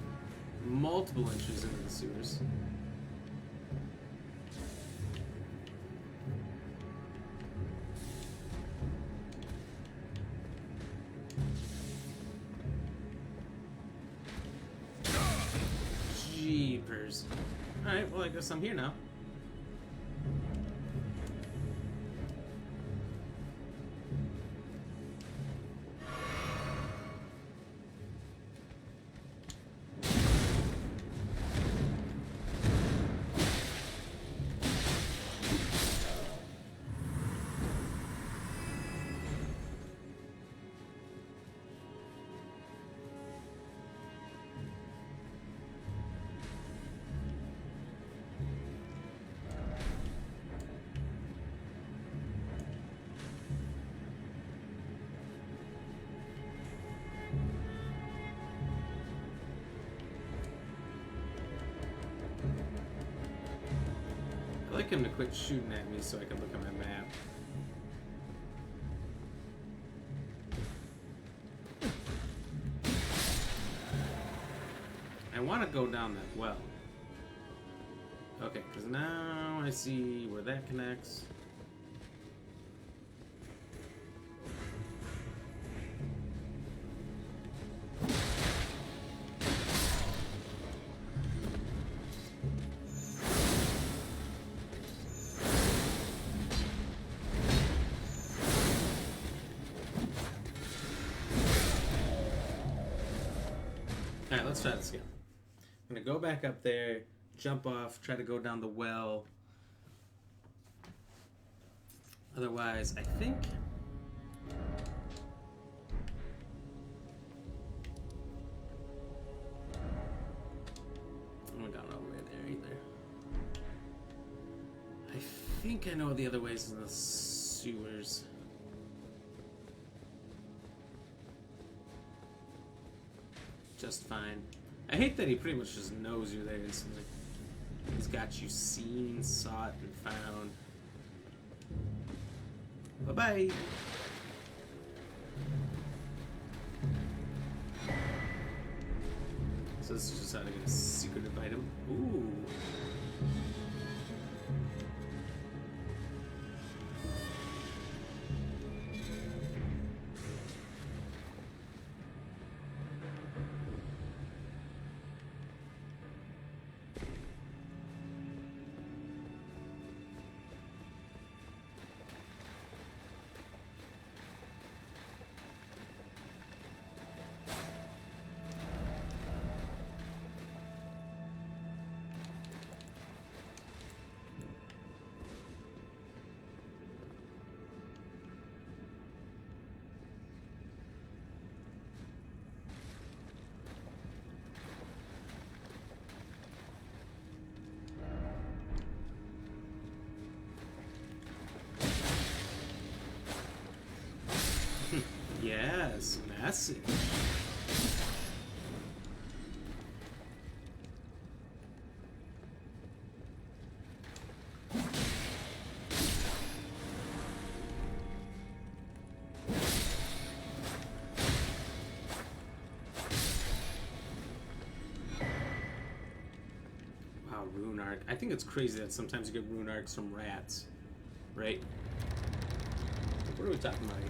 Multiple entries into the sewers. Jeepers. Alright, well, I guess I'm here now. I'd like him to quit shooting at me so I can look at my map. I want to go down that well. Okay, because now I see where that connects. Alright, let's try this again. I'm gonna go back up there, jump off, try to go down the well. Otherwise, I think... I'm not going all the way there either. I think I know the other ways in the sewers. Just fine. I hate that he pretty much just knows you're there instantly. He's got you seen, sought, and found. Bye-bye! So this is just how to get a secretive item. Ooh! Yes, message. arc. I think it's crazy that sometimes you get rune arcs from rats, right? What are we talking about here?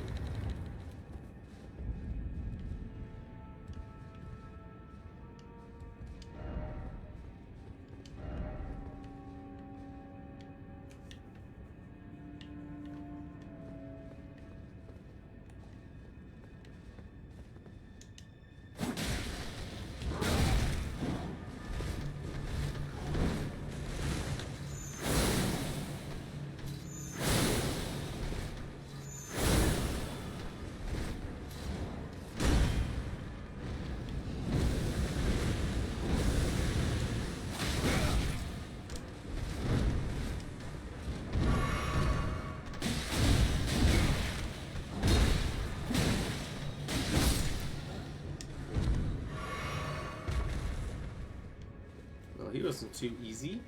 Well, he wasn't too easy.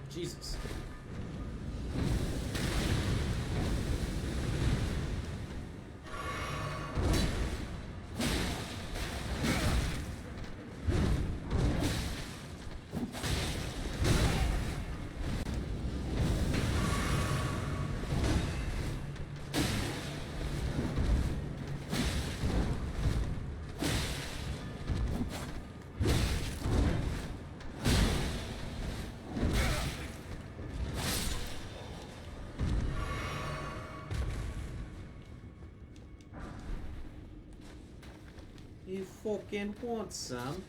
Jesus. You fucking want some?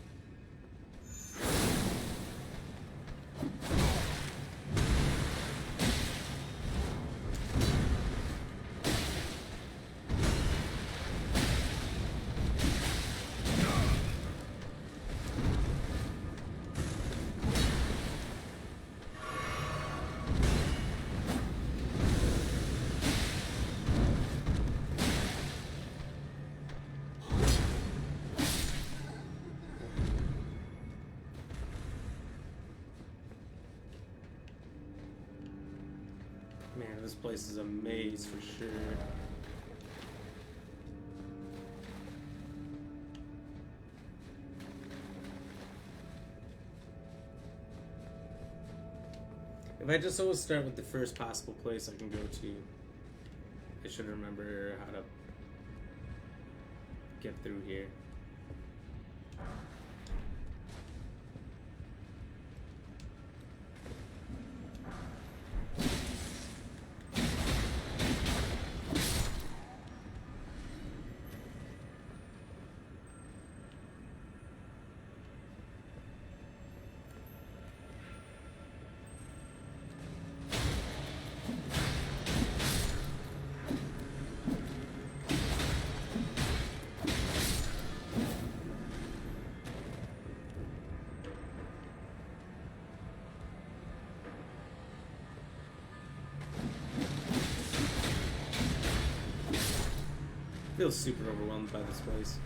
Man, this place is a maze for sure. If I just always start with the first possible place I can go to, I should remember how to get through here. I feel super overwhelmed by this place.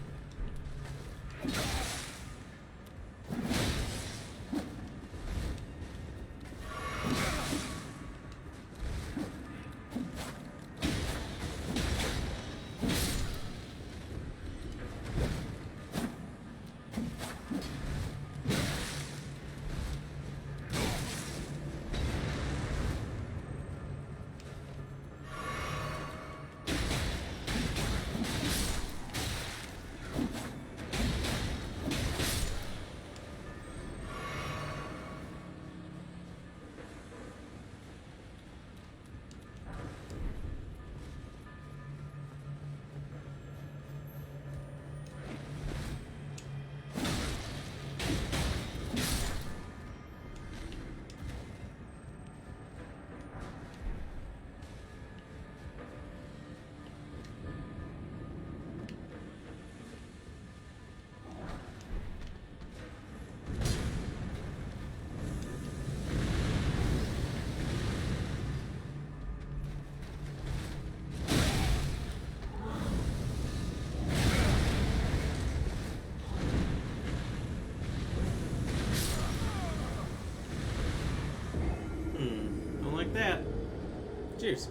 Cheers.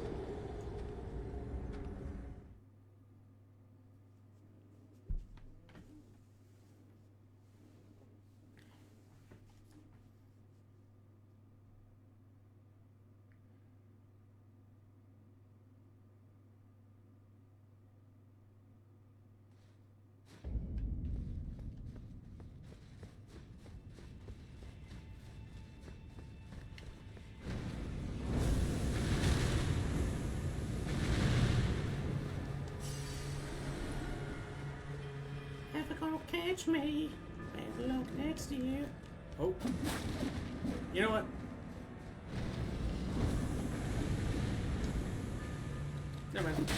Never gonna catch me. Bad luck next year. Oh. You know what? Never mind.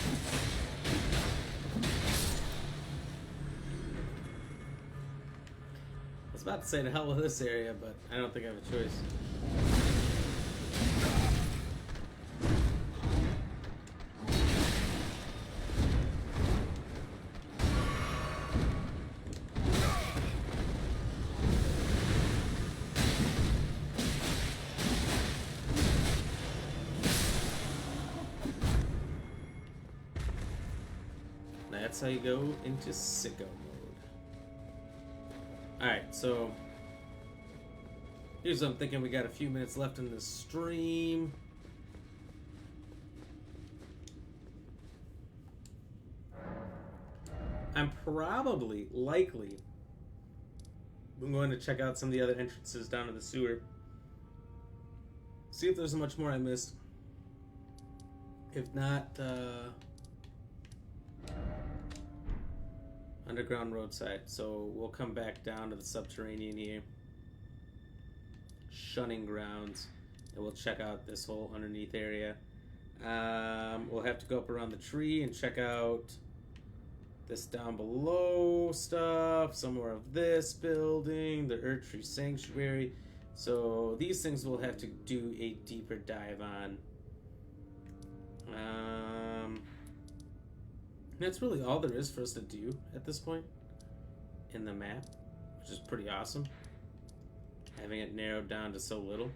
I was about to say the hell with this area, but I don't think I have a choice. That's how you go into sicko mode. Alright, so here's what I'm thinking. We got a few minutes left in the stream. I'm likely I'm going to check out some of the other entrances down to the sewer. See if there's much more I missed. If not, underground roadside. So we'll come back down to the subterranean here. Shunning grounds. And we'll check out this whole underneath area. We'll have to go up around the tree and check out this down below stuff. Some more of this building. The Elden Sanctuary. So these things we'll have to do a deeper dive on. That's really all there is for us to do at this point in the map, which is pretty awesome. Having it narrowed down to so little.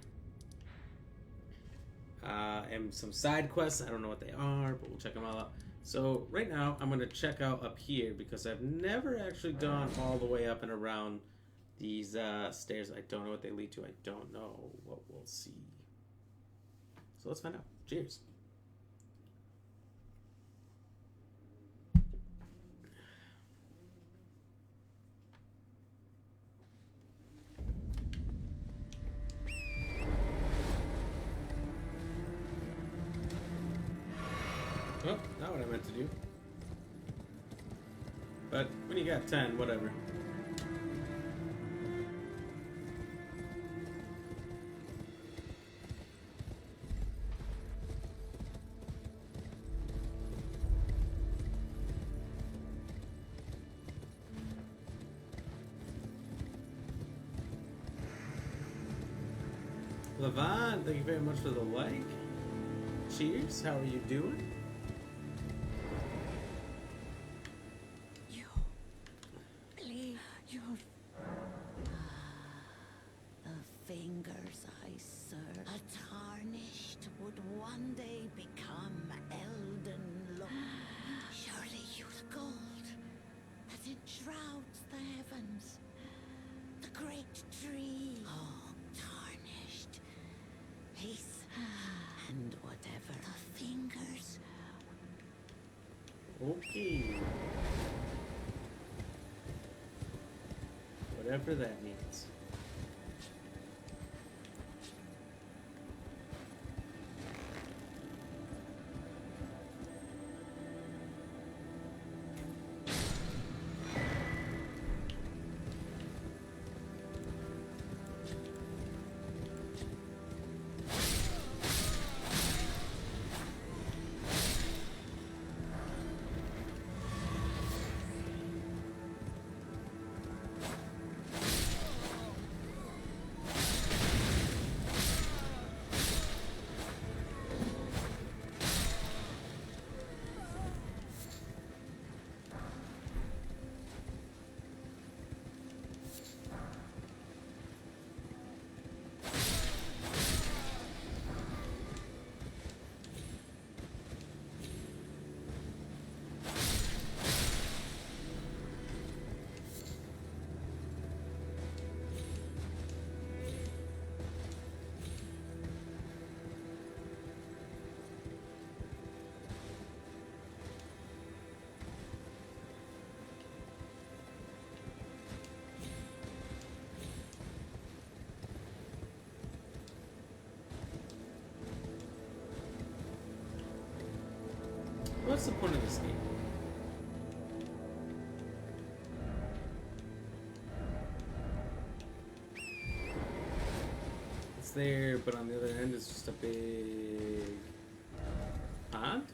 And some side quests. I don't know what they are, but we'll check them all out. So right now I'm going to check out up here because I've never actually gone all the way up and around these stairs. I don't know what they lead to. I don't know what we'll see. So let's find out. Cheers. Oh, not what I meant to do. But when you got 10, whatever. Levon, thank you very much for the like. Cheers, how are you doing? The fingers I serve, a tarnished, would one day become Elden Lord. Surely use gold that enshrouds the heavens. The great tree. Oh, tarnished. Peace. And whatever the fingers. Okay. Whatever that means. What's the point of this game? It's there, but on the other end, it's just a big pond.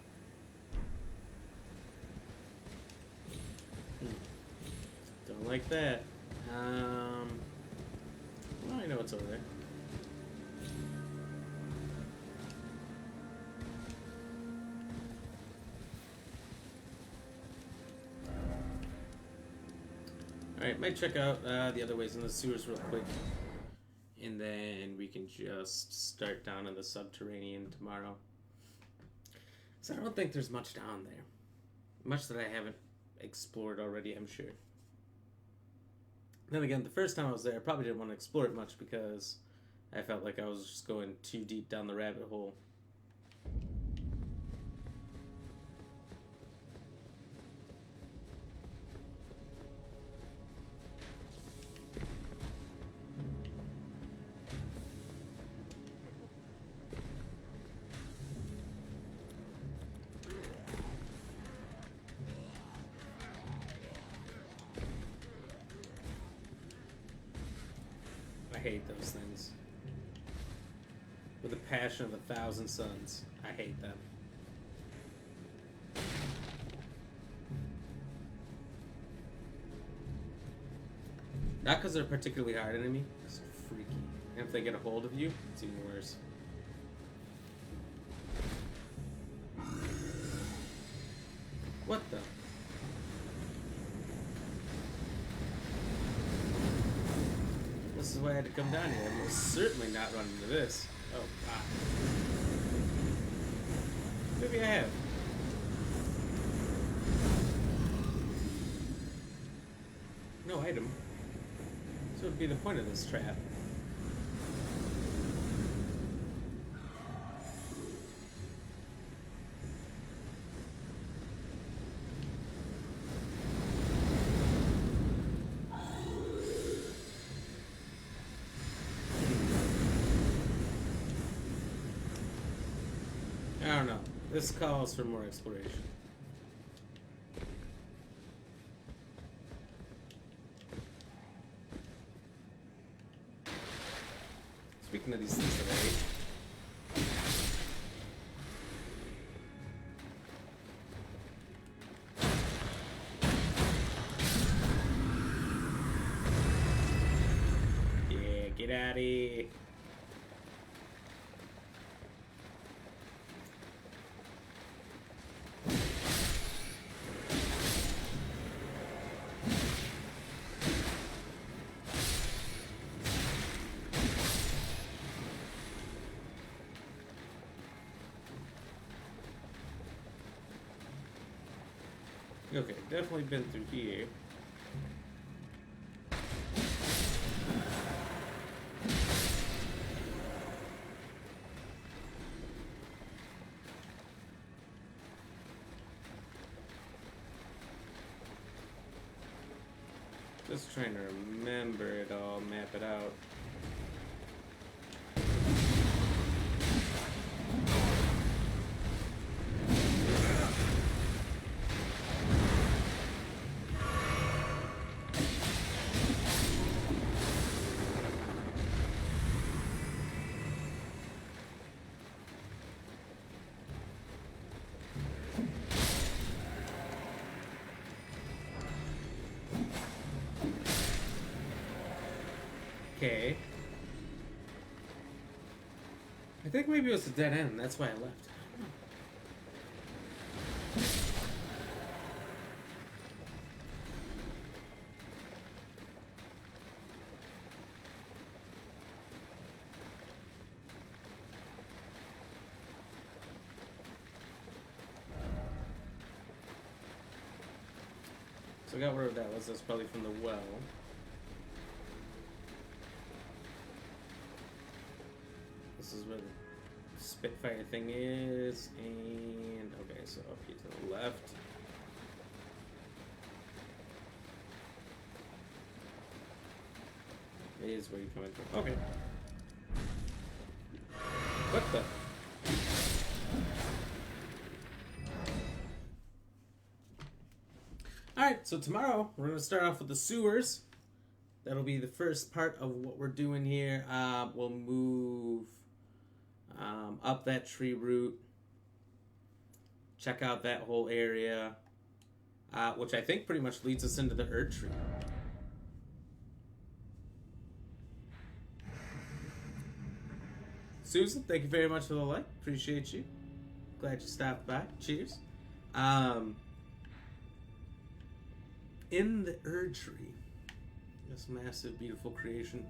Don't like that. Well, I know what's over there. Alright, might check out the other ways in the sewers real quick. And then we can just start down in the subterranean tomorrow. So I don't think there's much down there. Much that I haven't explored already, I'm sure. Then again, the first time I was there, I probably didn't want to explore it much because I felt like I was just going too deep down the rabbit hole. I hate those things. With the passion of 1,000 suns, I hate them. Not because they're a particularly hard enemy, it's freaky. And if they get a hold of you, it's even worse. What the? This is why I had to come down here. I'm most certainly not running into this. Oh, God. Maybe I have. No item. So what would be the point of this trap? I don't know. This calls for more exploration. Speaking of these things that I ate. Yeah, get out of here. Okay, definitely been through here. Just trying to remember it all, map it out. Okay. I think maybe it was a dead end, that's why I left. So I got where that was. That's probably from the well. This is where the Spitfire thing is, and okay, so up here to the left. Is where you're coming from. Okay. What the? Alright, so tomorrow we're going to start off with the sewers. That'll be the first part of what we're doing here. We'll move up that tree route. Check out that whole area. Which I think pretty much leads us into the Erd Tree. Susan, thank you very much for the like. Appreciate you. Glad you stopped by. Cheers. In the Erd Tree, this massive, beautiful creation,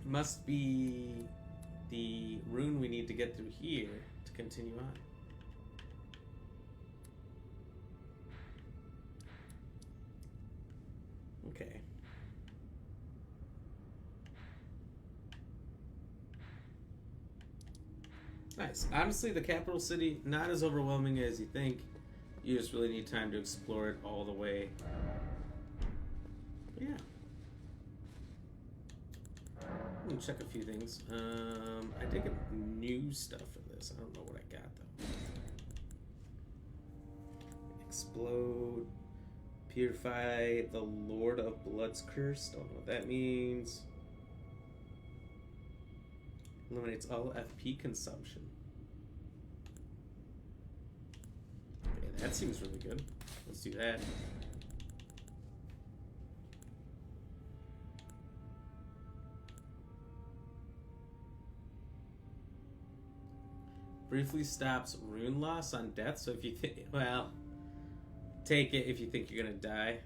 must be the rune we need to get through here to continue on. Okay. Nice. Honestly, the capital city, not as overwhelming as you think. You just really need time to explore it all the way. But yeah. I'm gonna check a few things. I did get new stuff for this. I don't know what I got though. Explode. Purify the Lord of Blood's Curse. Don't know what that means. Eliminates all FP consumption. Okay, that seems really good. Let's do that. Briefly stops rune loss on death. So if you think, well, take it if you think you're gonna die.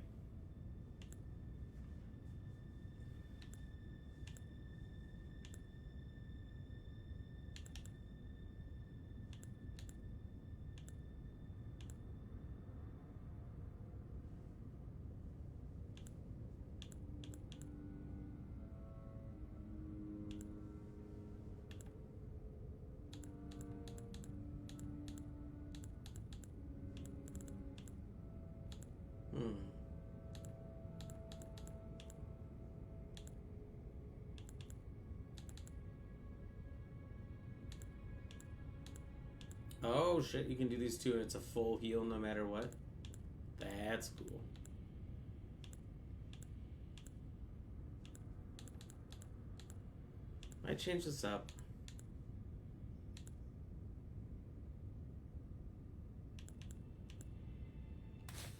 Oh shit, you can do these two and it's a full heal no matter what. That's cool. Might change this up.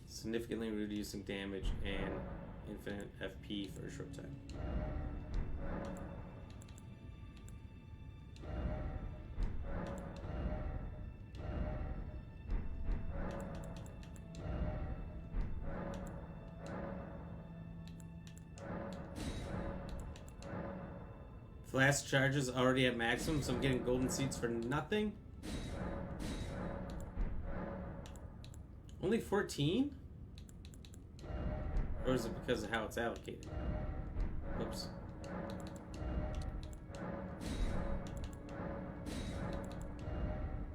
Significantly reducing damage and infinite FP for a short time. Flash charges already at maximum, so I'm getting golden seeds for nothing. Only 14? Or is it because of how it's allocated? Oops.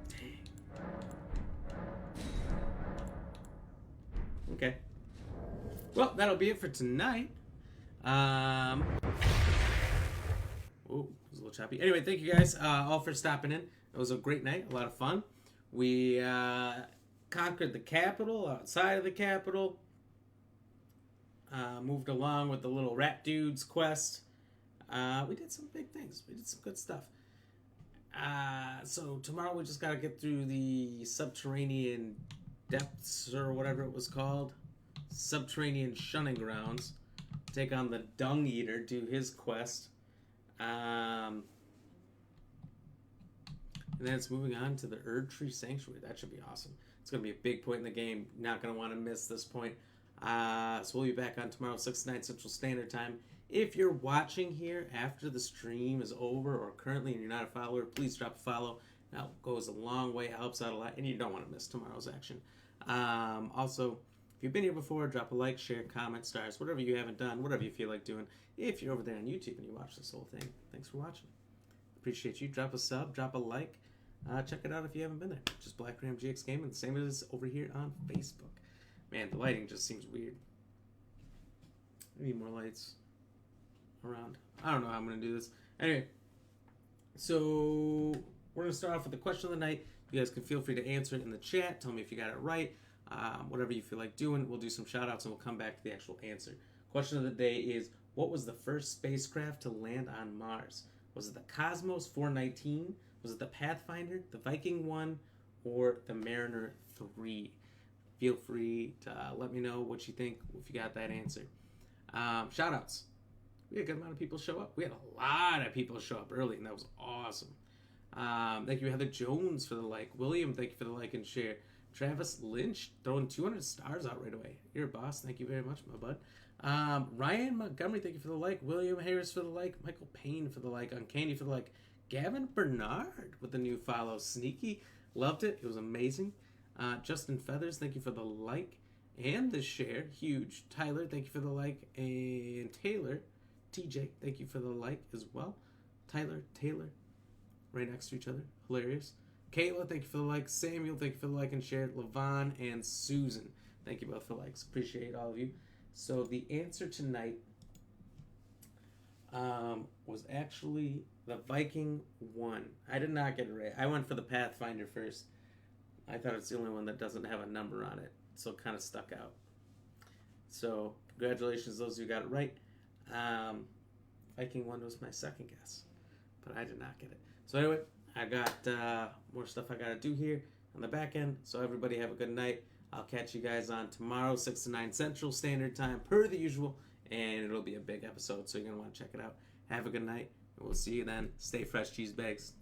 Dang. Okay. Well, that'll be it for tonight. Oh, it was a little choppy. Anyway, thank you guys all for stopping in. It was a great night, a lot of fun. We conquered the capital, outside of the capital. Moved along with the little rat dude's quest. We did some big things. We did some good stuff. So tomorrow we just got to get through the subterranean depths or whatever it was called. Subterranean shunning grounds. Take on the Dung Eater, do his quest. And then it's moving on to the Erd Sanctuary. That should be awesome. It's going to be a big point in the game. Not going to want to miss this point. So we'll be back on tomorrow, 6 to 9 Central Standard Time. If you're watching here after the stream is over or currently and you're not a follower, please drop a follow. That goes a long way, helps out a lot, and you don't want to miss tomorrow's action. Also, if you've been here before, drop a like, share, comment, stars, whatever you haven't done, whatever you feel like doing. If you're over there on YouTube and you watch this whole thing, thanks for watching. Appreciate you. Drop a sub, drop a like. Check it out if you haven't been there. Just Black Ram GX Gaming, the same as over here on Facebook. Man, the lighting just seems weird. I need more lights around. I don't know how I'm going to do this. Anyway, so we're going to start off with the question of the night. You guys can feel free to answer it in the chat. Tell me if you got it right. Whatever you feel like doing, we'll do some shout outs and we'll come back to the actual answer. Question of the day is, what was the first spacecraft to land on Mars? Was it the Cosmos 419? Was it the Pathfinder, the Viking 1, or the Mariner 3? Feel free to let me know what you think if you got that answer. Shout outs. We had a good amount of people show up. We had a lot of people show up early, and that was awesome. Thank you, Heather Jones, for the like. William, thank you for the like and share. Travis Lynch throwing 200 stars out right away. You're a boss. Thank you very much, my bud. Ryan Montgomery, thank you for the like. William Harris for the like. Michael Payne for the like. Uncanny for the like. Gavin Bernard with the new follow. Sneaky, loved it. It was amazing. Justin Feathers, thank you for the like and the share. Huge. Tyler, thank you for the like. And Taylor, TJ, thank you for the like as well. Tyler, Taylor, right next to each other. Hilarious. Kayla, thank you for the like. Samuel, thank you for the like and share. Levon and Susan, thank you both for the likes. Appreciate all of you. So the answer tonight was actually the Viking 1. I did not get it right. I went for the Pathfinder first. I thought it's the only one that doesn't have a number on it, so it kind of stuck out. So congratulations those who got it right. Viking 1 was my second guess, but I did not get it. So anyway, I got more stuff I got to do here on the back end. So everybody have a good night. I'll catch you guys on tomorrow, 6 to 9 Central Standard Time, per the usual. And it'll be a big episode, so you're going to want to check it out. Have a good night, and we'll see you then. Stay fresh, cheese bags.